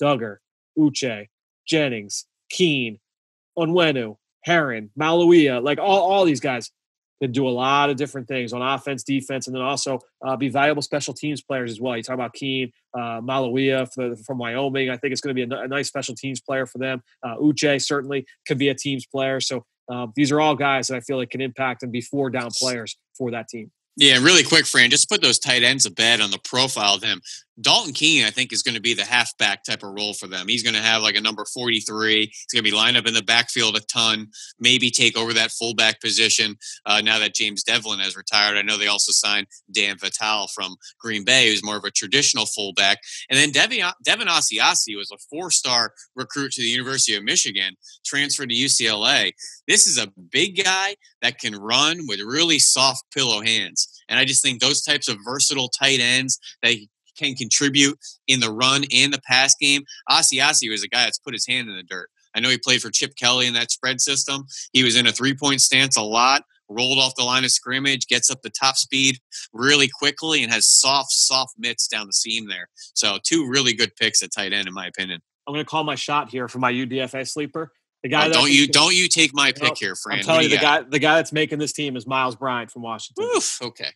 Duggar, Uche, Jennings, Keene, Onwenu, Herron, Maluia, like all these guys can do a lot of different things on offense, defense, and then also be valuable special teams players as well. You talk about Keene, Maluia from Wyoming. I think it's going to be a nice special teams player for them. Uche certainly could be a teams player. So these are all guys that I feel like can impact and be 4-down players for that team.
Yeah, really quick, Fran, just put those tight ends to bed on the profile of them. Dalton Keene, I think, is going to be the halfback type of role for them. He's going to have like a number 43. He's going to be lined up in the backfield a ton, maybe take over that fullback position now that James Devlin has retired. I know they also signed Dan Vitale from Green Bay, who's more of a traditional fullback. And then Devin Asiasi was a 4-star recruit to the University of Michigan, transferred to UCLA. This is a big guy that can run with really soft pillow hands. And I just think those types of versatile tight ends that can contribute in the run and the pass game. Asiasi was a guy that's put his hand in the dirt. I know he played for Chip Kelly in that spread system. He was in a 3-point stance a lot, rolled off the line of scrimmage, gets up the top speed really quickly, and has soft mitts down the seam there. So 2 really good picks at tight end, in my opinion.
I'm going to call my shot here for my UDFA sleeper. The guy
don't you take my pick here, Fran.
I'm telling you, the guy that's making this team is Miles Bryant from Washington.
Oof, okay.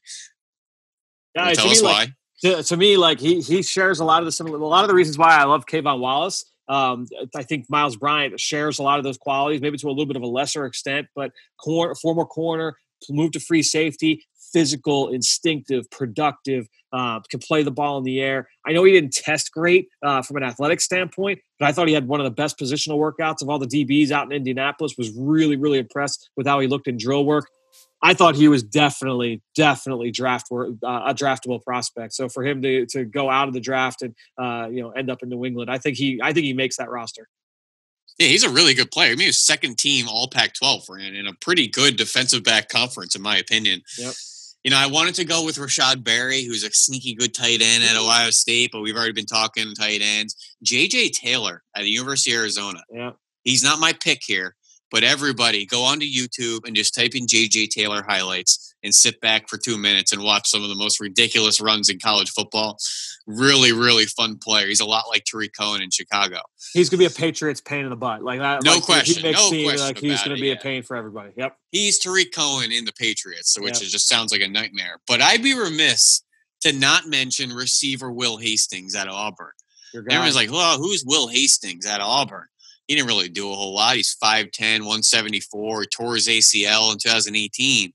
Guys,
tell us why.
To me, like he shares a lot of the reasons why I love Kayvon Wallace. I think Miles Bryant shares a lot of those qualities, maybe to a little bit of a lesser extent, but former corner, moved to free safety, physical, instinctive, productive, can play the ball in the air. I know he didn't test great from an athletic standpoint, but I thought he had one of the best positional workouts of all the DBs out in Indianapolis. Was really, really impressed with how he looked in drill work. I thought he was definitely a draftable prospect. So for him to go out of the draft and end up in New England, I think he makes that roster.
Yeah, he's a really good player. I mean, he was second team All Pac-12 for him in a pretty good defensive back conference, in my opinion.
Yep.
I wanted to go with Rashad Berry, who's a sneaky good tight end at Ohio State, but we've already been talking tight ends. J.J. Taylor at the University of Arizona.
Yeah.
He's not my pick here, but everybody go onto YouTube and just type in J.J. Taylor highlights and sit back for 2 minutes and watch some of the most ridiculous runs in college football. Really, really fun player. He's a lot like Tariq Cohen in Chicago.
He's going to be a Patriots pain in the butt. Like that.
No question.
He makes like he's going to be a pain for everybody. Yep.
He's Tariq Cohen in the Patriots, which just sounds like a nightmare. But I'd be remiss to not mention receiver Will Hastings out of Auburn. Everyone's like, well, who's Will Hastings out of Auburn? He didn't really do a whole lot. He's 5'10", 174. He tore his ACL in 2018.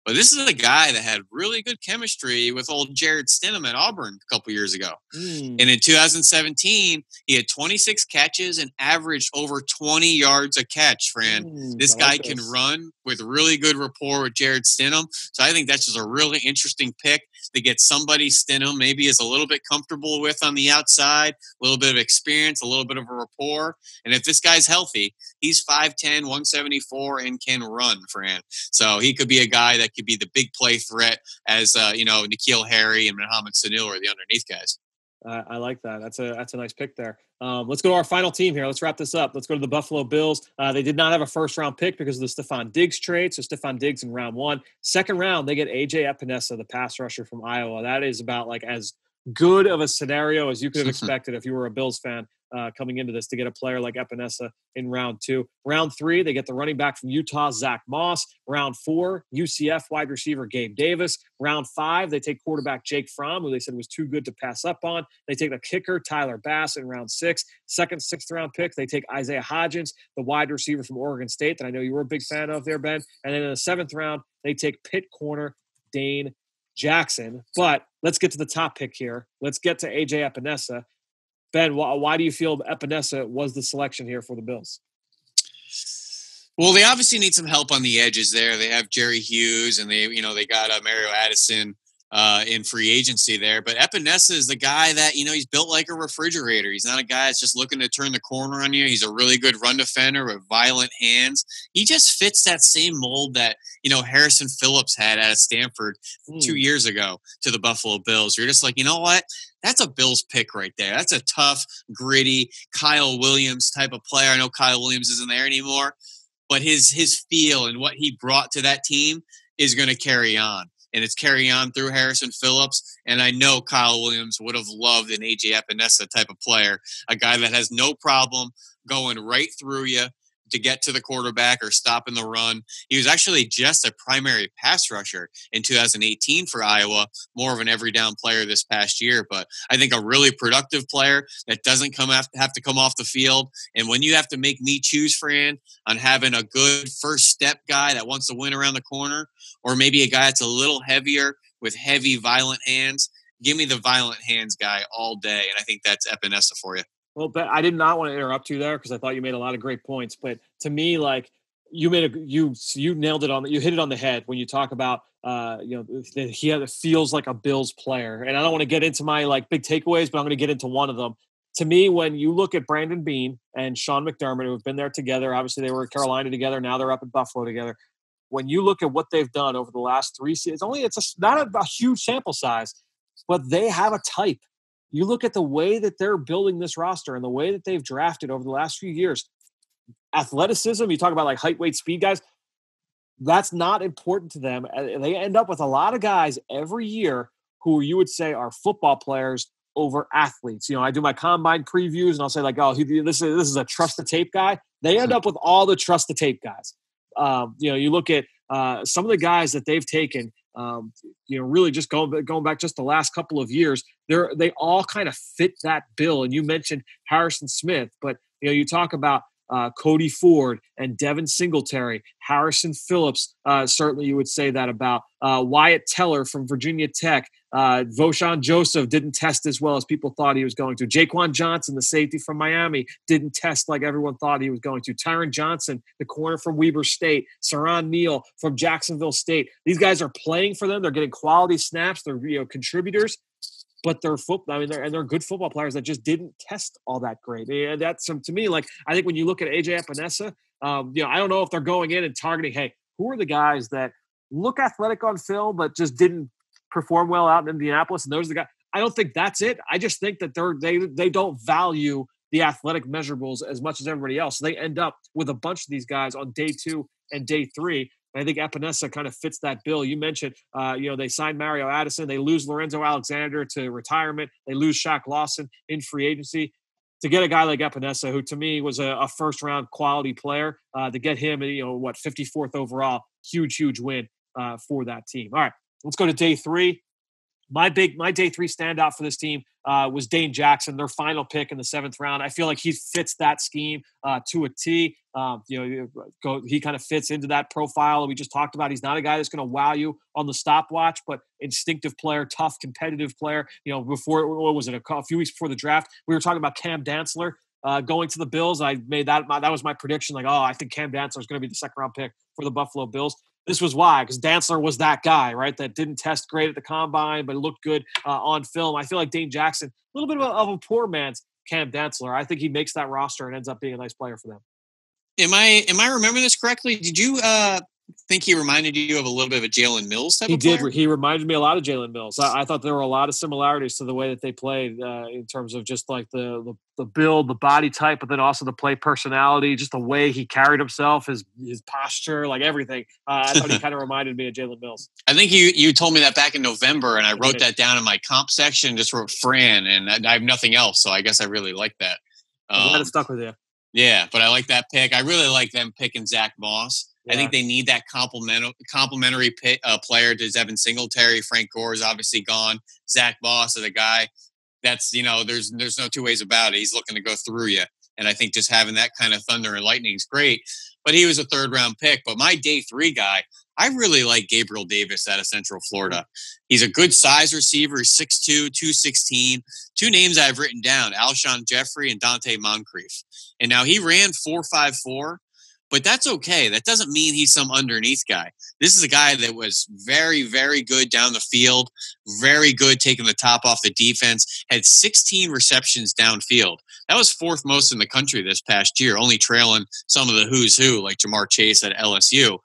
But this is a guy that had really good chemistry with old Jared Stidham at Auburn a couple years ago. And in 2017, he had 26 catches and averaged over 20 yards a catch, Fran. This guy can run with really good rapport with Jared Stidham. So I think that's just a really interesting pick to get somebody Stidham maybe is a little bit comfortable with on the outside, a little bit of experience, a little bit of a rapport. And if this guy's healthy, he's 5'10", 174, and can run, Fran. So he could be a guy that could be the big play threat as, N'Keal Harry and Mohamed Sanu are the underneath guys.
I like that. That's a nice pick there. Let's go to our final team here. Let's wrap this up. Let's go to the Buffalo Bills. They did not have a first-round pick because of the Stephon Diggs trade. So Stephon Diggs in round 1. Second round, they get A.J. Epinesa, the pass rusher from Iowa. That is about like as good of a scenario as you could have expected if you were a Bills fan coming into this to get a player like Epinesa in round 2. Round 3, they get the running back from Utah, Zach Moss. Round 4, UCF wide receiver Gabe Davis. Round 5, they take quarterback Jake Fromm, who they said was too good to pass up on. They take the kicker Tyler Bass in round 6. Second, 6th round pick, they take Isaiah Hodgins, the wide receiver from Oregon State that I know you were a big fan of there, Ben. And then in the 7th round, they take Pitt corner Dane Jackson. But let's get to the top pick here. Let's get to A.J. Epinesa. Ben, why do you feel Epinesa was the selection here for the Bills?
Well, they obviously need some help on the edges there. They have Jerry Hughes, and they got Mario Addison in free agency there. But Epinesa is the guy that, he's built like a refrigerator. He's not a guy that's just looking to turn the corner on you. He's a really good run defender with violent hands. He just fits that same mold that, Harrison Phillips had out of Stanford 2 years ago to the Buffalo Bills. You're just like, you know what? That's a Bills pick right there. That's a tough, gritty Kyle Williams type of player. I know Kyle Williams isn't there anymore, but his feel and what he brought to that team is going to carry on. And it's carrying on through Harrison Phillips. And I know Kyle Williams would have loved an A.J. Epinesa type of player, a guy that has no problem going right through you to get to the quarterback or stopping the run. He was actually just a primary pass rusher in 2018 for Iowa, more of an every down player this past year. But I think a really productive player that doesn't have to come off the field. And when you have to make me choose, Fran, on having a good first step guy that wants to win around the corner, or maybe a guy that's a little heavier with heavy, violent hands, give me the violent hands guy all day. And I think that's Epinesa for you.
Well, but I did not want to interrupt you there because I thought you made a lot of great points. But to me, like you nailed it you hit it on the head when you talk about he feels like a Bills player. And I don't want to get into my like big takeaways, but I'm going to get into one of them. To me, when you look at Brandon Beane and Sean McDermott, who have been there together, obviously they were in Carolina together. Now they're up in Buffalo together. When you look at what they've done over the last 3 seasons, it's not a huge sample size, but they have a type. You look at the way that they're building this roster and the way that they've drafted over the last few years, athleticism, you talk about like height, weight, speed guys, that's not important to them. And they end up with a lot of guys every year who you would say are football players over athletes. I do my combine previews and I'll say like, oh, this is a trust the tape guy. They end up with all the trust the tape guys. You look at some of the guys that they've taken, really just going back just the last couple of years, they all kind of fit that bill. And you mentioned Harrison Smith, but you talk about Cody Ford and Devin Singletary, Harrison Phillips. Certainly you would say that about Wyatt Teller from Virginia Tech. Voshon Joseph didn't test as well as people thought he was going to. Jaquan Johnson, the safety from Miami, didn't test like everyone thought he was going to. Tyron Johnson, the corner from Weber State. Saran Neal from Jacksonville State. These guys are playing for them. They're getting quality snaps. They're contributors. But they're they're good football players that just didn't test all that great. And that's to me, like, I think when you look at AJ Epinesa, I don't know if they're going in and targeting, hey, who are the guys that look athletic on film but just didn't perform well out in Indianapolis, and those are the guys. I don't think that's it. I just think that they don't value the athletic measurables as much as everybody else. So they end up with a bunch of these guys on day 2 and day 3. I think Epinesa kind of fits that bill. You mentioned, they signed Mario Addison. They lose Lorenzo Alexander to retirement. They lose Shaq Lawson in free agency. To get a guy like Epinesa, who to me was a first-round quality player, to get him, 54th overall, huge win for that team. All right, let's go to day 3. My day 3 standout for this team was Dane Jackson, their final pick in the 7th round. I feel like he fits that scheme to a T. He kind of fits into that profile that we just talked about. He's not a guy that's going to wow you on the stopwatch, but instinctive player, tough, competitive player. Before, what was it, a few weeks before the draft, we were talking about Cam Dantzler going to the Bills. I made that was my prediction. Like, I think Cam Dantzler is going to be the 2nd round pick for the Buffalo Bills. This was why, because Dantzler was that guy, right, that didn't test great at the combine, but looked good on film. I feel like Dane Jackson, a little bit of a poor man's Cam Dantzler. I think he makes that roster and ends up being a nice player for them.
Am I remembering this correctly? Did you think he reminded you of a little bit of a Jalen Mills type of player?
He did. He reminded me a lot of Jalen Mills. I thought there were a lot of similarities to the way that they played in terms of just like the build, the body type, but then also the play personality, just the way he carried himself, his posture, like everything. I thought he kind of reminded me of Jalen Mills.
I think you told me that back in November, and I wrote that down in my comp section, just wrote Fran, and I have nothing else, so I guess I really like that.
I'm glad it stuck with you.
Yeah, but I like that pick. I really like them picking Zach Moss. Yeah. I think they need that complementary player to Devin Singletary. Frank Gore is obviously gone. Zach Moss is a guy that's, there's no two ways about it. He's looking to go through you. And I think just having that kind of thunder and lightning is great. But he was a 3rd round pick. But my day 3 guy, I really like Gabriel Davis out of Central Florida. He's a good size receiver. He's 6'2", 216. 2 names I've written down, Alshon Jeffrey and Dante Moncrief. And now he ran 4.54, but that's okay. That doesn't mean he's some underneath guy. This is a guy that was very, very good down the field, very good taking the top off the defense, had 16 receptions downfield. That was 4th most in the country this past year, only trailing some of the who's who, like Jamar Chase at LSU.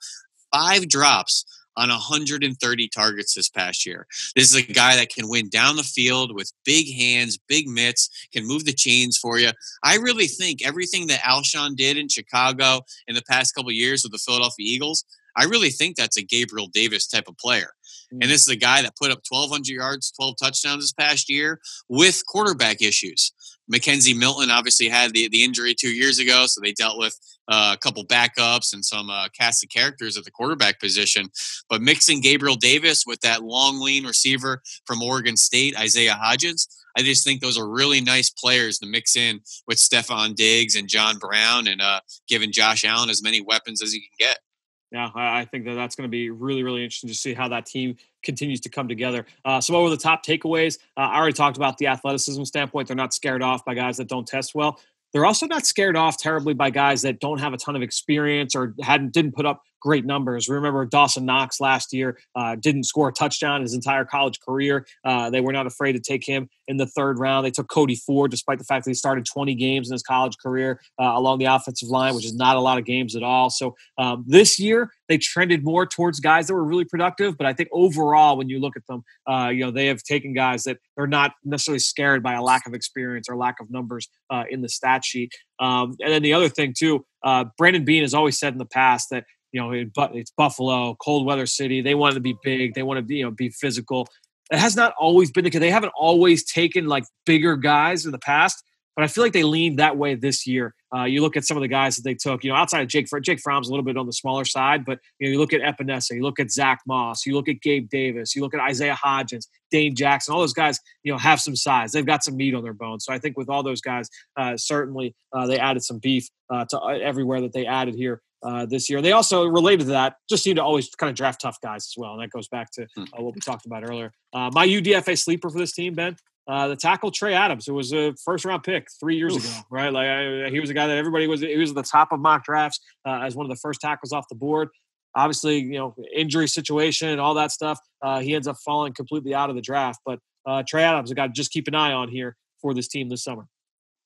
5 drops on 130 targets this past year. This is a guy that can win down the field with big hands, big mitts, can move the chains for you. I really think everything that Alshon did in Chicago in the past couple of years with the Philadelphia Eagles, I really think that's a Gabriel Davis type of player. And this is a guy that put up 1,200 yards, 12 touchdowns this past year with quarterback issues. Mackenzie Milton obviously had the injury 2 years ago, so they dealt with a couple backups and some cast of characters at the quarterback position. But mixing Gabriel Davis with that long, lean receiver from Oregon State, Isaiah Hodgins, I just think those are really nice players to mix in with Stephon Diggs and John Brown and giving Josh Allen as many weapons as he can get.
Yeah, I think that's going to be really, really interesting to see how that team continues to come together. So what were the top takeaways? I already talked about the athleticism standpoint. They're not scared off by guys that don't test well. They're also not scared off terribly by guys that don't have a ton of experience or didn't put up great numbers. Remember Dawson Knox last year didn't score a touchdown his entire college career. They were not afraid to take him in the 3rd round. They took Cody Ford, despite the fact that he started 20 games in his college career along the offensive line, which is not a lot of games at all. So this year they trended more towards guys that were really productive. But I think overall, when you look at them, they have taken guys that are not necessarily scared by a lack of experience or lack of numbers in the stat sheet. And then the other thing too, Brandon Beane has always said in the past that, it's Buffalo, cold weather city. They want to be big. They want to be physical. It has not always been the case. They haven't always taken like bigger guys in the past, but I feel like they leaned that way this year. You look at some of the guys that they took, outside of Jake Fromm's a little bit on the smaller side, but you look at Epinesa, you look at Zach Moss, you look at Gabe Davis, you look at Isaiah Hodgins, Dane Jackson, all those guys, have some size. They've got some meat on their bones. So I think with all those guys, certainly they added some beef to everywhere that they added here this year. They also, related to that, just seem to always kind of draft tough guys as well. And that goes back to what we talked about earlier. My UDFA sleeper for this team, Ben, the tackle Trey Adams, who was a first-round pick 3 years ago, right? Like he was a guy that everybody he was at the top of mock drafts as one of the first tackles off the board. Obviously, injury situation and all that stuff. He ends up falling completely out of the draft. But Trey Adams, a guy to just keep an eye on here for this team this summer.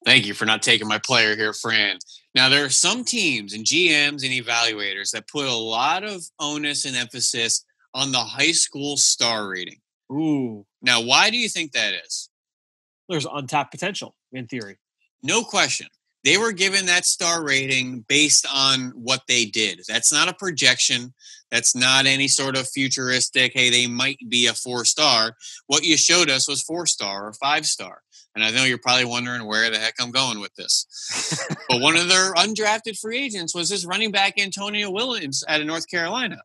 Thank you for not taking my player here, Fran. Now, there are some teams and GMs and evaluators that put a lot of onus and emphasis on the high school star rating.
Ooh.
Now, why do you think that is?
There's untapped potential, in theory.
No question. They were given that star rating based on what they did. That's not a projection. That's not any sort of futuristic, hey, they might be a 4-star. What you showed us was 4-star or 5-star. And I know you're probably wondering where the heck I'm going with this. But one of their undrafted free agents was this running back Antonio Williams out of North Carolina.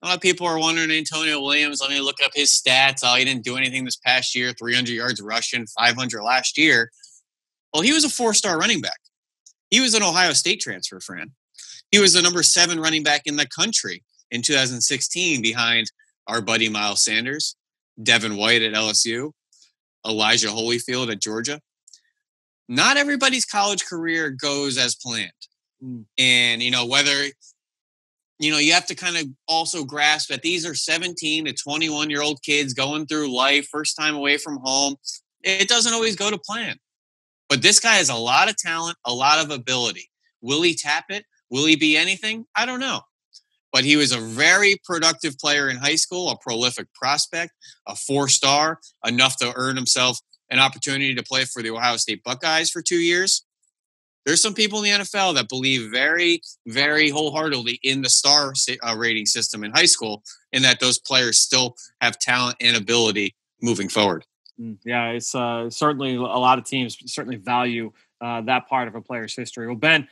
A lot of people are wondering, Antonio Williams, let me look up his stats. Oh, he didn't do anything this past year, 300 yards rushing, 500 last year. Well, he was a 4-star running back. He was an Ohio State transfer, Fran. He was the number 7 running back in the country in 2016 behind our buddy Miles Sanders, Devin White at LSU, Elijah Holyfield at Georgia. Not everybody's college career goes as planned. And, whether... you have to kind of also grasp that these are 17 to 21-year-old kids going through life, first time away from home. It doesn't always go to plan. But this guy has a lot of talent, a lot of ability. Will he tap it? Will he be anything? I don't know. But he was a very productive player in high school, a prolific prospect, a 4-star, enough to earn himself an opportunity to play for the Ohio State Buckeyes for 2 years. There's some people in the NFL that believe very, very wholeheartedly in the star rating system in high school, and that those players still have talent and ability moving forward.
Yeah, it's certainly a lot of teams certainly value that part of a player's history. Well, Ben,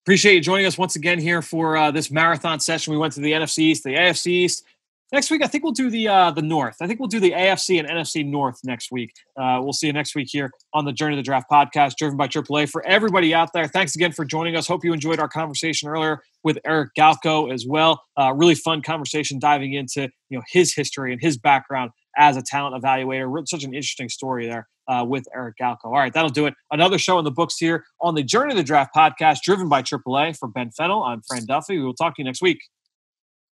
appreciate you joining us once again here for this marathon session. We went to the NFC East, the AFC East. Next week, I think we'll do the North. I think we'll do the AFC and NFC North next week. We'll see you next week here on the Journey to the Draft podcast, driven by AAA. For everybody out there, thanks again for joining us. Hope you enjoyed our conversation earlier with Eric Galko as well. Really fun conversation diving into his history and his background as a talent evaluator. Such an interesting story there with Eric Galko. All right, that'll do it. Another show in the books here on the Journey to the Draft podcast, driven by AAA. For Ben Fennell, I'm Fran Duffy. We will talk to you next week.